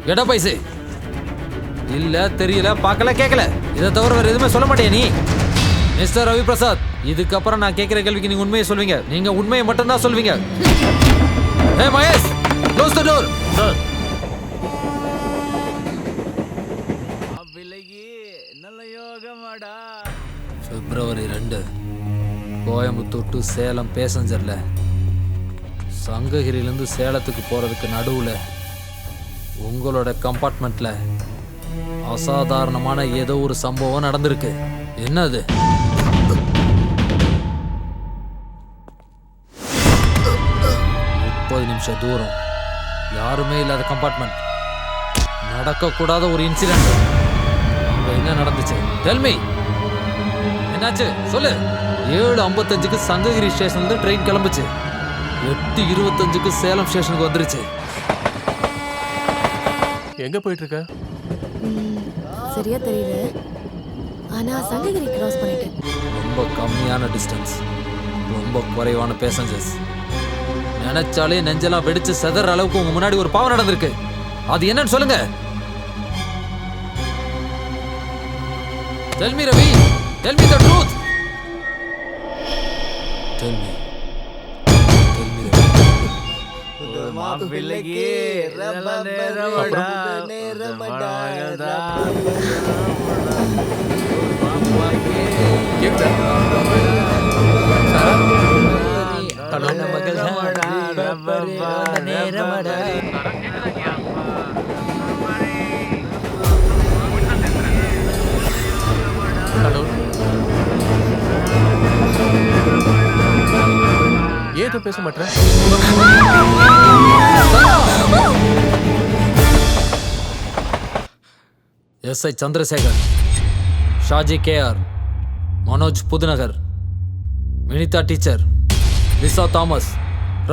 Get up, I say. இல்ல தெரியல பார்க்கல கேட்கல இதை தவிர வேற எதுவுமே சொல்ல மாட்டேன் நீ. மிஸ்டர் ரவி பிரசாத், இதுக்கப்புறம் நான் கேட்கிற கேள்விக்கு நீங்க உண்மையை சொல்வீங்க. நீங்க உண்மையை மட்டும்தான் சொல்வீங்க. Hey Mahesh, close the door. Sir. நல்ல யோகமாடா. February 2 கோயம்புத்தூர் டு சேலம் பேசஞ்சர்ல சங்ககிரியிலேருந்து சேலத்துக்கு போகிறதுக்கு நடுவில் உங்களோட கம்பார்ட்மெண்ட்டில் அசாதாரணமான ஏதோ ஒரு சம்பவம் நடந்திருக்கு. என்னது? நிமிஷம் தூரம், யாருமே இல்லாத கம்பார்ட்மெண்ட், நடக்கக்கூடாத ஒரு இன்சிடென்ட். அங்க என்ன நடந்துச்சு? Tell me. என்னாச்சு சொல்லு. 7:55க்கு சங்ககிரி ஸ்டேஷன்ல ட்ரெயின் கிளம்புச்சு. 8:25க்கு சேலம் ஸ்டேஷனுக்கு வந்துருச்சு. எங்க போயிட்டு இருக்க? சரியா தெரியல, ஆனா சங்ககிரி கிராஸ் பண்ணிட்டேன். ரொம்ப கம்மியான டிஸ்டன்ஸ், ரொம்ப குறைவான பேசஞ்சர்ஸ். நினைச்சாலே நெஞ்செல்லாம் வெடிச்சு செதற அளவுக்கு உங்க முன்னாடி ஒரு பாவம் நடந்திருக்கு. அது என்னன்னு சொல்லுங்க. Tell me Ravi, tell me the truth. Tell me. மாப்பிள்ளைக்கு ரப்ப நேரமடா நேரமடா ஹலோ, ஏதோ பேச மாட்டேன். SI Chandrasekhar, Shaji KR, Manoj Puthunagar, Vinitha teacher, Lisa Thomas,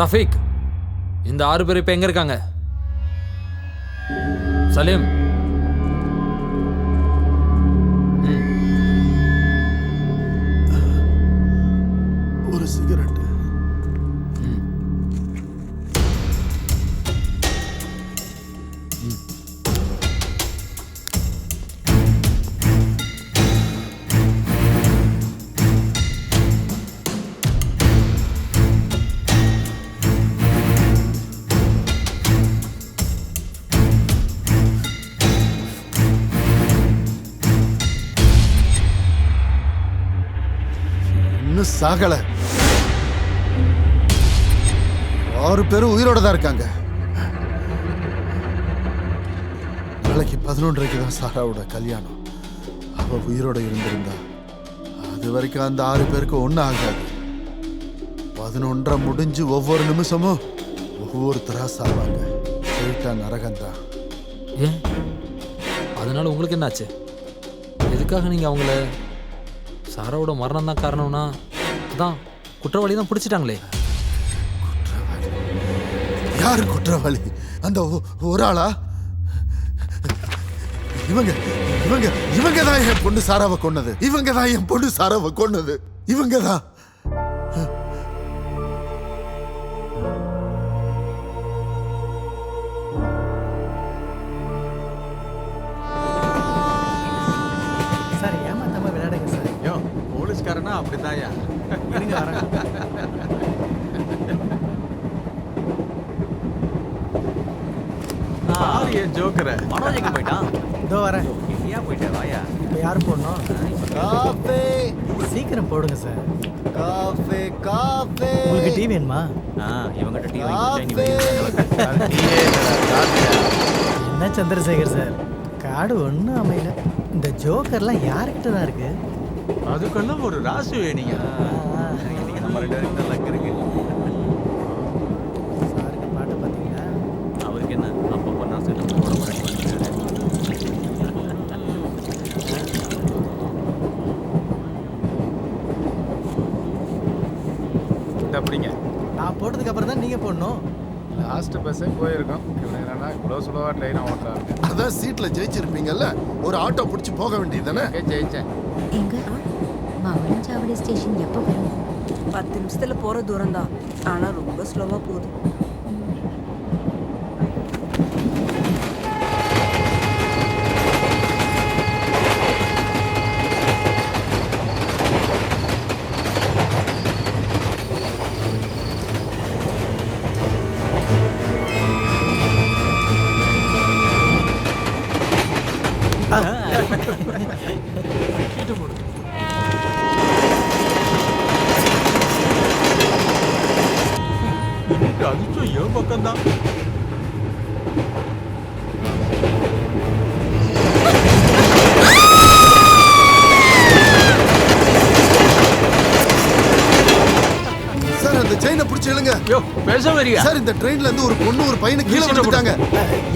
Rafeeq, இந்த 6 பேர் இப்ப எங்க இருக்காங்க? சலீம், ஒரு சிகரெட். சாகல. 6 பேரும் உயிரோட தான் இருக்காங்க. நாளைக்கு 11:30 தான் சாராவோட கல்யாணம். அவ உயிரோட இருந்திருந்தா அது வரைக்கும் அந்த 6 பேருக்கு ஒன்றும் ஆகாது. 11:30 முடிஞ்சு ஒவ்வொரு நிமிஷமும் ஒவ்வொருத்தரா சாவாங்க. போயிட்டா நரகந்தான். ஏன்? அதனால உங்களுக்கு என்னாச்சு? எதுக்காக நீங்க அவங்கள சாராவோட மரணம் தான் காரணம்னா அதான் குற்றவாளி தான் பிடிச்சிட்டாங்களே. யாரு குற்றவாளி? அந்த ஒரு ஆளா? இவங்க இவங்க இவங்க தான் என் பொண்ணு சாராவை கொன்னது. இவங்க தான் என் பொண்ணு சாராவை கொன்னது. இவங்க தான். சார் ஏமாத்தாம விளையாடுங்க சார். யோ போலீஸ்காரனா அப்படிதான்யா. இருங்க வரேன். ஜோக்கர மனோஜ் எங்க போயிட்டான்? இதோ வரேன். ஏன் போயிட்டே வாயா. இப்போ யார் போடணும்? காஃபே சீக்கிரம் போடுங்க சார். Cafe cafe. உங்களுக்கு டீ வேணுமா? இவங்கிட்ட டீ என்ன சந்திரசேகர் சார், காடு ஒன்றும் அமையல. இந்த ஜோக்கர்லாம் யாருக்கிட்ட தான் இருக்கு? அதுக்கெல்லாம் ஒரு ராசி வேணுங்க. நம்ம 2 பேருக்கு தான் லக் இருக்கு. சாருக்கு பாட்டு பார்த்தீங்களா? அவருக்கு என்ன அப்பப்போ நான் செட்டு போட போறேன். அப்படிங்க நான் போட்டதுக்கு அப்புறம் தான் நீங்க போடணும். லாஸ்ட் பஸ்ஸே போயிருக்கோம். இவங்க என்னன்னா இவ்வளோ சுலவா ட்ரெயினை ஓட்டுறாங்க. அதான் சீட்ல ஜெயிச்சிருப்பீங்கல்ல, ஒரு ஆட்டோ பிடிச்சி போக வேண்டியதுதானே? ஜெயிச்சேன். எங்க மவனச்சாவடி ஸ்டேஷன் எப்போ வரும்? 10 நிமிஷத்துல போற தூரம் தான், ஆனா ரொம்ப ஸ்லோவா போகுது. அதிர்ஷ்டம் என் பக்கம்தான். சார் அந்த செயினை பிடிச்சி இழுங்க. பேச வரியா சார் இந்த ட்ரெயின்ல இருந்து ஒரு பொண்ணு ஒரு பையனை கீழே விழுந்துட்டாங்க.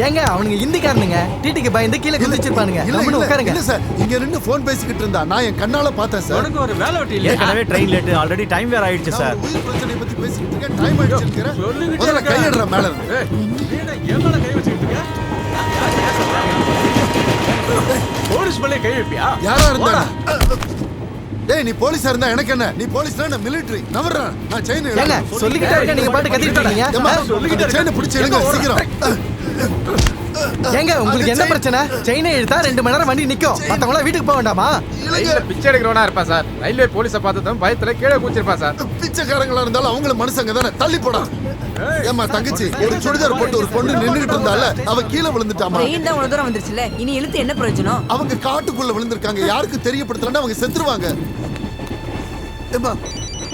ஏங்க அவனுங்க இந்திக்காரனுங்க டிடிக்கு பயந்து கீழே குதிச்சிருப்பானுங்க. நம்ம உட்காருங்க. இல்ல சார் இங்க நின்னு போன் பேசிக்கிட்டு இருந்தா நான் என் கண்ணால பார்த்தேன் சார். உனக்கு ஒரு வேலை வெட்டி இல்ல. ஏற்கனவே ட்ரெயின் லேட் ஆல்ரெடி டைம் வேற ஆயிடுச்சு சார். உயிர் பிரச்சனை பத்தி பேசிக்கிட்டு இருக்கேன். டைம் ஆயிடுச்சுங்கற. முதல்ல கையடுற மேல இருந்து. நீடா ஏன் மேல கை வச்சிட்டு இருக்க? போலீஸ் மேல கை வைப்பியா? யாரா இருந்தா? டேய் நீ போலீஸா இருந்தா எனக்கு என்ன? நீ போலீஸ்னா நான் மிலிட்டரி. நவறா. நான் செயின் ஏங்க சொல்லிக்கிட்டே இருக்க நீங்க பாட்டு கத்திட்டு இருக்கீங்க. சொல்லிக்கிட்டே செயினை பிடிச்சு இழுங்க சீக்கிரம். ஏங்க உங்களுக்கு என்ன பிரச்சனை? செயினை இழுத்தா 2 மணி நேரம் வண்டி நிக்கும். மத்தவங்கள வீட்டுக்கு போக வேண்டாமா? ரயில்ல பிச்சை எடுக்கிறவனா இருப்பா சார். ரயில்வே போலீஸை பார்த்ததும் பயத்துல கீழே குதிச்சிருப்பா சார். பிச்சைக்காரங்களா இருந்தாலும் அவங்கள மனுஷங்க தானே. தள்ளி போடா. ஏமா தங்கச்சி ஒரு சுடிதார் போட்டு ஒரு பொண்ணு நின்னுகிட்டு இருந்தால அவ கீழே விழுந்துட்டாமா. ட்ரெயின் தான் இவ்வளவு தூரம் வந்துருச்சுல. இனி இழுத்து என்ன பிரயோஜனம்? அவங்க காட்டுக்குள்ள விழுந்திருக்காங்க. யாருக்கு தெரியப்படுத்தலன்னா அவங்க செத்துருவாங்க. ஏமா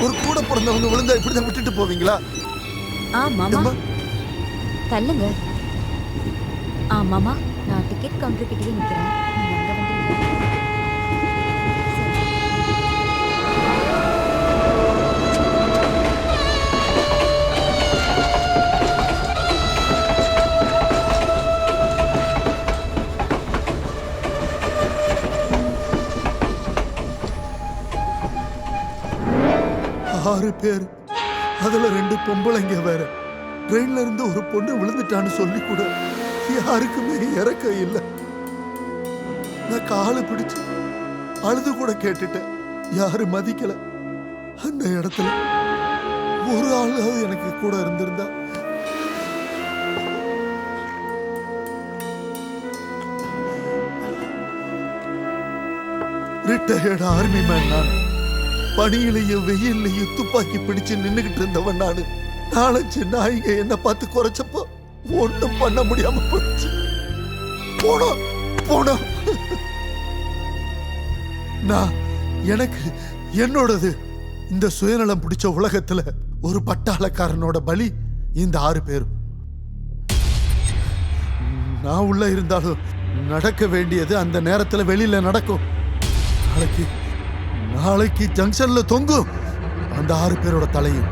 ஒரு கூட பிறந்தவங்க விழுந்தா இப்படிதான் விட்டுட்டு போவீங்களா? மாமா தள்ளுங்க. மாமா நான் டிக்கெட் கவுண்டர் கிட்டே நிக்கிறேன். ஆறு பேர், அதுல 2 பொம்பளைங்க வேற. ட்ரெயின்ல இருந்து ஒரு பொண்ணு விழுந்துட்டான்னு சொல்லி கூட யாருக்குமே இறக்கம் இல்லை. நான் காலை பிடிச்சு அழுது கூட கேட்டுட்டேன். யாரு மதிக்கல. அந்த இடத்துல ஒரு ஆளாவது எனக்கு கூட இருந்திருந்தா. ரிட்டையர்டு ஆர்மி மேன் நான். பனியிலையும் வெயிலையும் துப்பாக்கி பிடிச்சு நின்னுகிட்டு இருந்தவன் நானு. நாலஞ்சு நாய்ங்க என்ன பார்த்து குறைச்சப்போ ஒண்ணும் பண்ண முடியாம போச்சு. போனோம். நான் எனக்கு என்னோடது இந்த சுயநலம் பிடிச்ச உலகத்துல ஒரு பட்டாளக்காரனோட பலி இந்த 6 பேரும். நான் உள்ள இருந்தாலும் நடக்க வேண்டியது அந்த நேரத்துல வெளியில நடக்கும். நாளைக்கு ஜங்ஷன்ல தொங்கும் அந்த 6 பேரோட தலையும்.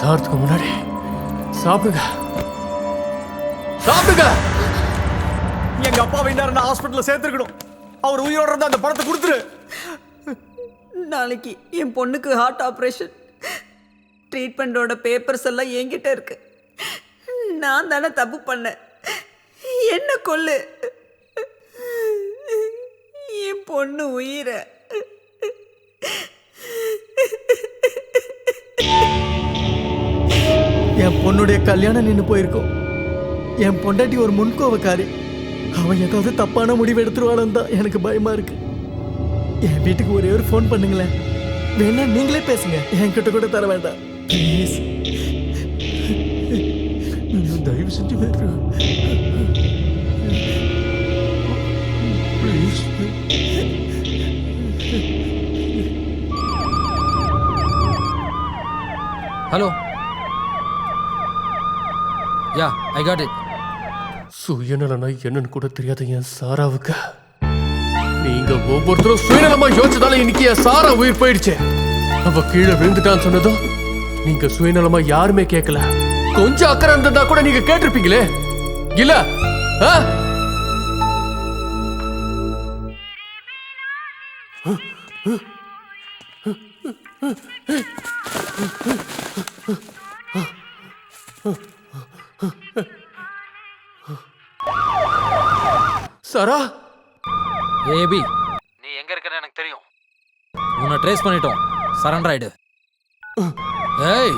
சாகிறதுக்கு முன்னாடி சாப்பிடுங்க. எங்க அப்பாவை நான் ஹாஸ்பிட்டல்ல சேர்த்துருக்கணும். அவர் உயிரோட இருந்தா அந்த பணத்தை கொடுத்துரு. நாளைக்கு என் பொண்ணுக்கு ஹார்ட் ஆப்ரேஷன். ட்ரீட்மெண்டோட பேப்பர்ஸ் எல்லாம் என்கிட்ட இருக்கு. நான் தானே தப்பு பண்ணேன். என்ன கொல்லு. என் பொண்ணு உயிரை என் பொண்ணுடைய கல்யாணம் நின்று போயிருக்கோம். என் பொண்டாட்டி ஒரு முன்கோவக்காரி. அவன் ஏதாவது தப்பான முடிவு எடுத்துருவான்னு தான் எனக்கு பயமா இருக்கு. என் வீட்டுக்கு ஒரே ஒரு ஃபோன் பண்ணுங்களேன். வேணா நீங்களே பேசுங்க, என்கிட்ட கூட தர வேண்டாம் ப்ளீஸ். தயவு செஞ்சு வேறு please. Hello, yeah I got it. சுயநலனா என்னன்னு கூட தெரியாத என் சாராவுக்கு நீங்க ஒவ்வொருத்தரும் சுயநலமா யோசிச்சதால இன்னைக்கு என் சாரா உயிர் போயிடுச்சு. அவ கீழே விழுந்துட்டான்னு சொன்னதும் நீங்க சுயநலமா யாருமே கேட்கல. கொஞ்சம் அக்கறை இருந்ததா கூட நீங்க கேட்டிருப்பீங்களே இல்ல? சாரா, ஏபி, நீ எங்க இருக்கன்னு எனக்கு தெரியும். உன்னை ட்ரேஸ் பண்ணிட்டோம். சரண்டர் ஆயிடு. ஏய்,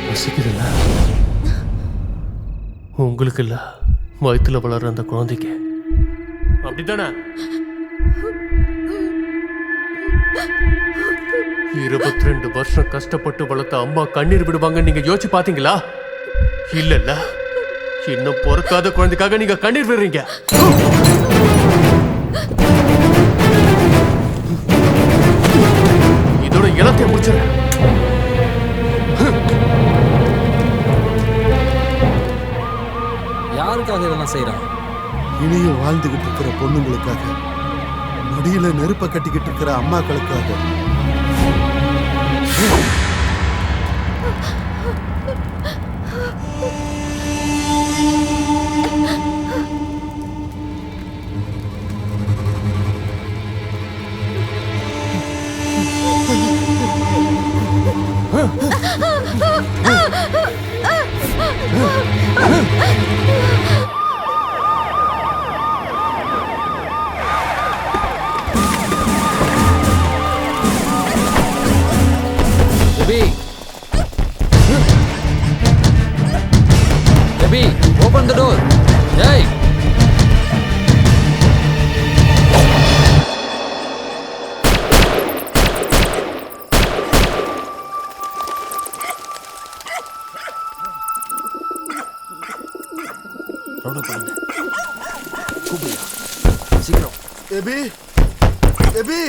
ரசிக்குதுல்ல? உங்களுக்கு இல்ல, வயிற்றுல வளர்ற அந்த குழந்தைக்கு. அப்படித்தானே? 22 வருஷம் கஷ்டப்பட்டு வளர்த்த அம்மா கண்ணீர் விடுவாங்க நீங்க யோசிச்சு பாத்தீங்களா? இல்ல, இன்னும் பொறுக்காத குழந்தைக்காக நீங்க கண்ணீர் விடுறீங்க. இதோட இலத்தையும் முடிச்சிரு. யாருக்காக இதெல்லாம் செய்யறான்? இனியும் வாழ்ந்துகிட்டு இருக்கிற பொண்ணுங்களுக்காக, மடியில நெருப்ப கட்டிக்கிட்டு இருக்கிற அம்மாக்களுக்காக. Baby, open the door. Hey. ரோட பாருங்க. கூப்பிடுயா. சீக்கிரம். எபி, எபி,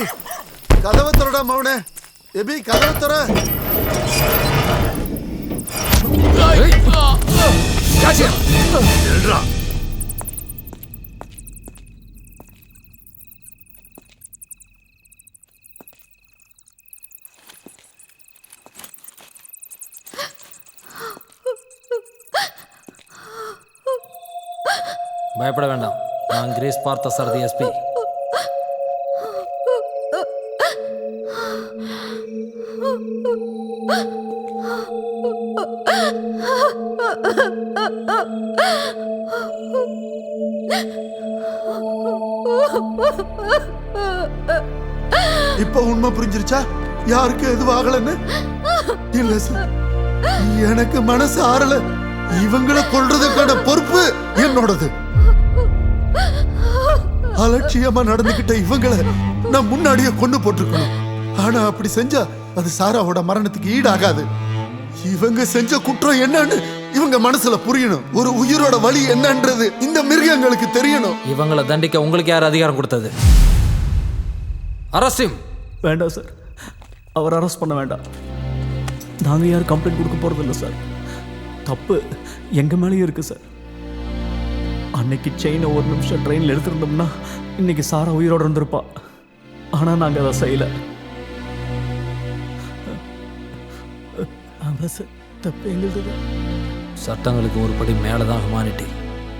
கதவை திறடா மவனே. எபி, கதவை திற. பயப்பட வேண்டாம். நான் கிரேஸ் பார்த்த சாரதி எஸ்பி. இப்ப உண்மை புரிஞ்சிருச்சா யாருக்கு எதுவும் ஆகலன்னு? இல்ல சார், எனக்கு மனசு ஆறல. இவங்களை கொல்றதுக்கான பொறுப்பு என்னோடது. அலட்சியமா நடந்துகிட்ட இவங்களை நான் முன்னாடியே கொண்டு போட்டிருக்கணும். ஆனா அப்படி செஞ்சா அது சாராவோட மரணத்துக்கு ஈடாகாது. இவங்க செஞ்ச குற்றம் என்னன்னு இவங்க மனசுல புரியணும். ஒரு உயிரோட வலி என்னன்றது இந்த மிருகங்களுக்கு தெரியணும். இவங்களை தண்டிக்க உங்களுக்கு யார் அதிகாரம் கொடுத்தது? அரசிம் வேண்டாம் சார், அவர் அரெஸ்ட் பண்ண வேண்டாம். நாங்கள் யாரும் கம்ப்ளைண்ட் கொடுக்க போகிறதில்ல சார். தப்பு எங்கள் மேலேயும் இருக்குது சார். அன்னைக்கு செயினை ஒரு நிமிஷம் ட்ரெயினில் எடுத்துருந்தோம்னா இன்னைக்கு சாரா உயிரோடு இருந்திருப்பா. ஆனால் நாங்கள் அதை செய்யலை. ஆமாம் சார், தப்பு எங்களுக்கு தான். சட்டங்களுக்கு ஒரு படி மேலே தான் ஹியூமானிட்டி.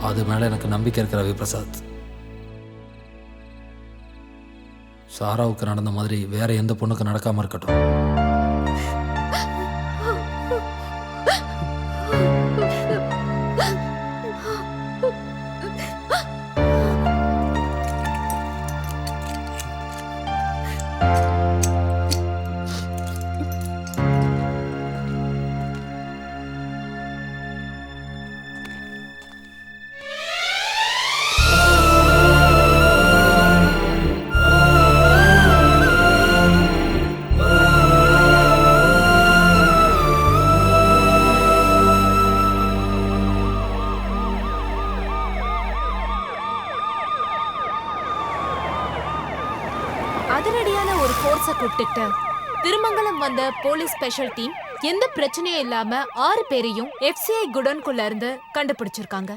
அது மேலே எனக்கு நம்பிக்கை இருக்கிற ரவி பிரசாத். சாராவுக்கு நடந்த மாதிரி வேற எந்த பொண்ணுக்கு நடக்காம இருக்கட்டும். அதிரடியான ஒரு ஃபோர்ஸை கூப்பிட்டு திருமங்கலம் வந்த போலீஸ் ஸ்பெஷல் டீம் எந்த பிரச்சனையும் இல்லாம 6 பேரையும் FCI குடோன்குள்ள இருந்து கண்டுபிடிச்சிருக்காங்க.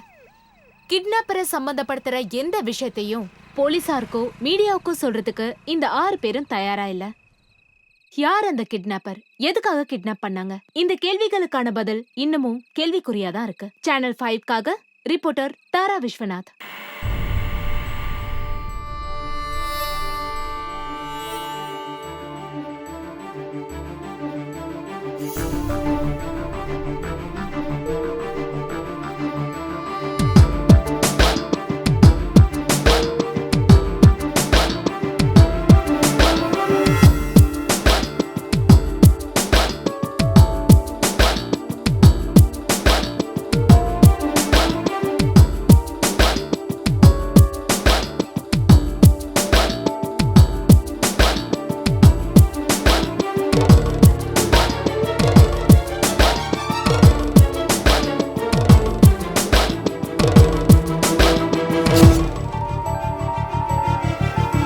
கிட்னாப்பரை சம்பந்தப்படுத்துற எந்த விஷயத்தையும் போலீசாருக்கோ மீடியாவுக்கோ சொல்றதுக்கு இந்த 6 பேரும் தயாரா இல்ல. யார் அந்த கிட்னாப்பர்? எதுக்காக கிட்னாப் பண்ணாங்க? இந்த கேள்விகளுக்கான பதில் இன்னமும் கேள்விக்குறியாதான் இருக்கு. சேனல் 5க்காக ரிப்போர்ட்டர் தாரா விஸ்வநாத்.